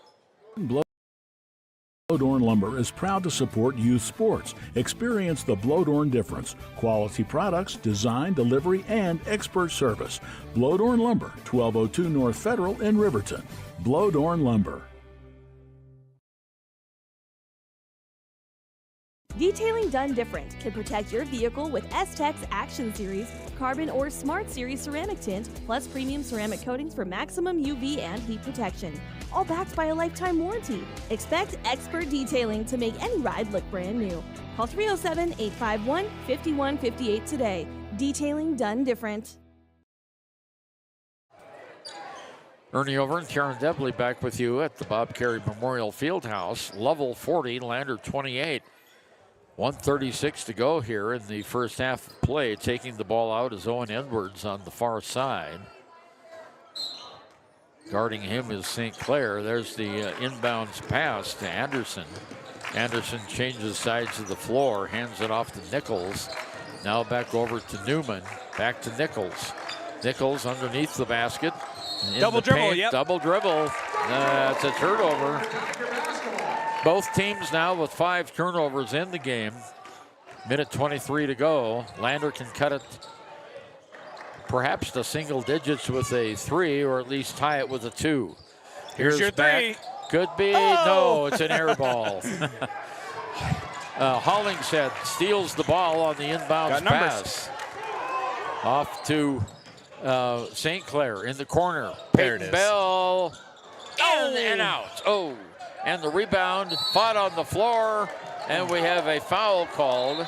Blowdorn Lumber is proud to support youth sports. Experience the Blowdorn difference. Quality products, design, delivery, and expert service. Blowdorn Lumber, 1202 North Federal in Riverton. Blowdorn Lumber. Detailing done different can protect your vehicle with S-Tech's Action Series, Carbon or Smart Series ceramic tint, plus premium ceramic coatings for maximum UV and heat protection. All backed by a lifetime warranty. Expect expert detailing to make any ride look brand new. Call 307-851-5158 today. Detailing done different. Ernie Over and Karen Debley back with you at the Bob Carey Memorial Fieldhouse. Lovell 40, Lander 28. 1:36 to go here in the first half of play. Taking the ball out is Owen Edwards on the far side. Guarding him is St. Clair. There's the inbounds pass to Anderson. Anderson changes sides of the floor, hands it off to Nichols. Now back over to Newman. Back to Nichols. Nichols underneath the basket. Double dribble, yep. Double dribble. That's a turnover. Both teams now with 5 turnovers in the game. Minute 23 to go. Lander can cut it perhaps to single digits with a 3, or at least tie it with a 2. Here's your back. 3. Could be. Oh! No, it's an air ball. Hollingshead steals the ball on the inbounds pass. Off to St. Clair in the corner. There it Peyton is. Bell. And out. Oh. And the rebound fought on the floor, and we have a foul called.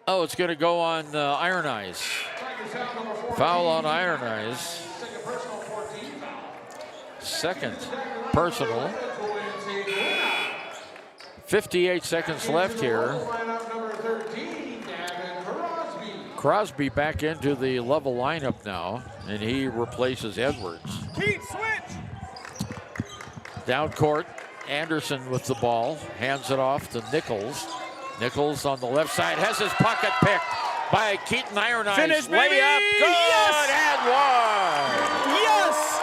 Oh, it's going to go on Iron Eyes. Foul on Iron Eyes. Second personal. 58 seconds left here. Crosby back into the Lovell lineup now, and he replaces Edwards. Down court, Anderson with the ball, hands it off to Nichols. Nichols on the left side has his pocket picked by Keaton Iron Eyes. Finish, baby! Layup, good, Yes! and one! Yes!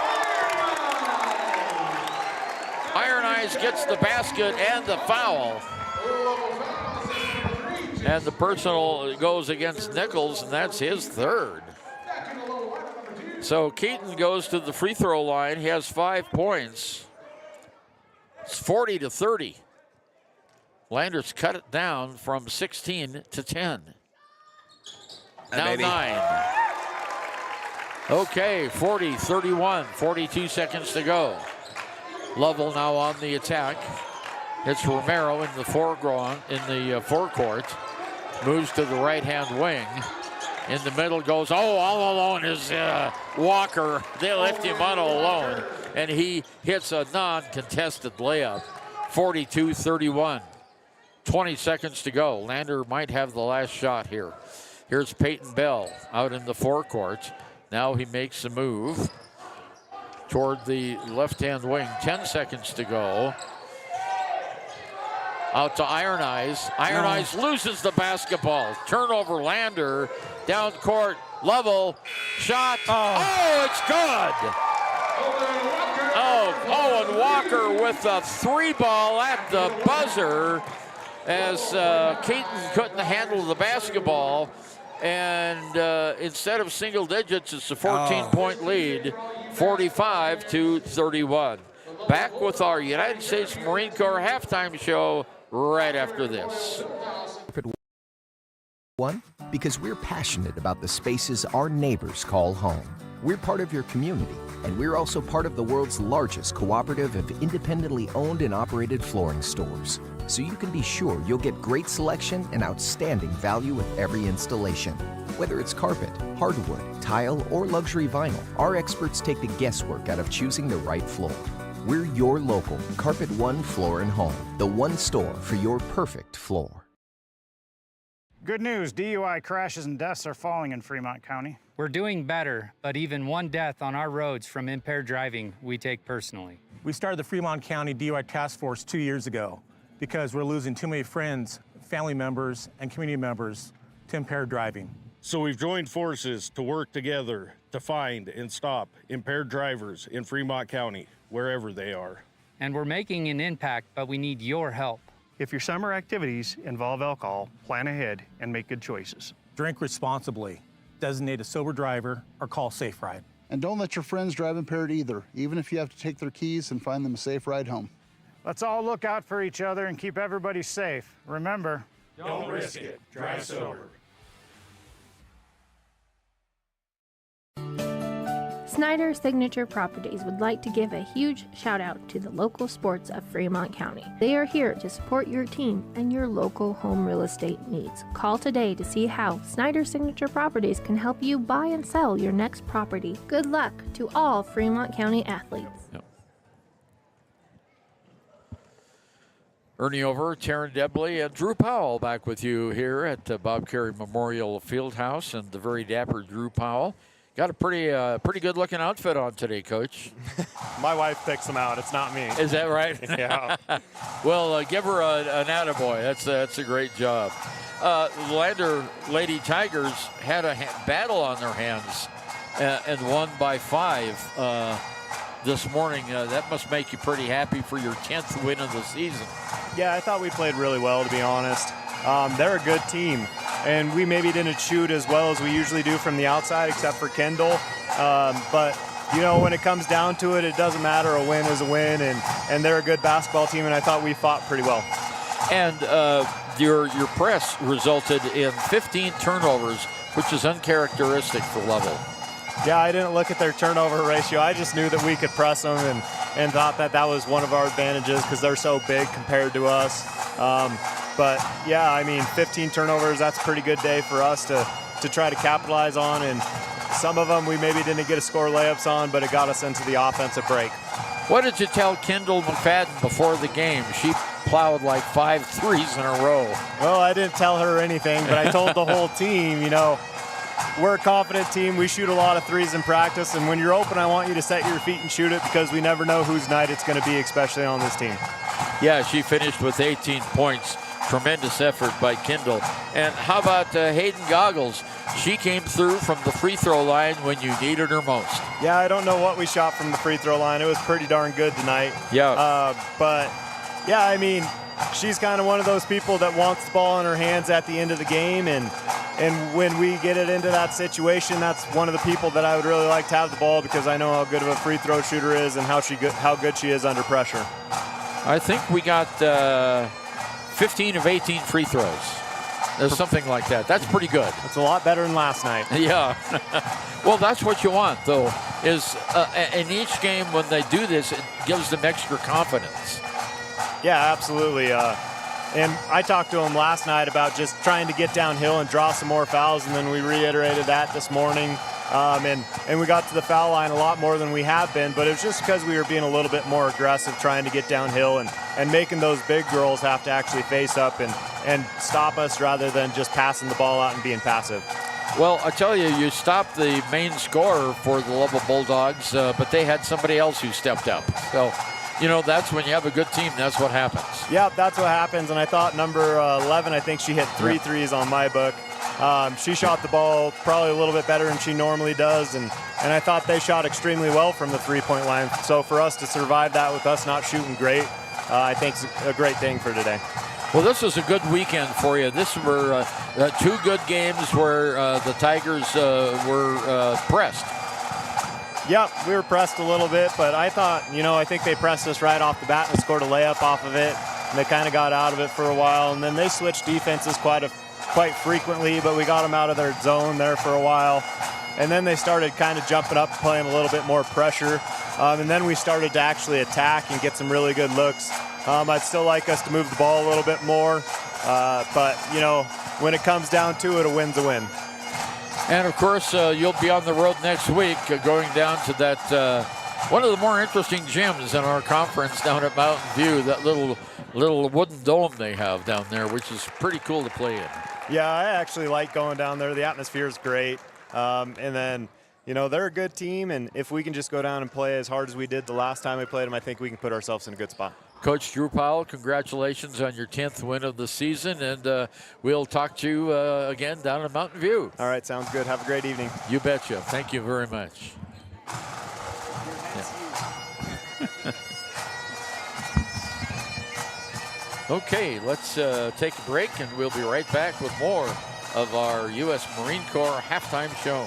Iron Eyes gets the basket and the foul. And the personal goes against Nichols, and that's his 3rd. So Keaton goes to the free throw line. He has 5 points. It's 40-30. Landers cut it down from 16 to 10. Now 9. Okay, 40-31, 42 seconds to go. Lovell now on the attack. It's Romero in the foreground, in the forecourt. Moves to the right-hand wing. In the middle goes, all alone is Walker. They left him on alone, and he hits a non-contested layup. 42-31. 20 seconds to go. Lander might have the last shot here. Here's Peyton Bell out in the forecourt. Now he makes a move toward the left-hand wing. 10 seconds to go. Out to Iron Eyes. Iron Eyes loses the basketball. Turnover, Lander. Down court, Lovell. Shot. Oh, it's good. Oh, Owen Walker with a 3-ball at the buzzer as Keaton couldn't handle the basketball. And instead of single digits, it's a 14-point lead, 45-31. Back with our United States Marine Corps halftime show right after this. One, because we're passionate about the spaces our neighbors call home. We're part of your community, and we're also part of the world's largest cooperative of independently owned and operated flooring stores. So you can be sure you'll get great selection and outstanding value with every installation. Whether it's carpet, hardwood, tile, or luxury vinyl, our experts take the guesswork out of choosing the right floor. We're your local Carpet One Floor and Home, the one store for your perfect floor. Good news, DUI crashes and deaths are falling in Fremont County. We're doing better, but even one death on our roads from impaired driving, we take personally. We started the Fremont County DUI Task Force 2 years ago because we're losing too many friends, family members, and community members to impaired driving. So we've joined forces to work together to find and stop impaired drivers in Fremont County. wherever they are. And we're making an impact, but we need your help. If your summer activities involve alcohol, plan ahead and make good choices. Drink responsibly, designate a sober driver, or call Safe Ride. And don't let your friends drive impaired either, even if you have to take their keys and find them a safe ride home. Let's all look out for each other and keep everybody safe. Remember, don't risk it. Drive sober. Snyder Signature Properties would like to give a huge shout out to the local sports of Fremont County. They are here to support your team and your local home real estate needs. Call today to see how Snyder Signature Properties can help you buy and sell your next property. Good luck to all Fremont County athletes. Yep. Ernie Over, Taryn Debley, and Drew Powell back with you here at Bob Carey Memorial Fieldhouse, and the very dapper Drew Powell. Got a pretty good-looking outfit on today, Coach. My wife picks them out. It's not me. Is that right? Yeah. Well, give her an attaboy. That's a great job. The Lander Lady Tigers had a battle on their hands and won by 5 this morning. That must make you pretty happy for your 10th win of the season. Yeah, I thought we played really well, to be honest. They're a good team. And we maybe didn't shoot as well as we usually do from the outside, except for Kendall. But, you know, when it comes down to it, it doesn't matter. A win is a win, and they're a good basketball team, and I thought we fought pretty well. And your press resulted in 15 turnovers, which is uncharacteristic for Lovell. Yeah, I didn't look at their turnover ratio. I just knew that we could press them and thought that was one of our advantages because they're so big compared to us. But, yeah, I mean, 15 turnovers, that's a pretty good day for us to try to capitalize on. And some of them we maybe didn't get a score layups on, but it got us into the offensive break. What did you tell Kendall McFadden before the game? She plowed like 5 threes in a row. Well, I didn't tell her anything, but I told the whole team, you know, we're a confident team. We shoot a lot of threes in practice, and when you're open, I want you to set your feet and shoot it because we never know whose night it's going to be, especially on this team. Yeah, she finished with 18 points. Tremendous effort by Kendall. And how about Hayden Goggles? She came through from the free throw line when you needed her most. Yeah, I don't know what we shot from the free throw line. It was pretty darn good tonight. Yeah. But, yeah, I mean, she's kind of one of those people that wants the ball in her hands at the end of the game. And when we get it into that situation, that's one of the people that I would really like to have the ball because I know how good of a free throw shooter is and how good she is under pressure. I think we got 15 of 18 free throws. There's something like that. That's pretty good. It's a lot better than last night. Yeah. Well, that's what you want, though, is in each game when they do this, it gives them extra confidence. Yeah, absolutely. And I talked to him last night about just trying to get downhill and draw some more fouls, and then we reiterated that this morning. And we got to the foul line a lot more than we have been, but it was just because we were being a little bit more aggressive trying to get downhill and making those big girls have to actually face up and stop us rather than just passing the ball out and being passive. Well, I tell you, you stopped the main scorer for the Lovell Bulldogs, but they had somebody else who stepped up. So, you know, that's when you have a good team, that's what happens. Yeah, that's what happens, and I thought number 11, I think she hit 3 threes on my book. She shot the ball probably a little bit better than she normally does, and I thought they shot extremely well from the three-point line. So for us to survive that with us not shooting great, I think is a great thing for today. Well, this was a good weekend for you. This were 2 good games where the Tigers were pressed. Yep, we were pressed a little bit, but I thought, you know, I think they pressed us right off the bat and scored a layup off of it, and they kind of got out of it for a while, and then they switched defenses quite frequently, but we got them out of their zone there for a while. And then they started kind of jumping up, playing a little bit more pressure. And then we started to actually attack and get some really good looks. I'd still like us to move the ball a little bit more. But, you know, when it comes down to it, a win's a win. And, of course, you'll be on the road next week going down to that one of the more interesting gyms in our conference down at Mountain View, that little wooden dome they have down there, which is pretty cool to play in. Yeah, I actually like going down there. The atmosphere is great. And then, you know, they're a good team, and if we can just go down and play as hard as we did the last time we played them, I think we can put ourselves in a good spot. Coach Drew Powell, congratulations on your 10th win of the season, and we'll talk to you again down in Mountain View. All right, sounds good. Have a great evening. You betcha. Thank you very much. Yeah. Okay, let's take a break, and we'll be right back with more of our U.S. Marine Corps halftime show.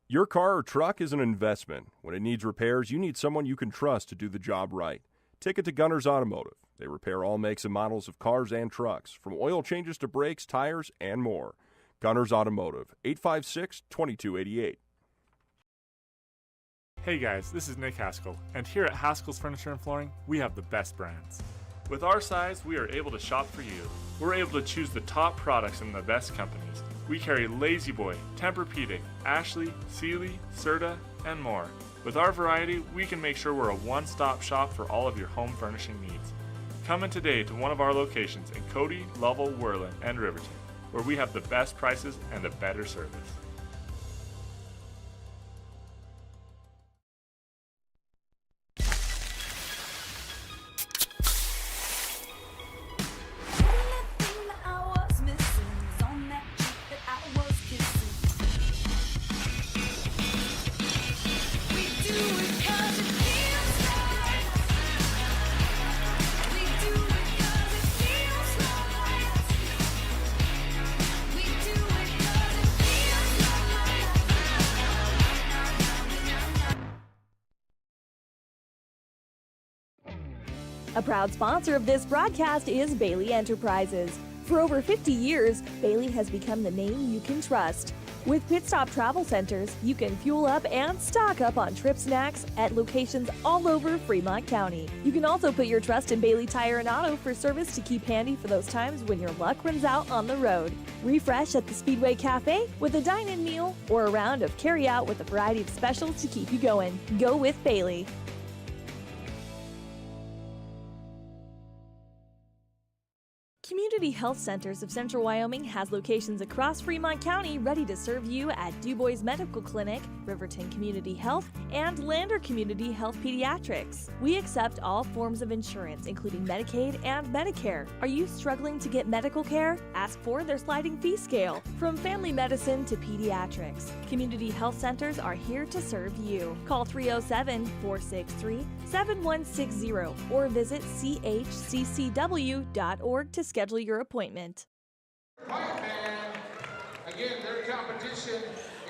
Your car or truck is an investment. When it needs repairs, you need someone you can trust to do the job right. Take it to Gunners Automotive. They repair all makes and models of cars and trucks, from oil changes to brakes, tires, and more. Gunners Automotive, 856-2288. Hey guys, this is Nick Haskell, and here at Haskell's Furniture and Flooring, we have the best brands. With our size, we are able to shop for you. We're able to choose the top products from the best companies. We carry Lazy Boy, Tempur-Pedic, Ashley, Sealy, Serta, and more. With our variety, we can make sure we're a one-stop shop for all of your home furnishing needs. Come in today to one of our locations in Cody, Lovell, Worland, and Riverton, where we have the best prices and a better service. A proud sponsor of this broadcast is Bailey Enterprises. For over 50 years, Bailey has become the name you can trust. With Pit Stop Travel Centers, you can fuel up and stock up on trip snacks at locations all over Fremont County. You can also put your trust in Bailey Tire and Auto for service to keep handy for those times when your luck runs out on the road. Refresh at the Speedway Cafe with a dine-in meal or a round of carry-out with a variety of specials to keep you going. Go with Bailey. Community Health Centers of Central Wyoming has locations across Fremont County ready to serve you at DuBois Medical Clinic, Riverton Community Health, and Lander Community Health Pediatrics. We accept all forms of insurance, including Medicaid and Medicare. Are you struggling to get medical care? Ask for their sliding fee scale. From family medicine to pediatrics, Community Health Centers are here to serve you. Call 307-463-7160 or visit chccw.org to schedule your appointment.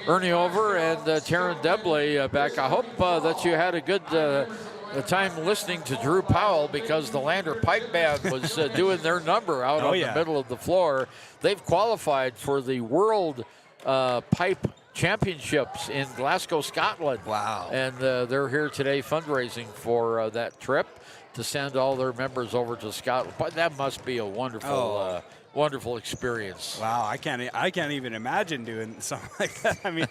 Ernie Over and Taryn Debley back. I hope that you had a good time listening to Drew Powell, because the Lander Pipe Band was doing their number out on the middle of the floor. They've qualified for the World Pipe Championships in Glasgow, Scotland. Wow. And they're here today fundraising for that trip to send all their members over to Scotland. But that must be a wonderful wonderful experience. Wow, I can't even imagine doing something like that. I mean,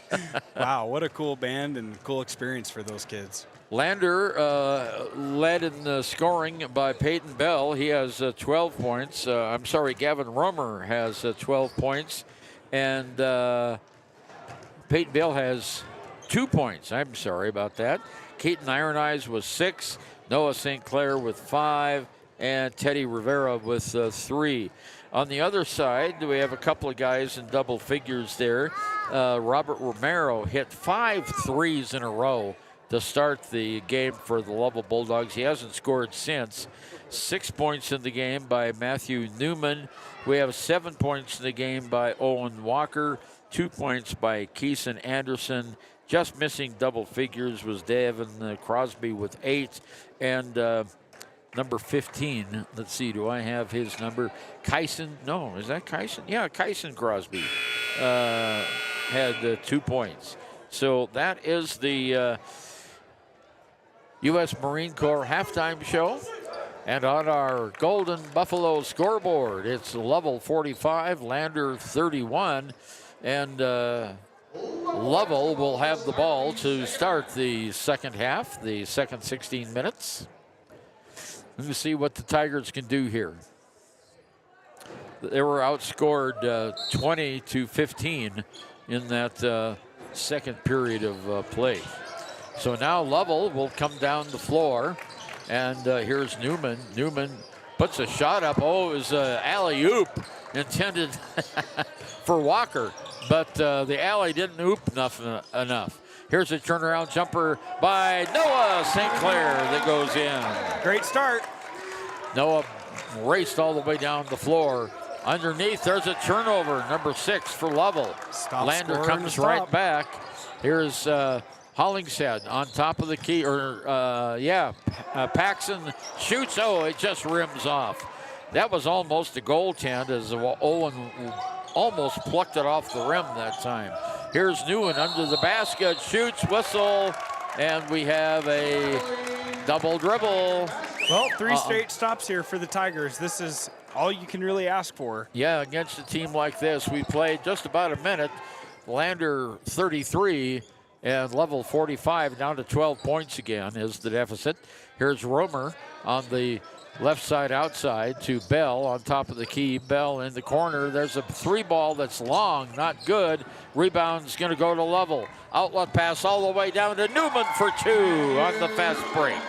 wow, what a cool band and cool experience for those kids. Lander led in the scoring by Peyton Bell. He has 12 points. Gavin Romer has 12 points. And Peyton Bell has 2 points. I'm sorry about that. Keaton Iron Eyes was 6. Noah St. Clair with 5. And Teddy Rivera with 3. On the other side, we have a couple of guys in double figures there. Robert Romero hit 5 threes in a row to start the game for the Lovell Bulldogs. He hasn't scored since. 6 points in the game by Matthew Newman. We have 7 points in the game by Owen Walker. 2 points by Keeson Anderson. Just missing double figures was Davin Crosby with 8. And number 15, let's see, do I have his number? Kyson, no, is that Kyson? Yeah, Kyson Crosby had 2 points. So that is the U.S. Marine Corps halftime show. And on our Golden Buffalo scoreboard, it's Lovell 45, Lander 31. And Lovell will have the ball to start the second half, the second 16 minutes. Let's see what the Tigers can do here. They were outscored 20-15 in that second period of play. So now Lovell will come down the floor, and here's Newman. Newman puts a shot up. Oh, it was an alley-oop intended for Walker, but the alley didn't oop enough. Here's a turnaround jumper by Noah St. Clair that goes in. Great start. Noah raced all the way down the floor. Underneath, there's a turnover, number 6 for Lovell. Lander comes right back. Here's Hollingshead on top of the key, Paxson shoots. Oh, it just rims off. That was almost a goaltend as Owen almost plucked it off the rim that time. Here's Newen under the basket, shoots, whistle, and we have a double dribble. Well, 3 straight stops here for the Tigers. This is all you can really ask for. Yeah, against a team like this, we played just about a minute. Lander 33 and Lovell 45, down to 12 points again is the deficit. Here's Romer on the left side outside to Bell on top of the key. Bell in the corner. There's a 3-ball that's long, not good. Rebound's going to go to Lovell. Outlet pass all the way down to Newman for 2 on the fast break.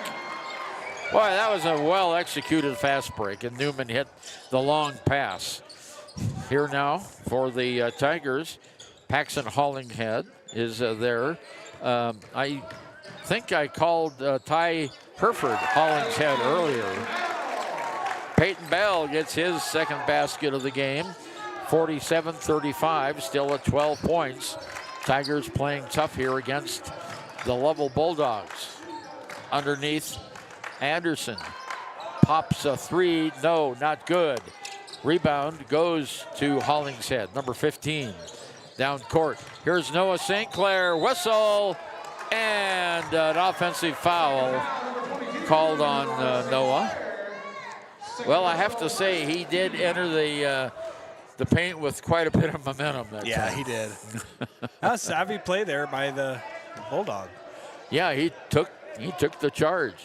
Boy, that was a well-executed fast break, and Newman hit the long pass. Here now for the Tigers, Paxton Hollingshead is there. I think I called Ty Herford Hollingshead earlier. Peyton Bell gets his second basket of the game. 47-35, still at 12 points. Tigers playing tough here against the Lovell Bulldogs. Underneath, Anderson pops a 3. No, not good. Rebound goes to Hollingshead, number 15. Down court. Here's Noah St. Clair. Whistle and an offensive foul called on Noah. Well, I have to say he did enter the paint with quite a bit of momentum that time. He did. That was savvy play there by the Bulldog. Yeah, he took the charge.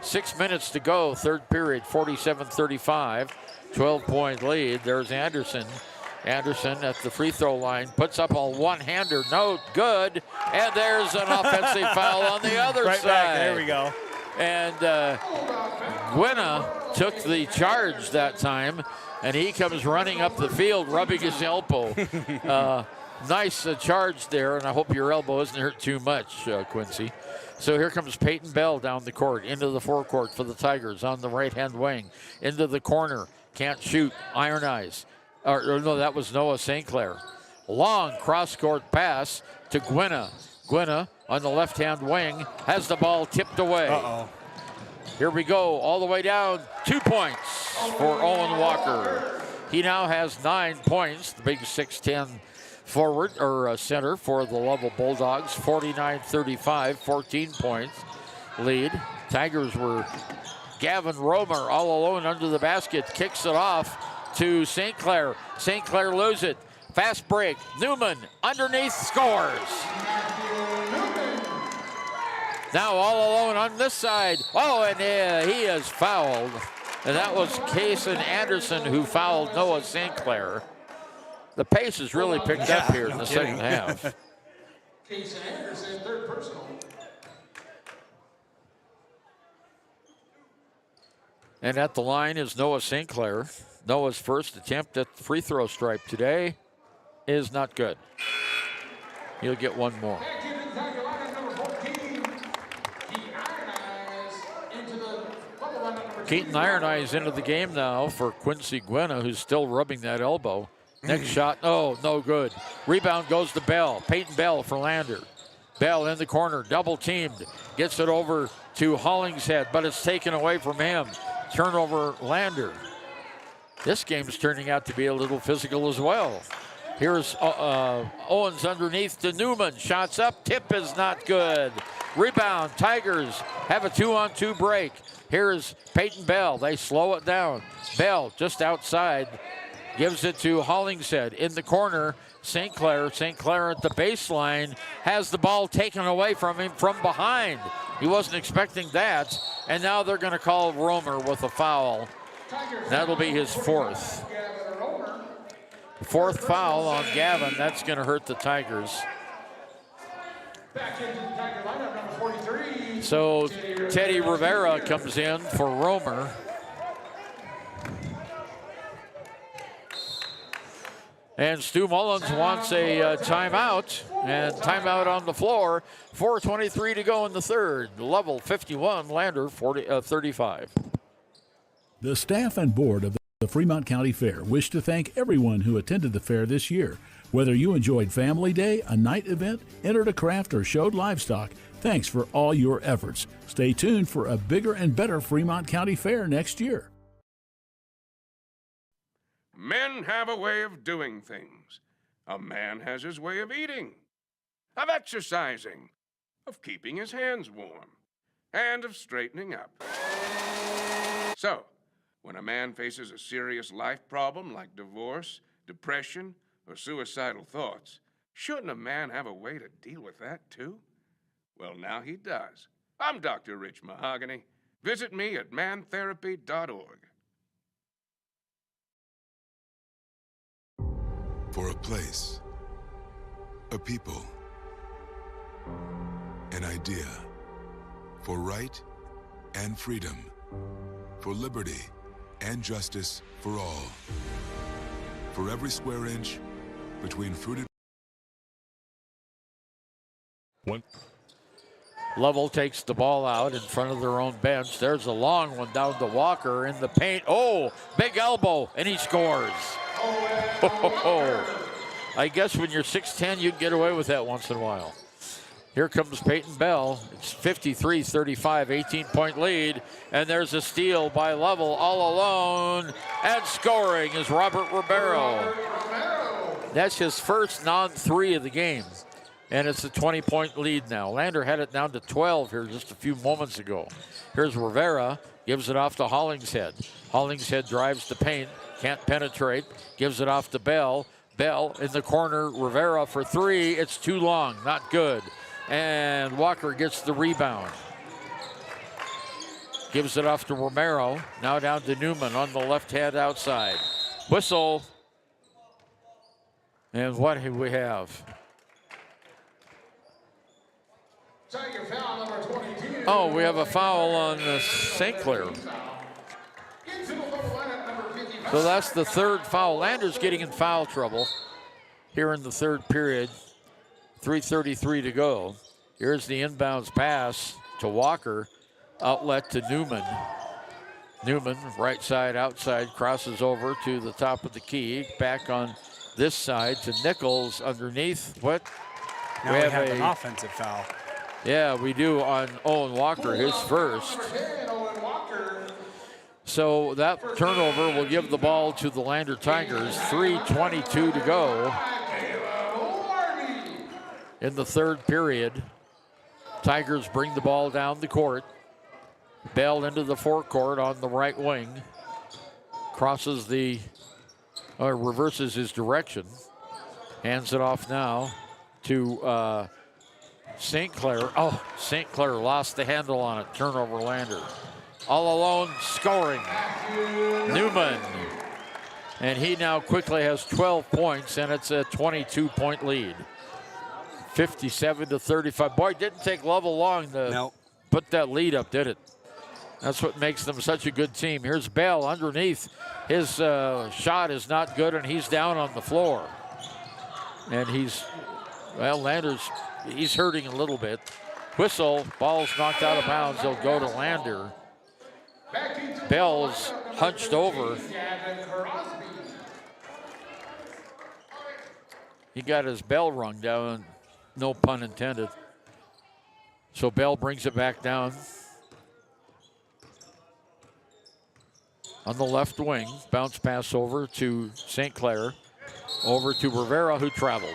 6 minutes to go, third period, 47-35, 12-point lead. There's Anderson. Anderson at the free throw line puts up a one-hander, no good, and there's an offensive foul on the other right side. Back, there we go. And Gwynna took the charge that time, and he comes running up the field, rubbing his elbow. Nice charge there, and I hope your elbow isn't hurt too much, Quincy. So here comes Peyton Bell down the court, into the forecourt for the Tigers on the right-hand wing. Into the corner, can't shoot, iron eyes. Or no, that was Noah St. Clair. Long cross-court pass to Gwynna. Gwynna on the left-hand wing has the ball tipped away. Uh-oh. Here we go, all the way down. 2 points for Owen Walker. He now has 9 points, the big 6'10" forward or center for the Lovell Bulldogs. 49-35, 14 points lead. Tigers were Gavin Romer all alone under the basket, kicks it off to St. Clair. St. Clair loses it. Fast break. Newman underneath scores. Now all alone on this side. Oh, and he is fouled. And that was Kason Anderson who fouled Noah St. Clair. The pace has really picked up here in the second half. Kason Anderson, third personal. And at the line is Noah St. Clair. Noah's first attempt at the free throw stripe today is not good. He'll get one more. Keaton Iron Eyes into the game now for Quincy Gwynna, who's still rubbing that elbow. Next shot, oh, no good. Rebound goes to Bell. Peyton Bell for Lander. Bell in the corner, double teamed. Gets it over to Hollingshead, but it's taken away from him. Turnover, Lander. This game's turning out to be a little physical as well. Here's Owens underneath to Newman. Shots up, tip is not good. Rebound, Tigers have a 2-on-2 break. Here's Peyton Bell. They slow it down. Bell just outside. Gives it to Hollingshead in the corner. St. Clair at the baseline has the ball taken away from him from behind. He wasn't expecting that. And now they're going to call Romer with a foul. That'll be his fourth. Fourth foul on Gavin. That's going to hurt the Tigers. So Teddy Rivera comes in for Romer. And Stu Mullins wants a timeout, and timeout on the floor. 4:23 to go in the third. Lovell 51, Lander 35. The staff and board of the Fremont County Fair wish to thank everyone who attended the fair this year. Whether you enjoyed Family Day, a night event, entered a craft, or showed livestock, thanks for all your efforts. Stay tuned for a bigger and better Fremont County Fair next year. Men have a way of doing things. A man has his way of eating, of exercising, of keeping his hands warm, and of straightening up. So, when a man faces a serious life problem like divorce, depression, or suicidal thoughts, shouldn't a man have a way to deal with that too? Well, now he does. I'm Dr. Rich Mahogany. Visit me at mantherapy.org. For a place, a people, an idea, for right and freedom, for liberty and justice for all. For every square inch between fruited... Lovell takes the ball out in front of their own bench. There's a long one down to Walker in the paint. Oh, big elbow, and he scores. I guess when you're 6'10", you can get away with that once in a while. Here comes Peyton Bell. It's 53-35, 18-point lead. And there's a steal by Lovell all alone. And scoring is Robert Ribeiro. That's his first non-3 of the game. And it's a 20-point lead now. Lander had it down to 12 here just a few moments ago. Here's Rivera, gives it off to Hollingshead. Hollingshead drives the paint, can't penetrate, gives it off to Bell. Bell in the corner, Rivera for three. It's too long, not good. And Walker gets the rebound. Gives it off to Romero. Now down to Newman on the left hand outside. Whistle. And what do we have? Oh, we have a foul on St. Clair. So that's the third foul. Lander's getting in foul trouble here in the third period. 3:33 to go. Here's the inbounds pass to Walker. Outlet to Newman. Newman, right side, outside, crosses over to the top of the key. Back on this side to Nichols underneath. What? Now we have an offensive foul. Yeah, we do on Owen Walker, his first. So that turnover will give the ball to the Lander Tigers. 3:22 to go in the third period. Tigers bring the ball down the court. Bell into the forecourt on the right wing. Crosses the, reverses his direction. Hands it off now to St. Clair. Oh, St. Clair lost the handle on it. Turnover Lander. All alone scoring. Newman. And he now quickly has 12 points, and it's a 22-point lead. 57-35. Boy, it didn't take Lovell long to put that lead up, did it? That's what makes them such a good team. Here's Bell underneath. His shot is not good, and he's down on the floor. And he's hurting a little bit. Whistle, ball's knocked out of bounds. They'll go to Lander. Bell's hunched over. He got his bell rung down, no pun intended. So Bell brings it back down. On the left wing, bounce pass over to St. Clair. Over to Rivera, who traveled.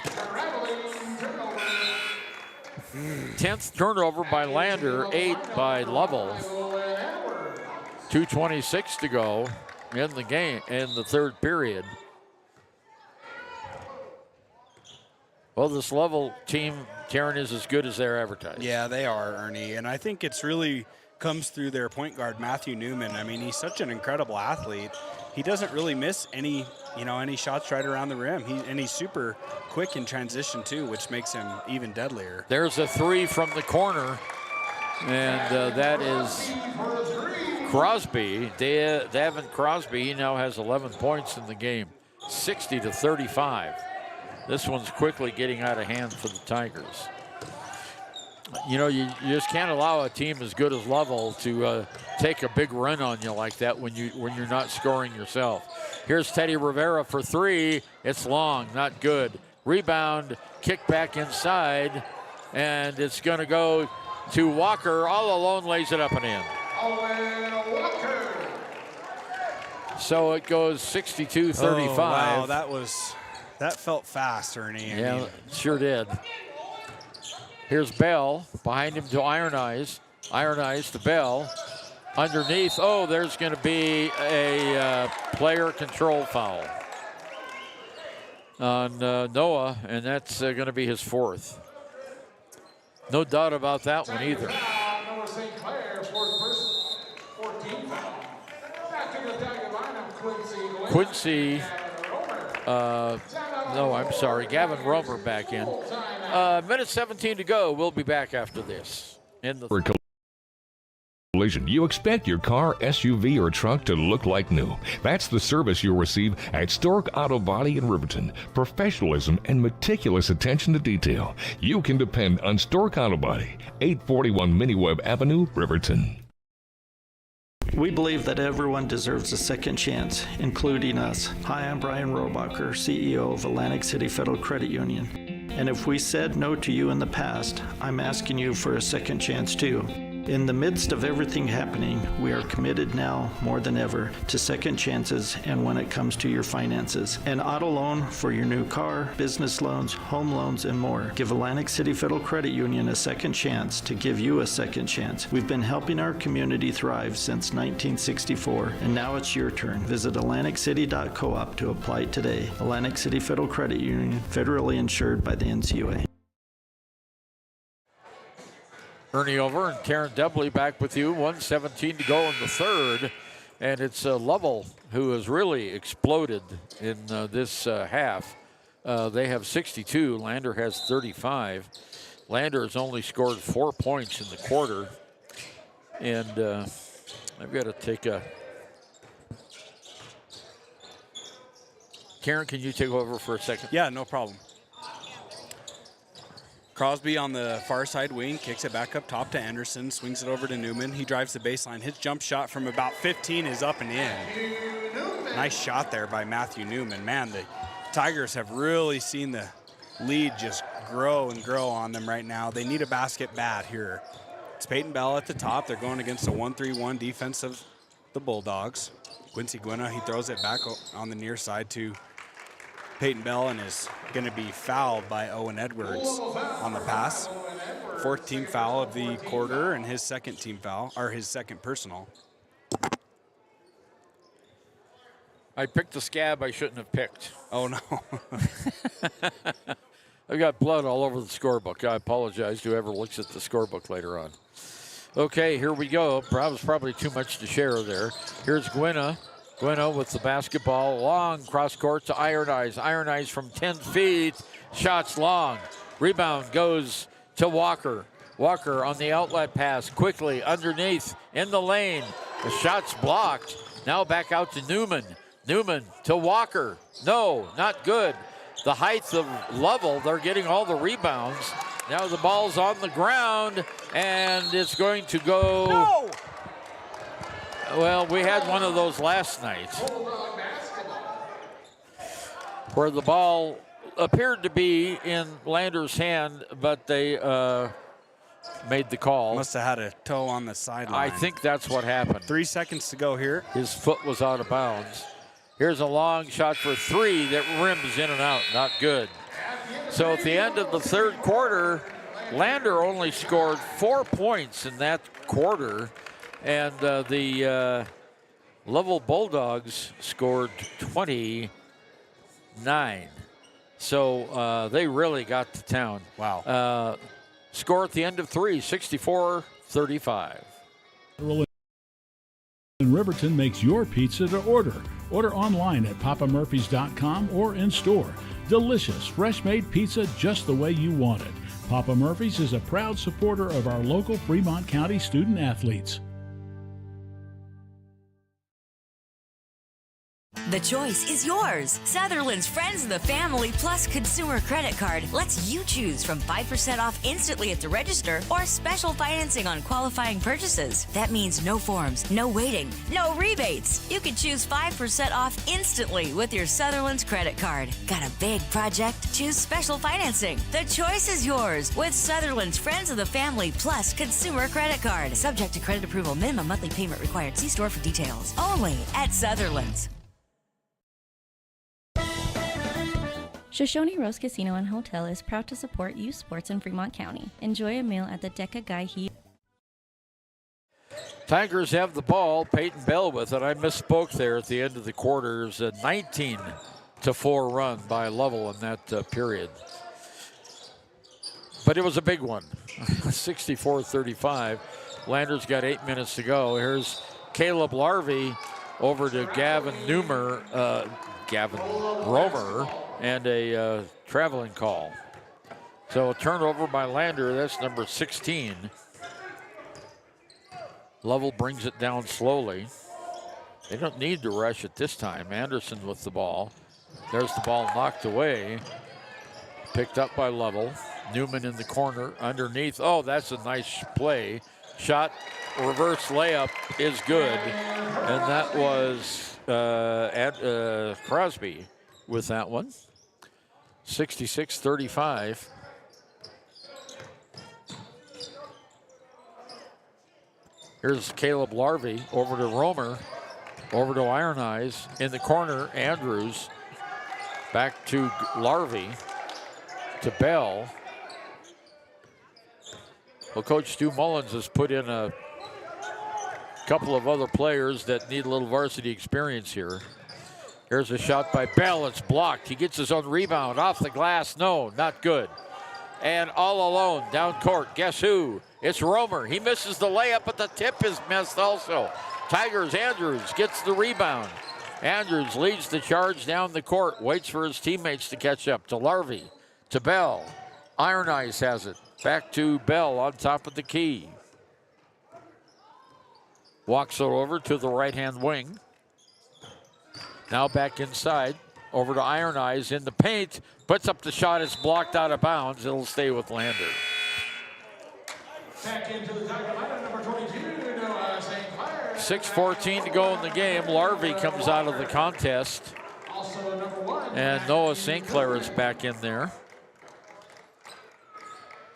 10th turnover by Lander, 8 by Lovell. 2:26 to go in the game, in the third period. Well, this Lovell team, Karen, is as good as they're advertised. Yeah, they are, Ernie. And I think it's really comes through their point guard, Matthew Newman. I mean, he's such an incredible athlete. He doesn't really miss any shots right around the rim. He's super quick in transition too, which makes him even deadlier. There's a three from the corner, and that is Crosby. Davin Crosby, he now has 11 points in the game, 60-35. This one's quickly getting out of hand for the Tigers. you just can't allow a team as good as Lovell to take a big run on you like that when you're not scoring yourself. Here's Teddy Rivera for three. It's long, not good. Rebound, kick back inside, and it's going to go to Walker. All alone, lays it up and in. So it goes 62-35. Oh, wow, that felt fast, Ernie. Yeah, it sure did. Here's Bell, behind him to Iron Eyes. Iron Eyes to Bell. Underneath, there's going to be a player control foul on Noah, and that's going to be his fourth. No doubt about that one either. Quincy, Gavin Romer back in. Minute 17 to go. We'll be back after this. For collision, you expect your car, SUV, or truck to look like new. That's the service you'll receive at Stork Auto Body in Riverton. Professionalism and meticulous attention to detail. You can depend on Stork Auto Body, 841 Miniweb Avenue, Riverton. We believe that everyone deserves a second chance, including us. Hi, I'm Brian Robacher, CEO of Atlantic City Federal Credit Union. And if we said no to you in the past, I'm asking you for a second chance too. In the midst of everything happening, we are committed now more than ever to second chances and when it comes to your finances. An auto loan for your new car, business loans, home loans, and more. Give Atlantic City Federal Credit Union a second chance to give you a second chance. We've been helping our community thrive since 1964, and now it's your turn. Visit AtlanticCity.coop to apply today. Atlantic City Federal Credit Union, federally insured by the NCUA. Ernie Over and Taryn Debley back with you. 1:17 to go in the third. And it's Lovell who has really exploded in this half. They have 62. Lander has 35. Lander has only scored 4 points in the quarter. And I've got to take a... Karen, can you take over for a second? Yeah, no problem. Crosby on the far side wing, kicks it back up top to Anderson, swings it over to Newman. He drives the baseline. His jump shot from about 15 is up and in. Nice shot there by Matthew Newman. Man, the Tigers have really seen the lead just grow and grow on them right now. They need a basket bad here. It's Peyton Bell at the top. They're going against a 1-3-1 defense of the Bulldogs. Quincy Gwinna, he throws it back on the near side to Peyton Bell and is going to be fouled by Owen Edwards on the pass. Fourth team foul of the quarter and his second team foul, or his second personal. I picked a scab I shouldn't have picked. Oh, no. I've got blood all over the scorebook. I apologize to whoever looks at the scorebook later on. Okay, here we go. Probably too much to share there. Here's Gwinna. Gwinna with the basketball, long cross court to Iron Eyes. Iron Eyes from 10 feet, shots long. Rebound goes to Walker. Walker on the outlet pass, quickly underneath in the lane. The shot's blocked. Now back out to Newman. Newman to Walker. No, not good. The height of Lovell, they're getting all the rebounds. Now the ball's on the ground, and it's going to go... No! Well, we had one of those last night where the ball appeared to be in Lander's hand, but they made the call. Must have had a toe on the sideline. I think that's what happened. 3 seconds to go here. His foot was out of bounds. Here's a long shot for three that rims in and out. Not good. So at the end of the third quarter, Lander only scored 4 points in that quarter. And the Lovell Bulldogs scored 29. So they really got to town. Wow. Score at the end of three, 64-35. In Riverton makes your pizza to order. Order online at papamurphys.com or in store. Delicious, fresh-made pizza just the way you want it. Papa Murphy's is a proud supporter of our local Fremont County student athletes. The choice is yours. Sutherland's Friends of the Family Plus Consumer Credit Card lets you choose from 5% off instantly at the register or special financing on qualifying purchases. That means no forms, no waiting, no rebates. You can choose 5% off instantly with your Sutherland's credit card. Got a big project? Choose special financing. The choice is yours with Sutherland's Friends of the Family Plus Consumer Credit Card. Subject to credit approval. Minimum monthly payment required. See store for details. Only at Sutherland's. Shoshone Rose Casino and Hotel is proud to support youth sports in Fremont County. Enjoy a meal at the Deca Guy Heat. Tigers have the ball. Peyton Bell with it. I misspoke there at the end of the quarter. There's a 19-4 run by Lovell in that period. But it was a big one. 64-35. Landers got 8 minutes to go. Here's Caleb Larvey over to Gavin Romer, and a traveling call. So a turnover by Lander. That's number 16. Lovell brings it down slowly. They don't need to rush it this time. Anderson with the ball. There's the ball knocked away. Picked up by Lovell. Newman in the corner underneath. Oh, that's a nice play. Shot, reverse layup is good. And that was Crosby with that one. 66-35. Here's Caleb Larvey over to Romer, over to Iron Eyes in the corner. Andrews back to Larvey, to Bell. Well, Coach Stu Mullins has put in a couple of other players that need a little varsity experience here. Here's a shot by Bell. It's blocked. He gets his own rebound off the glass. No, not good. And all alone down court. Guess who? It's Romer. He misses the layup, but the tip is missed also. Tigers, Andrews gets the rebound. Andrews leads the charge down the court. Waits for his teammates to catch up. To Larvey. To Bell. Iron Eyes has it. Back to Bell on top of the key. Walks it over to the right-hand wing. Now back inside. Over to Iron Eyes in the paint. Puts up the shot. It's blocked out of bounds. It'll stay with Lander. Back into the Tiger lineup, number 22, Noah St. Clair. 6:14 to go in the game. Larvey comes out of the contest. Also number 1. And Noah St. Clair is back in there.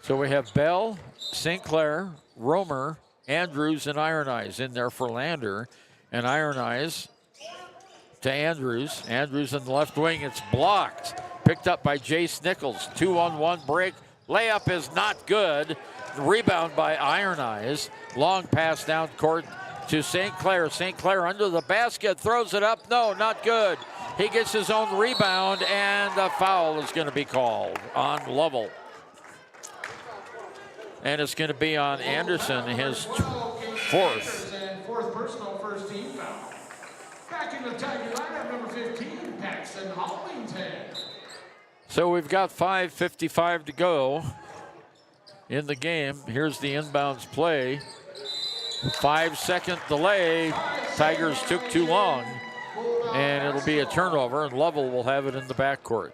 So we have Bell, St. Clair, Romer, Andrews, and Iron Eyes in there for Lander. And Iron Eyes to Andrews. Andrews in the left wing. It's blocked. Picked up by Jace Nichols. 2-on-1 break. Layup is not good. Rebound by Iron Eyes. Long pass down court to St. Clair. St. Clair under the basket. Throws it up. No, not good. He gets his own rebound, and a foul is going to be called on Lovell. And it's going to be on Anderson, his fourth. Fourth personal, first team foul. Back in the Tiger lineup, number 15, Paxton Hollington. So we've got 5:55 to go in the game. Here's the inbounds play. 5-second delay. Tigers took too long. And it'll be a turnover, and Lovell will have it in the backcourt.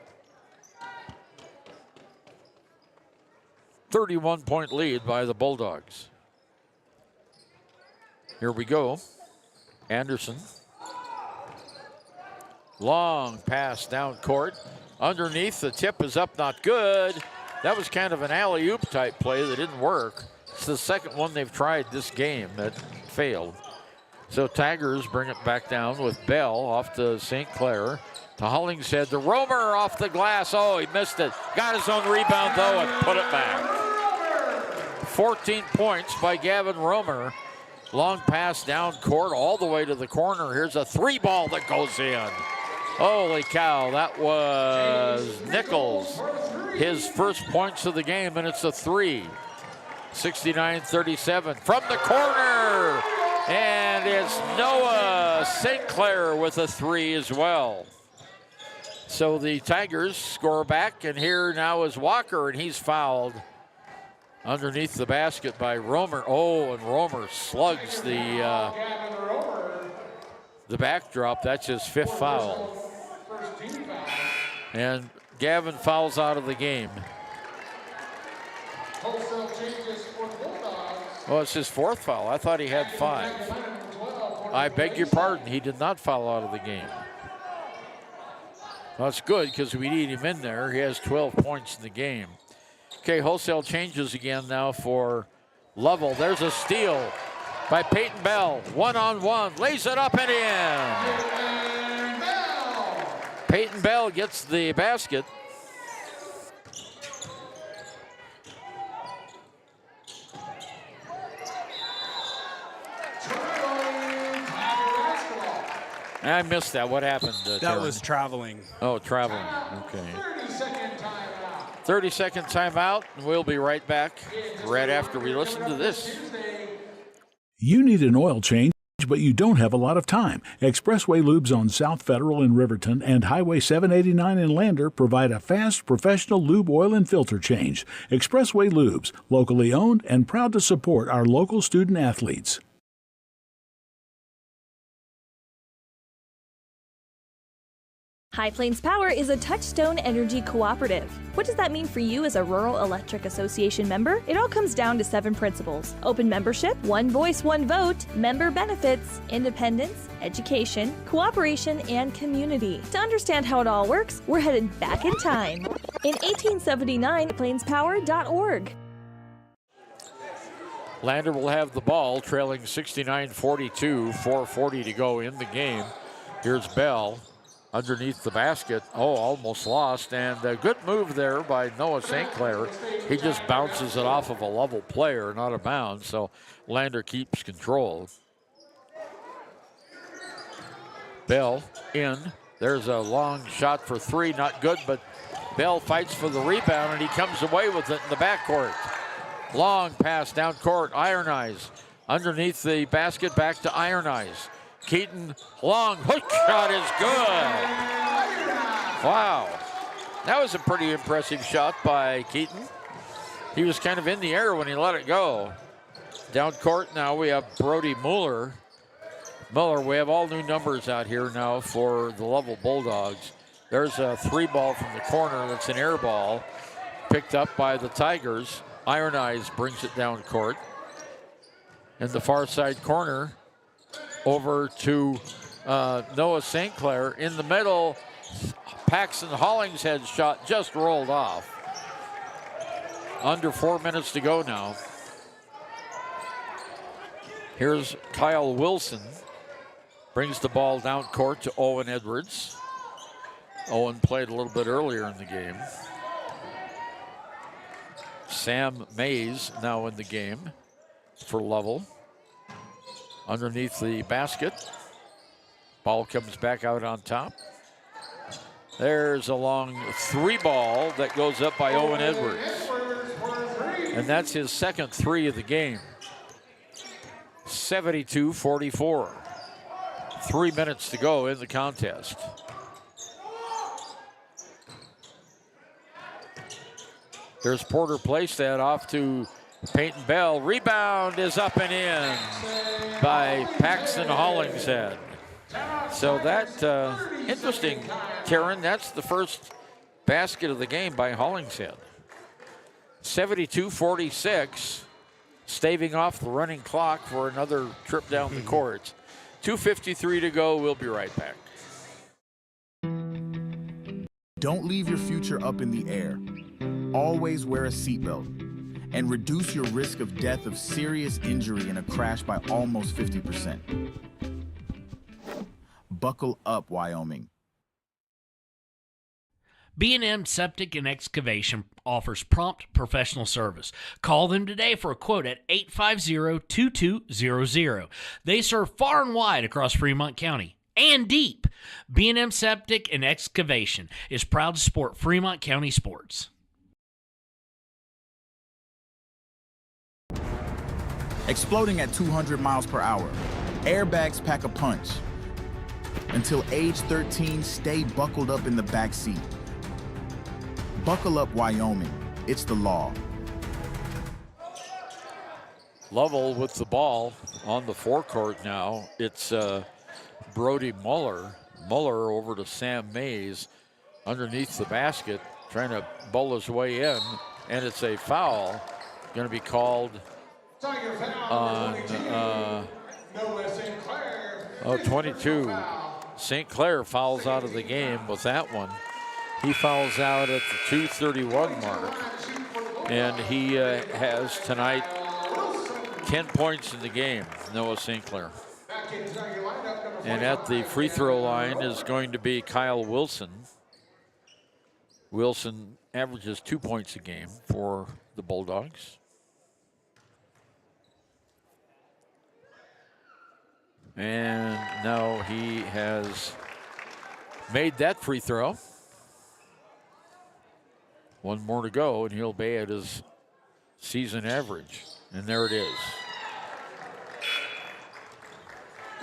31-point lead by the Bulldogs. Here we go. Anderson. Long pass down court. Underneath, the tip is up, not good. That was kind of an alley-oop type play that didn't work. It's the second one they've tried this game that failed. So Tigers bring it back down with Bell off to St. Clair. To Hollingshead, to Romer off the glass. Oh, he missed it. Got his own rebound, though, and put it back. 14 points by Gavin Romer. Long pass down court all the way to the corner. Here's a three ball that goes in. Holy cow, that was Nichols. His first points of the game, and it's a three. 69-37 from the corner. And it's Noah St. Clair with a three as well. So the Tigers score back, and here now is Walker, and he's fouled underneath the basket by Romer. Oh, and Romer slugs the the backdrop. That's his 5th foul. And Gavin fouls out of the game. Oh, it's his 4th foul. I thought he had 5. I beg your pardon. He did not foul out of the game. That's good because we need him in there. He has 12 points in the game. Okay, wholesale changes again now for Lovell. There's a steal by Peyton Bell. 1-on-1, lays it up and in. Peyton Bell gets the basket. I missed that. What happened? That was traveling. Oh, traveling. Okay. 30-second timeout. We'll be right back right after we listen to this. You need an oil change, but you don't have a lot of time. Expressway Lubes on South Federal in Riverton and Highway 789 in Lander provide a fast, professional lube, oil, and filter change. Expressway Lubes, locally owned and proud to support our local student athletes. High Plains Power is a Touchstone Energy cooperative. What does that mean for you as a Rural Electric Association member? It all comes down to 7 principles: open membership, one voice, one vote, member benefits, independence, education, cooperation, and community. To understand how it all works, we're headed back in time. In 1879, plainspower.org. Lander will have the ball, trailing 69-42, 4:40 to go in the game. Here's Bell. Underneath the basket. Oh, almost lost. And a good move there by Noah St. Clair. He just bounces it off of a Lovell player, not a bounce. So Lander keeps control. Bell in. There's a long shot for 3. Not good, but Bell fights for the rebound, and he comes away with it in the backcourt. Long pass down court. Iron Eyes. Underneath the basket, back to Iron Eyes. Keaton, long hook shot is good. Wow. That was a pretty impressive shot by Keaton. He was kind of in the air when he let it go. Down court now we have Brody Mueller. We have all new numbers out here now for the Lovell Bulldogs. There's a 3-ball from the corner that's an air ball picked up by the Tigers. Iron Eyes brings it down court. In the far side corner, over to Noah St. Clair. In the middle, Paxton Hollingshead's shot just rolled off. Under 4 minutes to go now. Here's Kyle Wilson. Brings the ball down court to Owen Edwards. Owen played a little bit earlier in the game. Sam Mays now in the game for Lovell. Underneath the basket. Ball comes back out on top. There's a long 3-ball that goes up by Owen Edwards. And that's his second 3 of the game. 72-44. 3 minutes to go in the contest. There's Porter Playstad off to Peyton Bell. Rebound is up and in by Paxton Hollingshead. So that, interesting, Karen, that's the first basket of the game by Hollingshead. 72-46, staving off the running clock for another trip down the court. 2:53 to go. We'll be right back. Don't leave your future up in the air. Always wear a seatbelt and reduce your risk of death of serious injury in a crash by almost 50%. Buckle up, Wyoming. B&M Septic and Excavation offers prompt professional service. Call them today for a quote at 850-2200. They serve far and wide across Fremont County and deep. B&M Septic and Excavation is proud to support Fremont County sports. Exploding at 200 miles per hour. Airbags pack a punch. Until age 13, stay buckled up in the back seat. Buckle up, Wyoming. It's the law. Lovell with the ball on the forecourt now. It's Brody Muller. Muller over to Sam Mays underneath the basket, trying to bowl his way in, and it's a foul going to be called on 22. St. Clair fouls out of the game with that one. He fouls out at the 2:31 mark, and he has tonight 10 points in the game, Noah St. Clair. And at the free throw line is going to be Kyle Wilson. Wilson averages 2 points a game for the Bulldogs. And now he has made that free throw. One more to go, and he'll be at his season average. And there it is.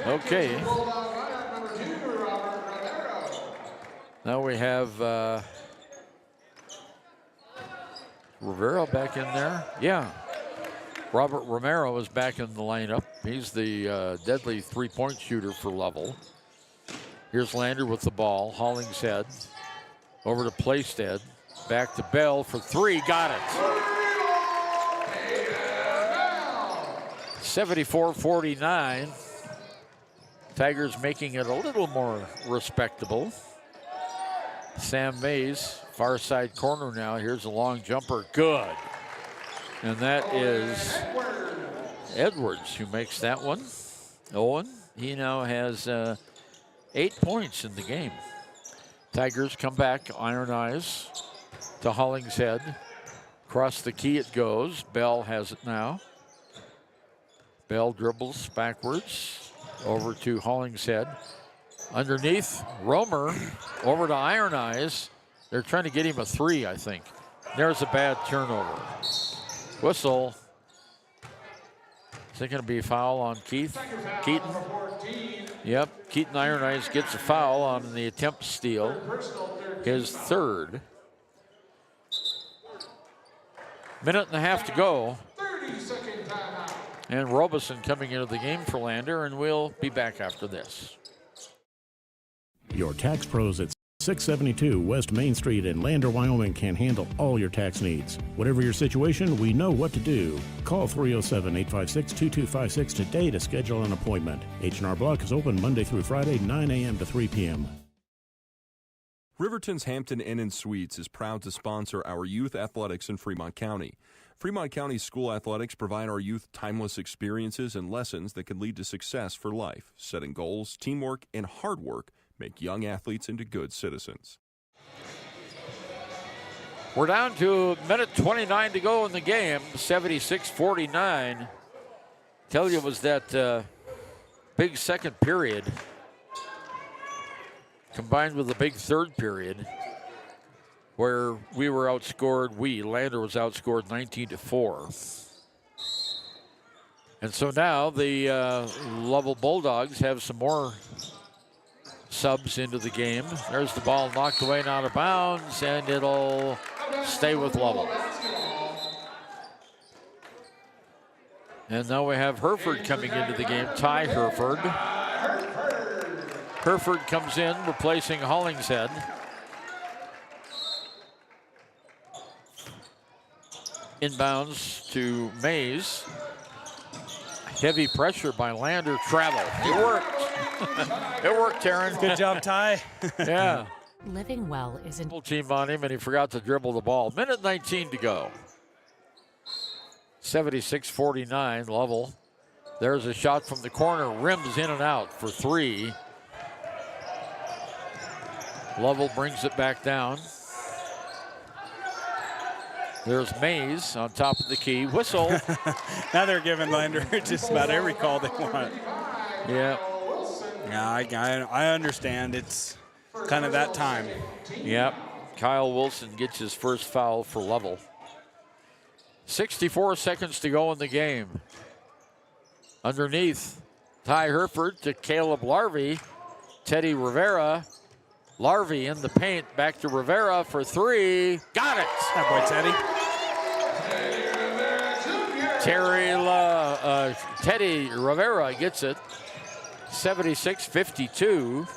Okay. Now we have Rivera back in there. Yeah. Robert Romero is back in the lineup. He's the deadly three-point shooter for Lovell. Here's Lander with the ball. Hollingshead over to Playstead. Back to Bell for three. Got it. 74-49. Tigers making it a little more respectable. Sam Mays, far side corner now. Here's a long jumper. Good. And that is Edwards who makes that one. Owen, he now has 8 points in the game. Tigers come back, Iron Eyes to Hollingshead. Across the key it goes. Bell has it now. Bell dribbles backwards over to Hollingshead. Underneath, Romer over to Iron Eyes. They're trying to get him a three, I think. There's a bad turnover. Whistle. Is it going to be a foul on Keaton? Yep, Keaton Iron Eyes gets a foul on the attempt steal. His third. Minute and a half to go. And Robeson coming into the game for Lander, and we'll be back after this. Your tax pros at 672 West Main Street in Lander, Wyoming can handle all your tax needs. Whatever your situation, we know what to do. Call 307-856-2256 today to schedule an appointment. H&R Block is open Monday through Friday, 9 a.m. to 3 p.m. Riverton's Hampton Inn & Suites is proud to sponsor our youth athletics in Fremont County. Fremont County school athletics provide our youth timeless experiences and lessons that can lead to success for life. Setting goals, teamwork, and hard work make young athletes into good citizens. We're down to minute 29 to go in the game, 76-49. Tell you it was that big second period combined with the big third period where we were outscored, Lander was outscored 19-4. And so now the Lovell Bulldogs have some more subs into the game. There's the ball knocked away and out of bounds, and it'll stay with Lovell. And now we have Hereford coming into the game, Ty Hereford. Hereford comes in, replacing Hollingshead. Inbounds to Mays. Heavy pressure by Lander. Travel. It worked. It worked, Taryn. Good job, Ty. Yeah. Living well isn't. Full team on him, and he forgot to dribble the ball. Minute 19 to go. 76-49, Lovell. There's a shot from the corner. Rims in and out for three. Lovell brings it back down. There's Mays on top of the key. Whistle. Now they're giving Lander just about every call they want. Yeah. Yeah, I understand. It's kind of that time. Yep. Kyle Wilson gets his first foul for Lovell. 64 seconds to go in the game. Underneath, Ty Hereford to Caleb Larvey. Teddy Rivera. Larvey in the paint. Back to Rivera for three. Got it. That boy, Teddy. Teddy Rivera gets it. 76-52.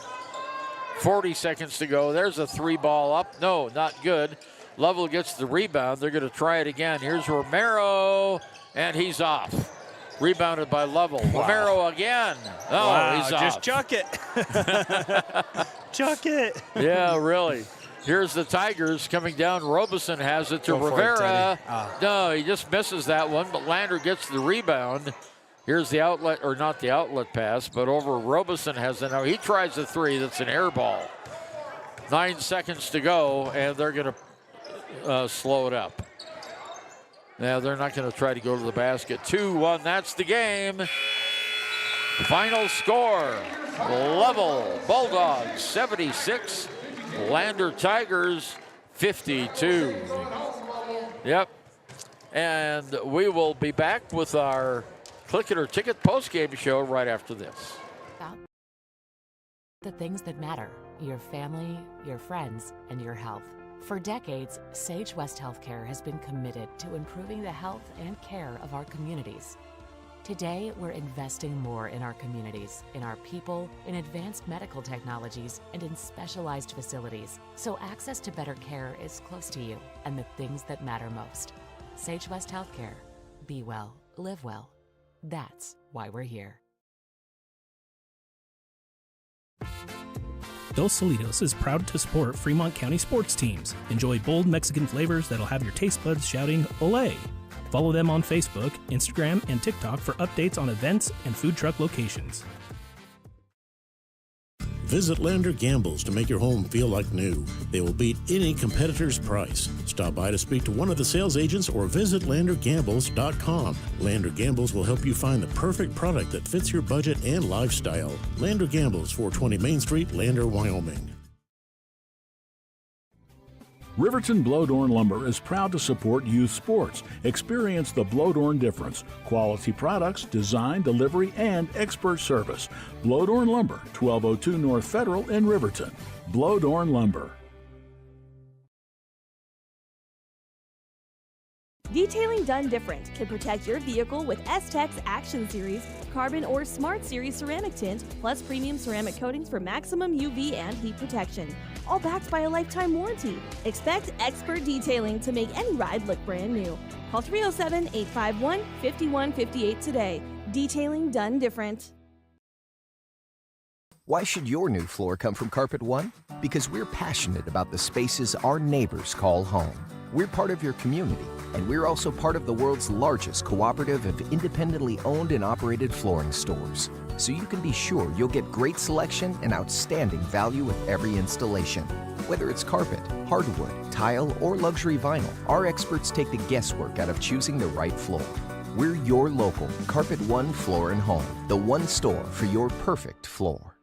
40 seconds to go. There's a 3-ball up. No, not good. Lovell gets the rebound. They're going to try it again. Here's Romero, and he's off. Rebounded by Lovell. Wow. Romero again. Oh, wow, he's off. Just chuck it. Chuck it. Yeah, really. Here's the Tigers coming down. Robeson has it to Rivera. No, he just misses that one, but Lander gets the rebound. Here's the outlet, or not the outlet pass, but over Robeson has it now. He tries a 3. That's an air ball. 9 seconds to go, and they're going to slow it up. Now, they're not going to try to go to the basket. 2-1, that's the game. Final score, Lovell Bulldogs 76, Lander Tigers 52. Yep, and we will be back with our Click It or Ticket postgame show right after this. The things that matter, your family, your friends, and your health. For decades, Sage West Healthcare has been committed to improving the health and care of our communities. Today, we're investing more in our communities, in our people, in advanced medical technologies, and in specialized facilities, so access to better care is close to you and the things that matter most. Sage West Healthcare. Be well, live well. That's why we're here. Dos Solitos is proud to support Fremont County sports teams. Enjoy bold Mexican flavors that'll have your taste buds shouting, "Olé!" Follow them on Facebook, Instagram, and TikTok for updates on events and food truck locations. Visit Lander Gambles to make your home feel like new. They will beat any competitor's price. Stop by to speak to one of the sales agents or visit LanderGambles.com. Lander Gambles will help you find the perfect product that fits your budget and lifestyle. Lander Gambles, 420 Main Street, Lander, Wyoming. Riverton Blowdorn Lumber is proud to support youth sports. Experience the Blowdorn difference. Quality products, design, delivery, and expert service. Blowdorn Lumber, 1202 North Federal in Riverton. Blowdorn Lumber. Detailing done different can protect your vehicle with S-Tech's Action Series, Carbon or Smart Series ceramic tint, plus premium ceramic coatings for maximum UV and heat protection. All backed by a lifetime warranty. Expect expert detailing to make any ride look brand new. Call 307-851-5158 today. Detailing done different. Why should your new floor come from Carpet One? Because we're passionate about the spaces our neighbors call home. We're part of your community, and we're also part of the world's largest cooperative of independently owned and operated flooring stores. So you can be sure you'll get great selection and outstanding value with every installation. Whether it's carpet, hardwood, tile, or luxury vinyl, our experts take the guesswork out of choosing the right floor. We're your local Carpet One Floor and Home, the one store for your perfect floor.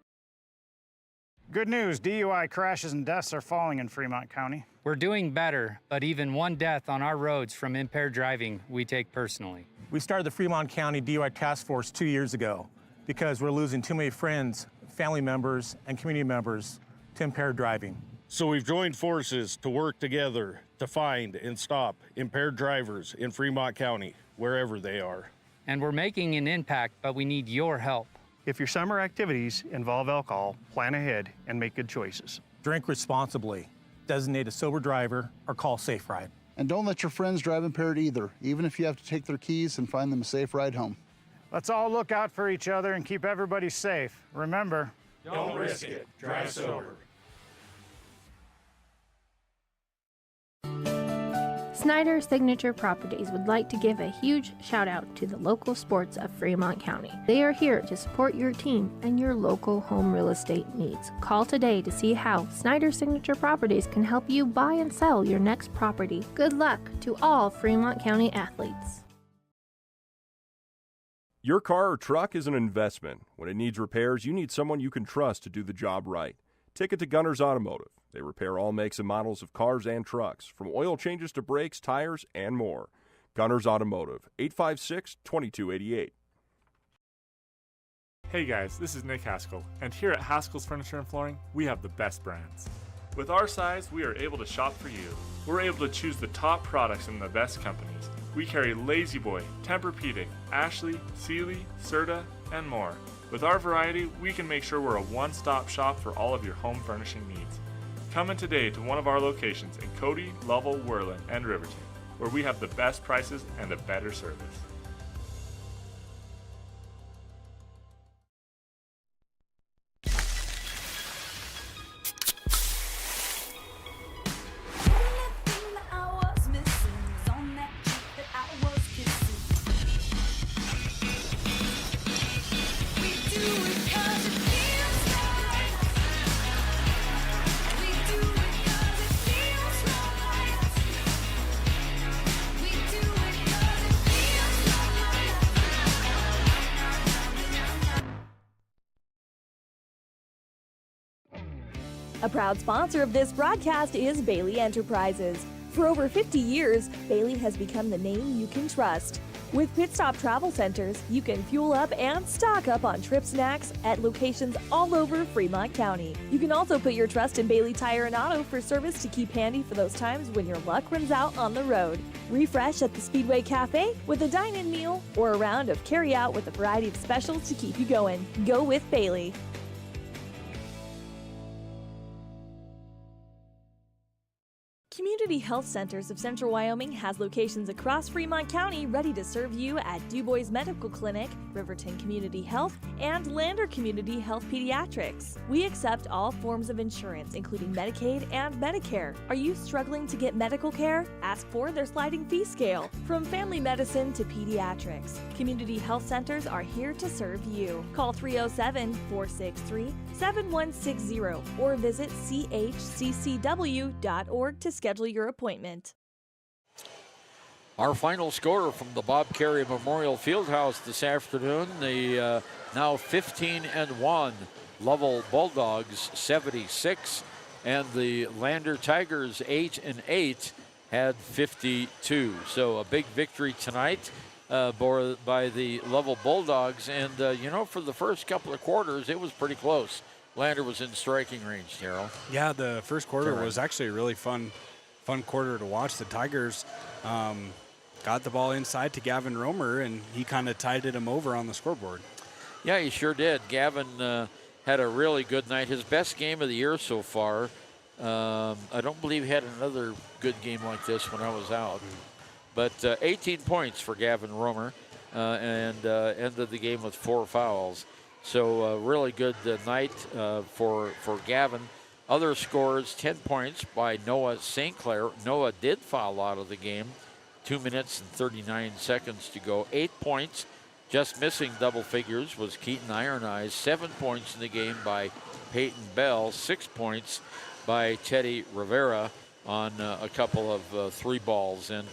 Good news, DUI crashes and deaths are falling in Fremont County. We're doing better, but even one death on our roads from impaired driving, we take personally. We started the Fremont County DUI Task Force 2 years ago because we're losing too many friends, family members, and community members to impaired driving. So we've joined forces to work together to find and stop impaired drivers in Fremont County, wherever they are. And we're making an impact, but we need your help. If your summer activities involve alcohol, plan ahead and make good choices. Drink responsibly, designate a sober driver, or call Safe Ride. And don't let your friends drive impaired either, even if you have to take their keys and find them a safe ride home. Let's all look out for each other and keep everybody safe. Remember, don't risk it. Drive sober. Snyder Signature Properties would like to give a huge shout out to the local sports of Fremont County. They are here to support your team and your local home real estate needs. Call today to see how Snyder Signature Properties can help you buy and sell your next property. Good luck to all Fremont County athletes. Your car or truck is an investment. When it needs repairs, you need someone you can trust to do the job right. Take it to Gunners Automotive. They repair all makes and models of cars and trucks, from oil changes to brakes, tires, and more. Gunners Automotive, 856-2288. Hey guys, this is Nick Haskell, and here at Haskell's Furniture and Flooring, we have the best brands. With our size, we are able to shop for you. We're able to choose the top products in the best companies. We carry Lazy Boy, Tempur-Pedic, Ashley, Sealy, Serta, and more. With our variety, we can make sure we're a one-stop shop for all of your home furnishing needs. Come in today to one of our locations in Cody, Lovell, Worland, and Riverton, where we have the best prices and a better service. A proud sponsor of this broadcast is Bailey Enterprises. For over 50 years, Bailey has become the name you can trust. With Pit Stop Travel Centers, you can fuel up and stock up on trip snacks at locations all over Fremont County. You can also put your trust in Bailey Tire and Auto for service to keep handy for those times when your luck runs out on the road. Refresh at the Speedway Cafe with a dine-in meal or a round of carry-out with a variety of specials to keep you going. Go with Bailey. Community Health Centers of Central Wyoming has locations across Fremont County ready to serve you at DuBois Medical Clinic, Riverton Community Health, and Lander Community Health Pediatrics. We accept all forms of insurance, including Medicaid and Medicare. Are you struggling to get medical care? Ask for their sliding fee scale. From family medicine to pediatrics, Community Health Centers are here to serve you. Call 307-463-7160 or visit chccw.org to schedule your appointment. Our final score from the Bob Carey Memorial Fieldhouse this afternoon, the now 15-1 Lovell Bulldogs 76, and the Lander Tigers 8-8 had 52. So a big victory tonight by the Lovell Bulldogs, and for the first couple of quarters it was pretty close. Lander was in striking range, Terrell. Yeah, the first quarter was actually a really fun quarter to watch. The Tigers got the ball inside to Gavin Romer, and he kind of tided him over on the scoreboard. Yeah, he sure did. Gavin had a really good night. His best game of the year so far. I don't believe he had another good game like this when I was out. But 18 points for Gavin Romer, and ended the game with 4 fouls. So really good night for Gavin. Other scores, 10 points by Noah St. Clair. Noah did foul out of the game. 2 minutes and 39 seconds to go. 8 points, just missing double figures, was Keaton Iron Eyes. 7 points in the game by Peyton Bell. 6 points by Teddy Rivera on a couple of 3 balls. And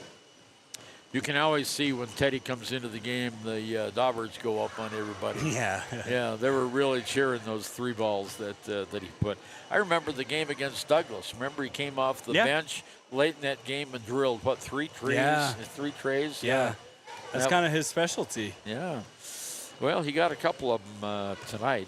you can always see when Teddy comes into the game, the Daubers go up on everybody. Yeah. Yeah, they were really cheering those 3 balls that he put. I remember the game against Douglas. Remember he came off the bench late in that game and drilled, 3 trees? Yeah. 3 trays? Yeah. That's kind of his specialty. Yeah. Well, he got a couple of them tonight.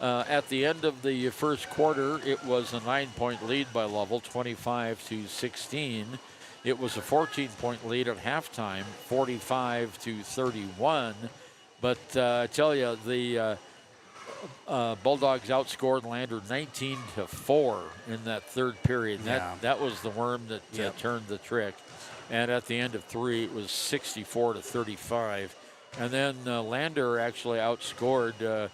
At the end of the first quarter, it was a 9-point lead by Lovell, 25-16. It was a 14-point lead at halftime, 45-31. But I tell you, the Bulldogs outscored Lander 19-4 in that third period. Yeah. That was the worm that turned the trick. And at the end of 3, it was 64-35. And then Lander actually outscored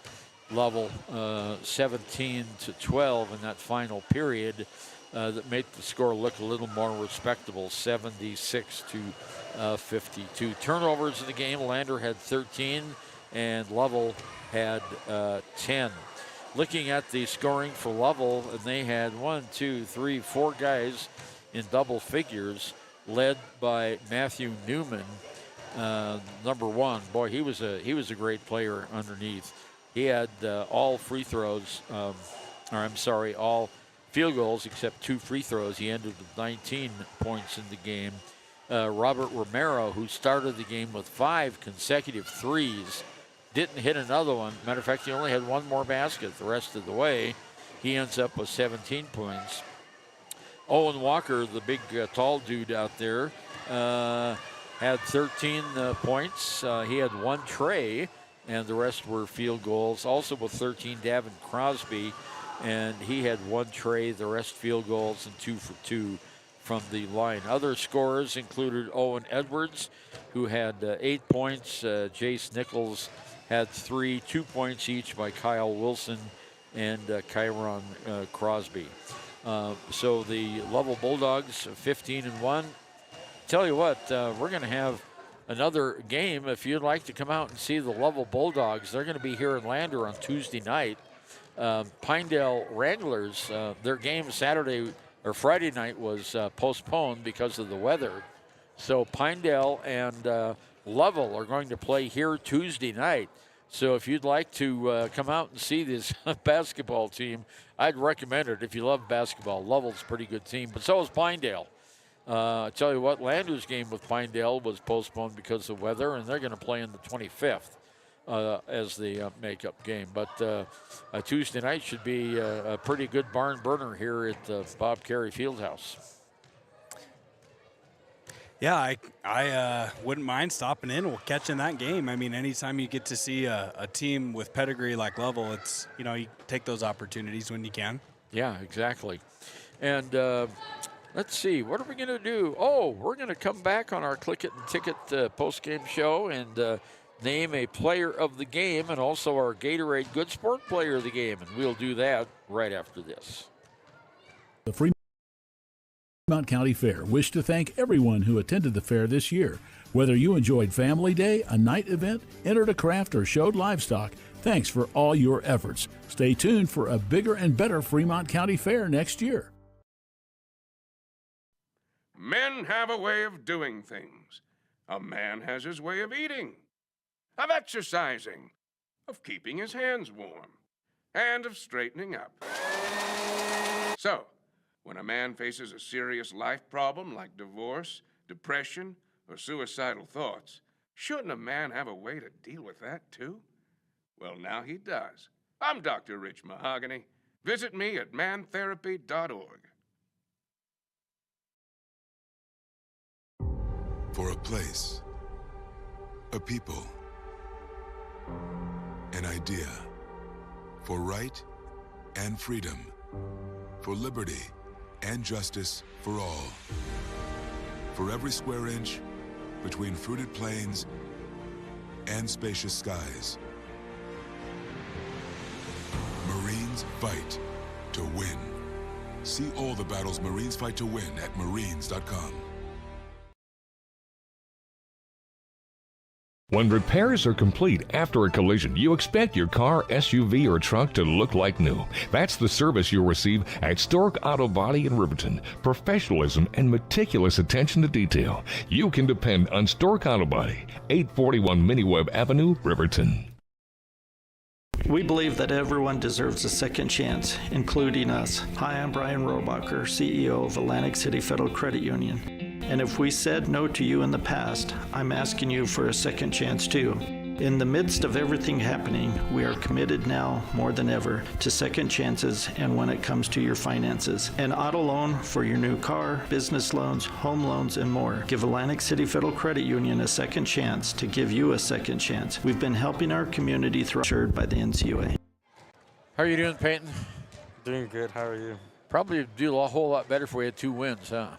Lovell 17-12 in that final period. That made the score look a little more respectable, 76-52. Turnovers in the game, Lander had 13 and Lovell had 10. Looking at the scoring for Lovell, and they had 4 guys in double figures, led by Matthew Newman, number 1. Boy, he was a great player underneath. He had all field goals except 2 free throws. He ended with 19 points in the game. Robert Romero, who started the game with 5 consecutive threes, didn't hit another one. Matter of fact, he only had 1 more basket the rest of the way. He ends up with 17 points. Owen Walker, the big tall dude out there, had 13 points. He had 1 tray and the rest were field goals. Also with 13, Davin Crosby, and he had 1 tray, the rest field goals, and 2 for 2 from the line. Other scorers included Owen Edwards, who had 8 points. Jace Nichols had 3, 2 points each by Kyle Wilson and Kyron Crosby. So the Lovell Bulldogs 15-1. Tell you what, we're going to have another game. If you'd like to come out and see the Lovell Bulldogs, they're going to be here in Lander on Tuesday night. Pinedale Wranglers, their game Saturday or Friday night was postponed because of the weather. So Pinedale and Lovell are going to play here Tuesday night. So if you'd like to come out and see this basketball team, I'd recommend it if you love basketball. Lovell's a pretty good team, but so is Pinedale. I tell you what, Lander's game with Pinedale was postponed because of weather, and they're going to play on the 25th as the makeup game. But Tuesday night should be a pretty good barn burner here at Bob Carey Fieldhouse. Yeah, I wouldn't mind stopping in or catching that game. I mean, anytime you get to see a team with pedigree like Lovell, it's, you take those opportunities when you can. Yeah, exactly. And let's see, what are we going to do? Oh, we're going to come back on our Click It and Ticket post-game show and name a player of the game and also our Gatorade Good Sport player of the game. And we'll do that right after this. The Fremont County Fair wish to thank everyone who attended the fair this year. Whether you enjoyed Family Day, a night event, entered a craft, or showed livestock, thanks for all your efforts. Stay tuned for a bigger and better Fremont County Fair next year. Men have a way of doing things. A man has his way of eating, of exercising, of keeping his hands warm, and of straightening up. So, when a man faces a serious life problem like divorce, depression, or suicidal thoughts, shouldn't a man have a way to deal with that too? Well, now he does. I'm Dr. Rich Mahogany. Visit me at mantherapy.org. For a place, a people, an idea, for right and freedom, for liberty and justice for all. For every square inch between fruited plains and spacious skies. Marines fight to win. See all the battles Marines fight to win at marines.com. When repairs are complete after a collision, you expect your car, SUV, or truck to look like new. That's the service you'll receive at Stork Auto Body in Riverton. Professionalism and meticulous attention to detail. You can depend on Stork Auto Body, 841 Miniweb Avenue, Riverton. We believe that everyone deserves a second chance, including us. Hi, I'm Brian Robacher, CEO of Atlantic City Federal Credit Union. And if we said no to you in the past, I'm asking you for a second chance too. In the midst of everything happening, we are committed now more than ever to second chances and when it comes to your finances. An auto loan for your new car, business loans, home loans, and more. Give Atlantic City Federal Credit Union a second chance to give you a second chance. We've been helping our community through insured by the NCUA. How are you doing, Peyton? Doing good. How are you? Probably do a whole lot better if we had 2 wins, huh?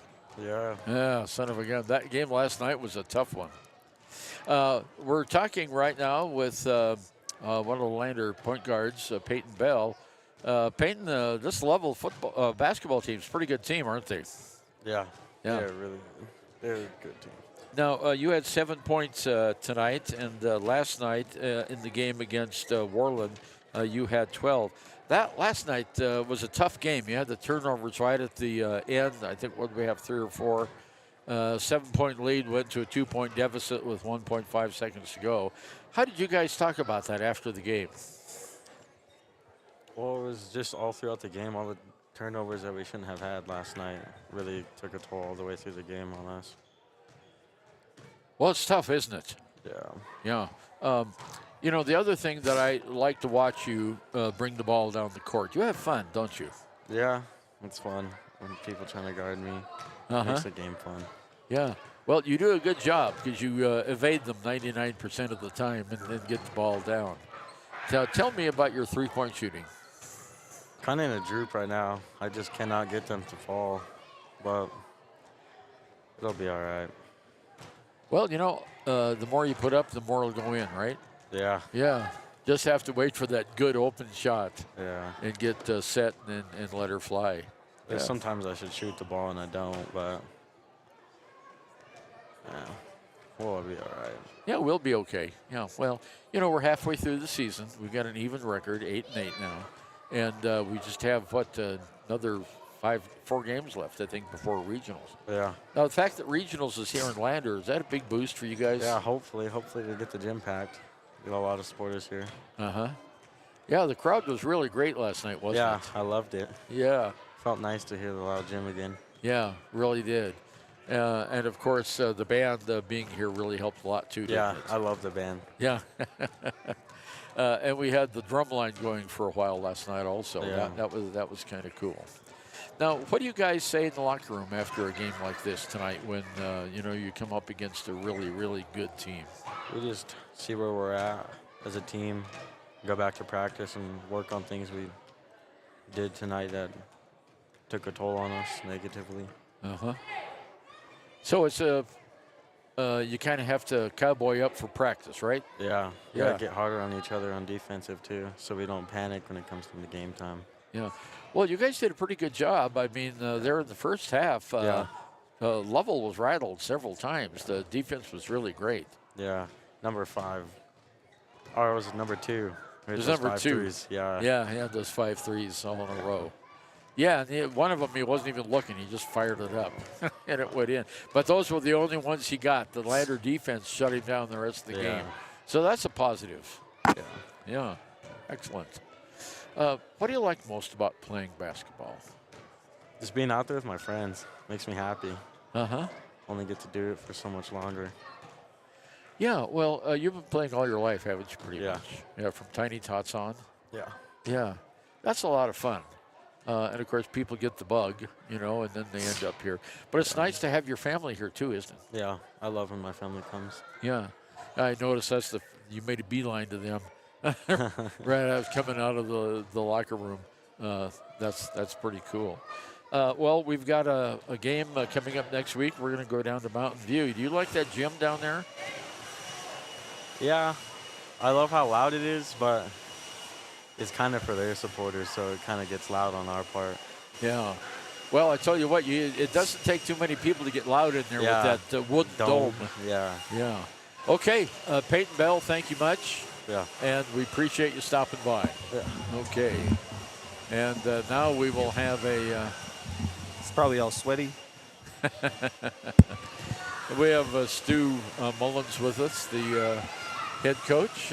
Yeah. Yeah, son of a gun. That game last night was a tough one. We're talking right now with one of the Lander point guards, Peyton Bell. Peyton, this Lovell football basketball team's a pretty good team, aren't they? Yeah. Yeah. Really. They're a good team. Now, you had 7 points tonight, and last night in the game against Worland, you had 12. That last night was a tough game. You had the turnovers right at the end. I think, what did we have, 3 or 4? 7-point lead went to a 2-point deficit with 1.5 seconds to go. How did you guys talk about that after the game? Well, it was just all throughout the game. All the turnovers that we shouldn't have had last night really took a toll all the way through the game on us. Well, it's tough, isn't it? Yeah. Yeah. You know, the other thing that I like to watch you bring the ball down the court. You have fun, don't you? Yeah, it's fun when people trying to guard me. It makes the game fun. Yeah. Well, you do a good job because you evade them 99% of the time and then get the ball down. Now, tell me about your three-point shooting. Kind of in a droop right now. I just cannot get them to fall, but it'll be all right. Well, the more you put up, the more will go in, right? Yeah. Yeah. Just have to wait for that good open shot. Yeah. And get set and let her fly. Yeah. Sometimes I should shoot the ball and I don't, but we'll be all right. Yeah, we'll be okay. Yeah. Well, we're halfway through the season. We've got an even record, 8-8 now, and we just have another 4 games left, I think, before regionals. Yeah. Now, the fact that regionals is here in Lander, is that a big boost for you guys? Yeah, hopefully we get the gym packed. We got a lot of supporters here. Yeah, the crowd was really great last night, wasn't it? Yeah, I loved it. Yeah. Felt nice to hear the loud gym again. Yeah, really did. And, of course, the band being here really helped a lot, too, didn't it? I love the band. Yeah. And we had the drum line going for a while last night also. Yeah. That was kind of cool. Now, what do you guys say in the locker room after a game like this tonight when, you come up against a really, really good team? We just see where we're at as a team, go back to practice and work on things we did tonight that took a toll on us negatively. So it's you kind of have to cowboy up for practice, right? Yeah. Get harder on each other on defensive, too, so we don't panic when it comes to the game time. Yeah. Well, you guys did a pretty good job. I mean, there in the first half, Lovell was rattled several times. The defense was really great. Yeah. Number 5. Or was it number 2? It was number 2. Threes. Yeah. Yeah, he had those 5 threes all in a row. Yeah, and one of them he wasn't even looking. He just fired it up, and it went in. But those were the only ones he got. The Lander defense shut him down the rest of the game. So that's a positive. Yeah. Excellent. What do you like most about playing basketball? Just being out there with my friends makes me happy. Only get to do it for so much longer. Yeah, well, you've been playing all your life, haven't you, pretty much? Yeah, from tiny tots on? Yeah. That's a lot of fun. And, of course, people get the bug, and then they end up here. But it's nice to have your family here, too, isn't it? Yeah, I love when my family comes. Yeah. I noticed you made a beeline to them. Right, I was coming out of the locker room. That's pretty cool. Well, we've got a game coming up next week. We're going to go down to Mountain View. Do you like that gym down there? Yeah, I love how loud it is, but it's kind of for their supporters, so it kind of gets loud on our part. Yeah. Well, I tell you what, it doesn't take too many people to get loud in there with that wood dome. Yeah. Okay, Peyton Bell, thank you much. Yeah. And we appreciate you stopping by. Yeah. Okay. And now we will have it's probably all sweaty. We have Stu Mullins with us, the head coach.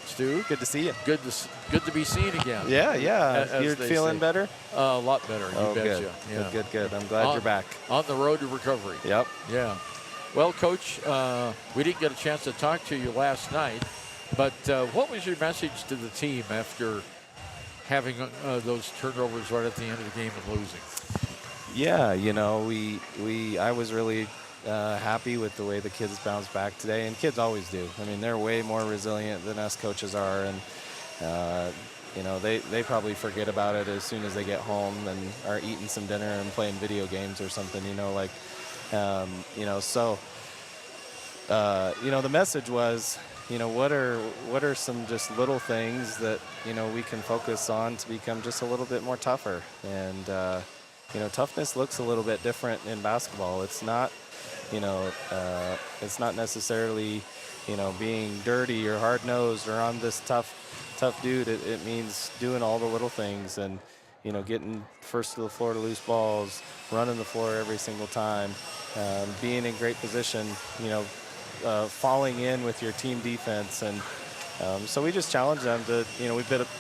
Stu, good to see you. Good to be seen again. Yeah. You're feeling better? A lot better. You betcha. Good. Good. I'm glad you're back. On the road to recovery. Yep. Yeah. Well, Coach, we didn't get a chance to talk to you last night, but what was your message to the team after having those turnovers right at the end of the game and losing? Yeah, I was really happy with the way the kids bounced back today, and kids always do. I mean, they're way more resilient than us coaches are, and they probably forget about it as soon as they get home and are eating some dinner and playing video games or something. The message was, what are some just little things that we can focus on to become just a little bit more tougher, and toughness looks a little bit different in basketball. It's not it's not necessarily, being dirty or hard-nosed or I'm this tough dude. It means doing all the little things and, getting first to the floor to loose balls, running the floor every single time, being in great position, falling in with your team defense. And so we just challenged them to,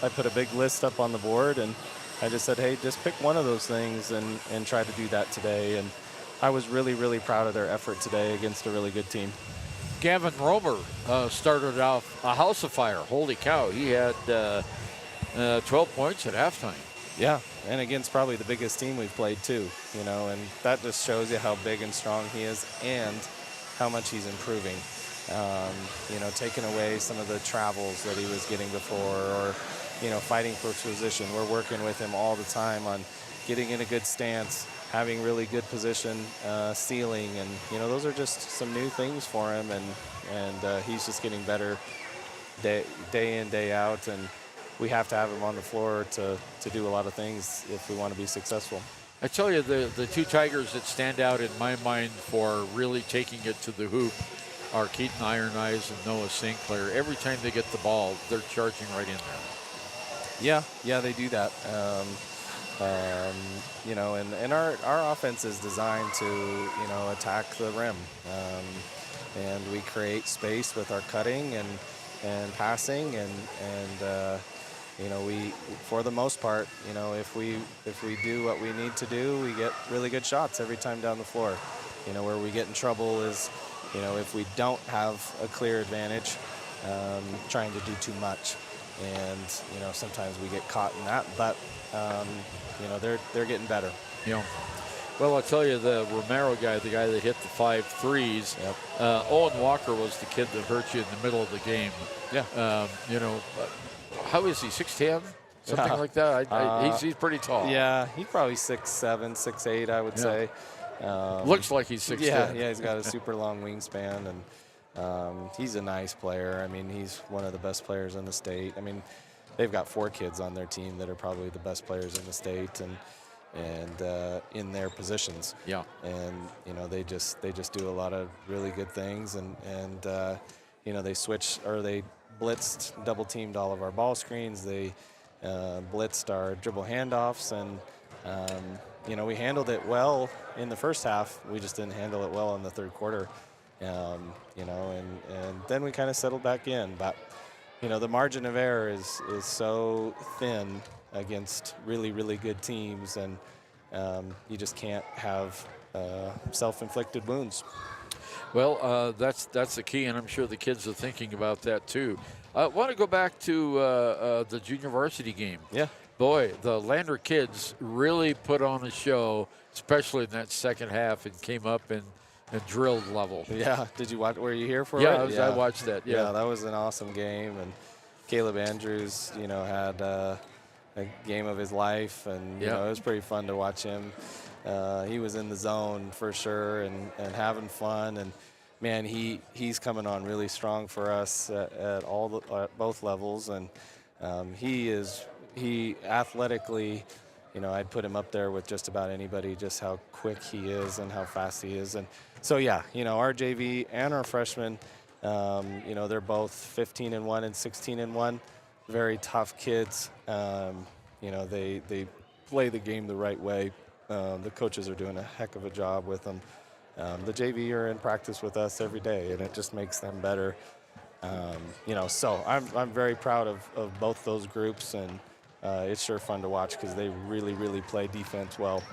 I put a big list up on the board, and I just said, hey, just pick one of those things and try to do that today. And I was really, really proud of their effort today against a really good team. Gavin Romer started off a house of fire. Holy cow, he had 12 points at halftime. Yeah, and against probably the biggest team we've played too, you know, and that just shows you how big and strong he is and how much he's improving. You know, taking away some of the travels that he was getting before, or, you know, fighting for position. We're working with him all the time on getting in a good stance, having really good position, sealing, and, you know, those are just some new things for him, and he's just getting better day in, day out, and we have to have him on the floor to do a lot of things if we want to be successful. I tell you, the two Tigers that stand out in my mind for really taking it to the hoop are Keaton Iron Eyes and Noah St. Clair. Every time they get the ball, they're charging right in there. Yeah, they do that. You know, and our offense is designed to, you know, attack the rim. And we create space with our cutting and passing, and you know, we, for the most part, you know, if we do what we need to do, we get really good shots every time down the floor. You know, where we get in trouble is, you know, if we don't have a clear advantage, trying to do too much, and, you know, sometimes we get caught in that. But you know, they're getting better. Yeah. Well, I'll tell you, the Romero guy, the guy that hit the 5 threes, yep. Owen Walker was the kid that hurt you in the middle of the game. Yeah. You know, how is he, 6'10"? Something like that? He's pretty tall. Yeah, he's probably 6'7", 6'8", I would say. Looks like he's 6'10". Yeah, he's got a super long wingspan, and he's a nice player. I mean, he's one of the best players in the state. I mean, they've got 4 kids on their team that are probably the best players in the state, and in their positions. Yeah. And, you know, they just do a lot of really good things, and you know, they blitzed, double teamed all of our ball screens. They blitzed our dribble handoffs, and you know, we handled it well in the first half. We just didn't handle it well in the third quarter. You know, and then we kind of settled back in. But, you know, the margin of error is so thin against really, really good teams, and you just can't have self-inflicted wounds. Well, that's the key, and I'm sure the kids are thinking about that too. I want to go back to the junior varsity game. Yeah. Boy, the Lander kids really put on a show, especially in that second half, and came up and drilled Lovell. Yeah. Did you watch? Were you here for it? I watched that. Yeah, that was an awesome game, and Caleb Andrews, you know, had a game of his life, and you know, it was pretty fun to watch him. He was in the zone for sure, and having fun, and man, he's coming on really strong for us at both levels, and he athletically, you know, I'd put him up there with just about anybody, just how quick he is and how fast he is. And so, yeah, you know, our JV and our freshmen, you know, they're both 15-1 and 16-1, very tough kids. You know, they play the game the right way. The coaches are doing a heck of a job with them. The JV are in practice with us every day, and it just makes them better. You know, so I'm very proud of both those groups, and it's sure fun to watch because they really, really play defense well.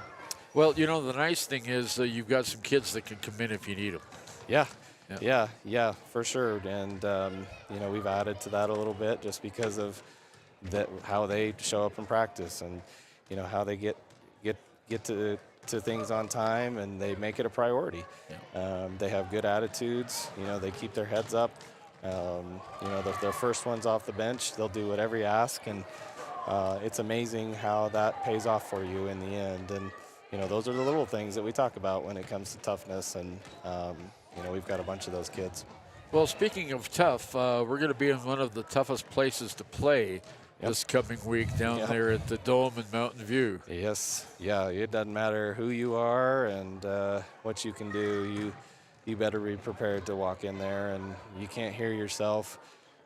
Well, you know, the nice thing is you've got some kids that can come in if you need them. Yeah, for sure. And, you know, we've added to that a little bit just because of how they show up in practice, and, you know, how they get to things on time, and they make it a priority. Yeah. They have good attitudes. You know, they keep their heads up. You know, they're first ones off the bench. They'll do whatever you ask, and it's amazing how that pays off for you in the end. And, you know, those are the little things that we talk about when it comes to toughness, and, you know, we've got a bunch of those kids. Well, speaking of tough, we're going to be in one of the toughest places to play this coming week down there at the Dome in Mountain View. Yes, yeah, it doesn't matter who you are and what you can do. You better be prepared to walk in there, and you can't hear yourself.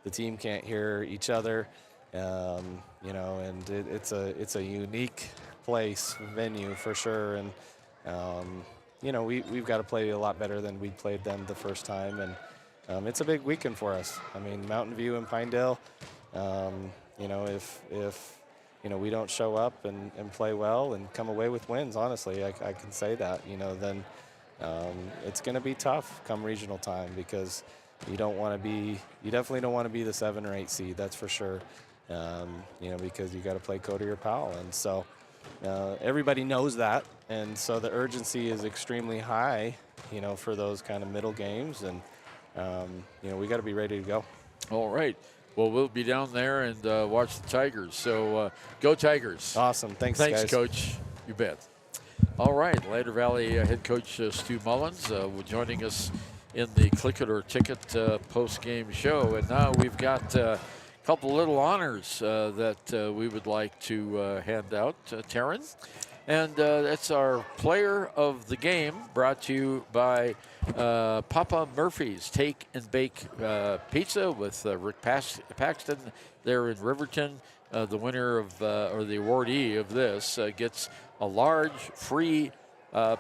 The team can't hear each other, you know, and it's a unique venue for sure. And, you know, we've got to play a lot better than we played them the first time, and it's a big weekend for us. I mean, Mountain View and Pinedale, you know, if you know, we don't show up and play well and come away with wins, honestly, I can say that, you know, then it's going to be tough come regional time, because you definitely don't want to be the 7 or 8 seed, that's for sure. because you got to play Cody or Powell. And so everybody knows that. And so the urgency is extremely high, for those kind of middle games. And, we got to be ready to go. All right. Well, we'll be down there and watch the Tigers. So go Tigers. Awesome. Thanks, guys. Coach. You bet. All right. Lander Valley head coach Stu Mullins joining us in the Click It or Ticket post-game show. And now we've got a couple little honors that we would like to hand out, Taryn. And that's our player of the game, brought to you by Papa Murphy's Take and Bake Pizza with Rick Paxton there in Riverton. The winner of, or the awardee of this gets a large free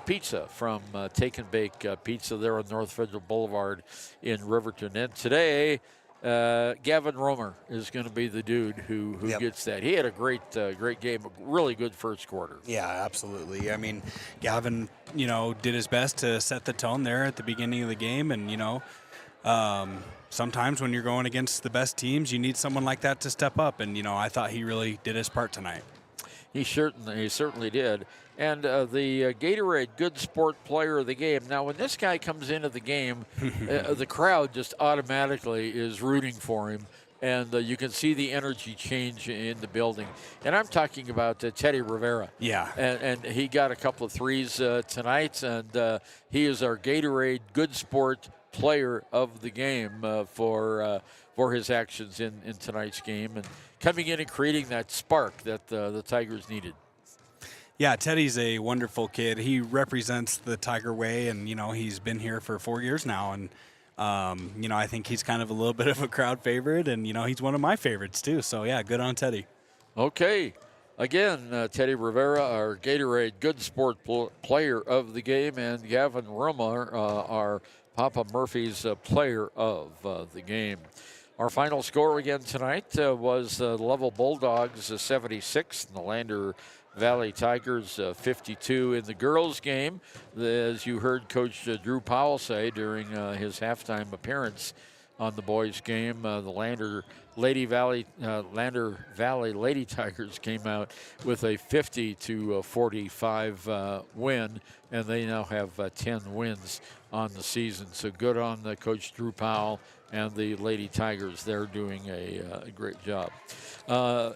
pizza from Take and Bake Pizza there on North Federal Boulevard in Riverton. And today, Gavin Romer is going to be the dude who gets that. He had a great game, a really good first quarter. Yeah, absolutely. I mean, Gavin, did his best to set the tone there at the beginning of the game. And, sometimes when you're going against the best teams, you need someone like that to step up. And, I thought he really did his part tonight. He certainly did. And the Gatorade Good Sport Player of the game. Now, when this guy comes into the game, the crowd just automatically is rooting for him. And you can see the energy change in the building. And I'm talking about Teddy Rivera. Yeah. And he got a couple of threes tonight. And he is our Gatorade Good Sport Player of the game for his actions in tonight's game. And coming in and creating that spark that the Tigers needed. Yeah, Teddy's a wonderful kid. He represents the Tiger way, and, he's been here for 4 years now. And, I think he's kind of a little bit of a crowd favorite, and, he's one of my favorites too. So, yeah, good on Teddy. Okay. Again, Teddy Rivera, our Gatorade Good Sport Player of the game, and Gavin Romer, our Papa Murphy's Player of the game. Our final score again tonight was the Lovell Bulldogs 76 and the Lander Valley Tigers 52 in the girls' game. As you heard Coach Drew Powell say during his halftime appearance on the boys' game, the Lander Valley Lady Tigers came out with a 50-45 win, and they now have 10 wins on the season. So good on Coach Drew Powell and the Lady Tigers. They're doing a great job.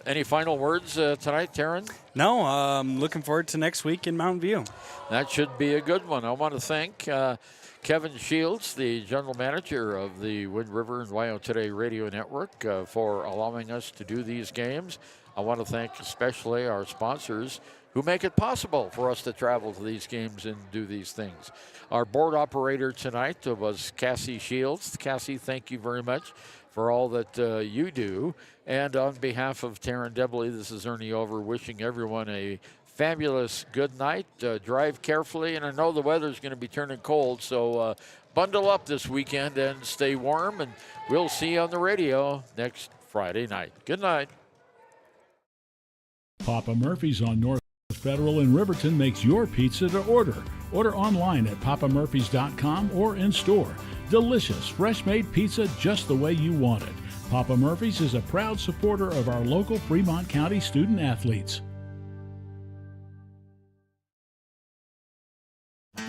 Any final words tonight, Taryn? No, looking forward to next week in Mountain View. That should be a good one. I want to thank Kevin Shields, the general manager of the Wind River and WYO Today Radio Network, for allowing us to do these games. I want to thank especially our sponsors who make it possible for us to travel to these games and do these things. Our board operator tonight was Cassie Shields. Cassie, thank you very much for all that you do. And on behalf of Taryn Debley, this is Ernie Over wishing everyone a fabulous good night. Drive carefully, and I know the weather's going to be turning cold, so bundle up this weekend and stay warm, and we'll see you on the radio next Friday night. Good night. Papa Murphy's on North Federal in Riverton makes your pizza to order. Order online at papamurphys.com or in store. Delicious, fresh-made pizza just the way you want it. Papa Murphy's is a proud supporter of our local Fremont County student athletes.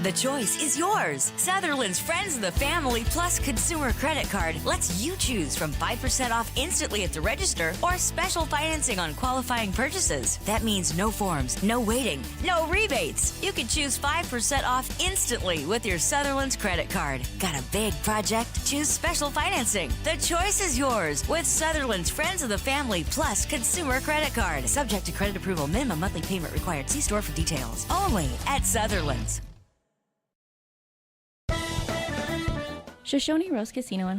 The choice is yours. Sutherland's Friends of the Family Plus Consumer Credit Card lets you choose from 5% off instantly at the register or special financing on qualifying purchases. That means no forms, no waiting, no rebates. You can choose 5% off instantly with your Sutherland's credit card. Got a big project? Choose special financing. The choice is yours with Sutherland's Friends of the Family Plus Consumer Credit Card. Subject to credit approval. Minimum monthly payment required. See store for details. Only at Sutherland's. Shoshone Rose Casino and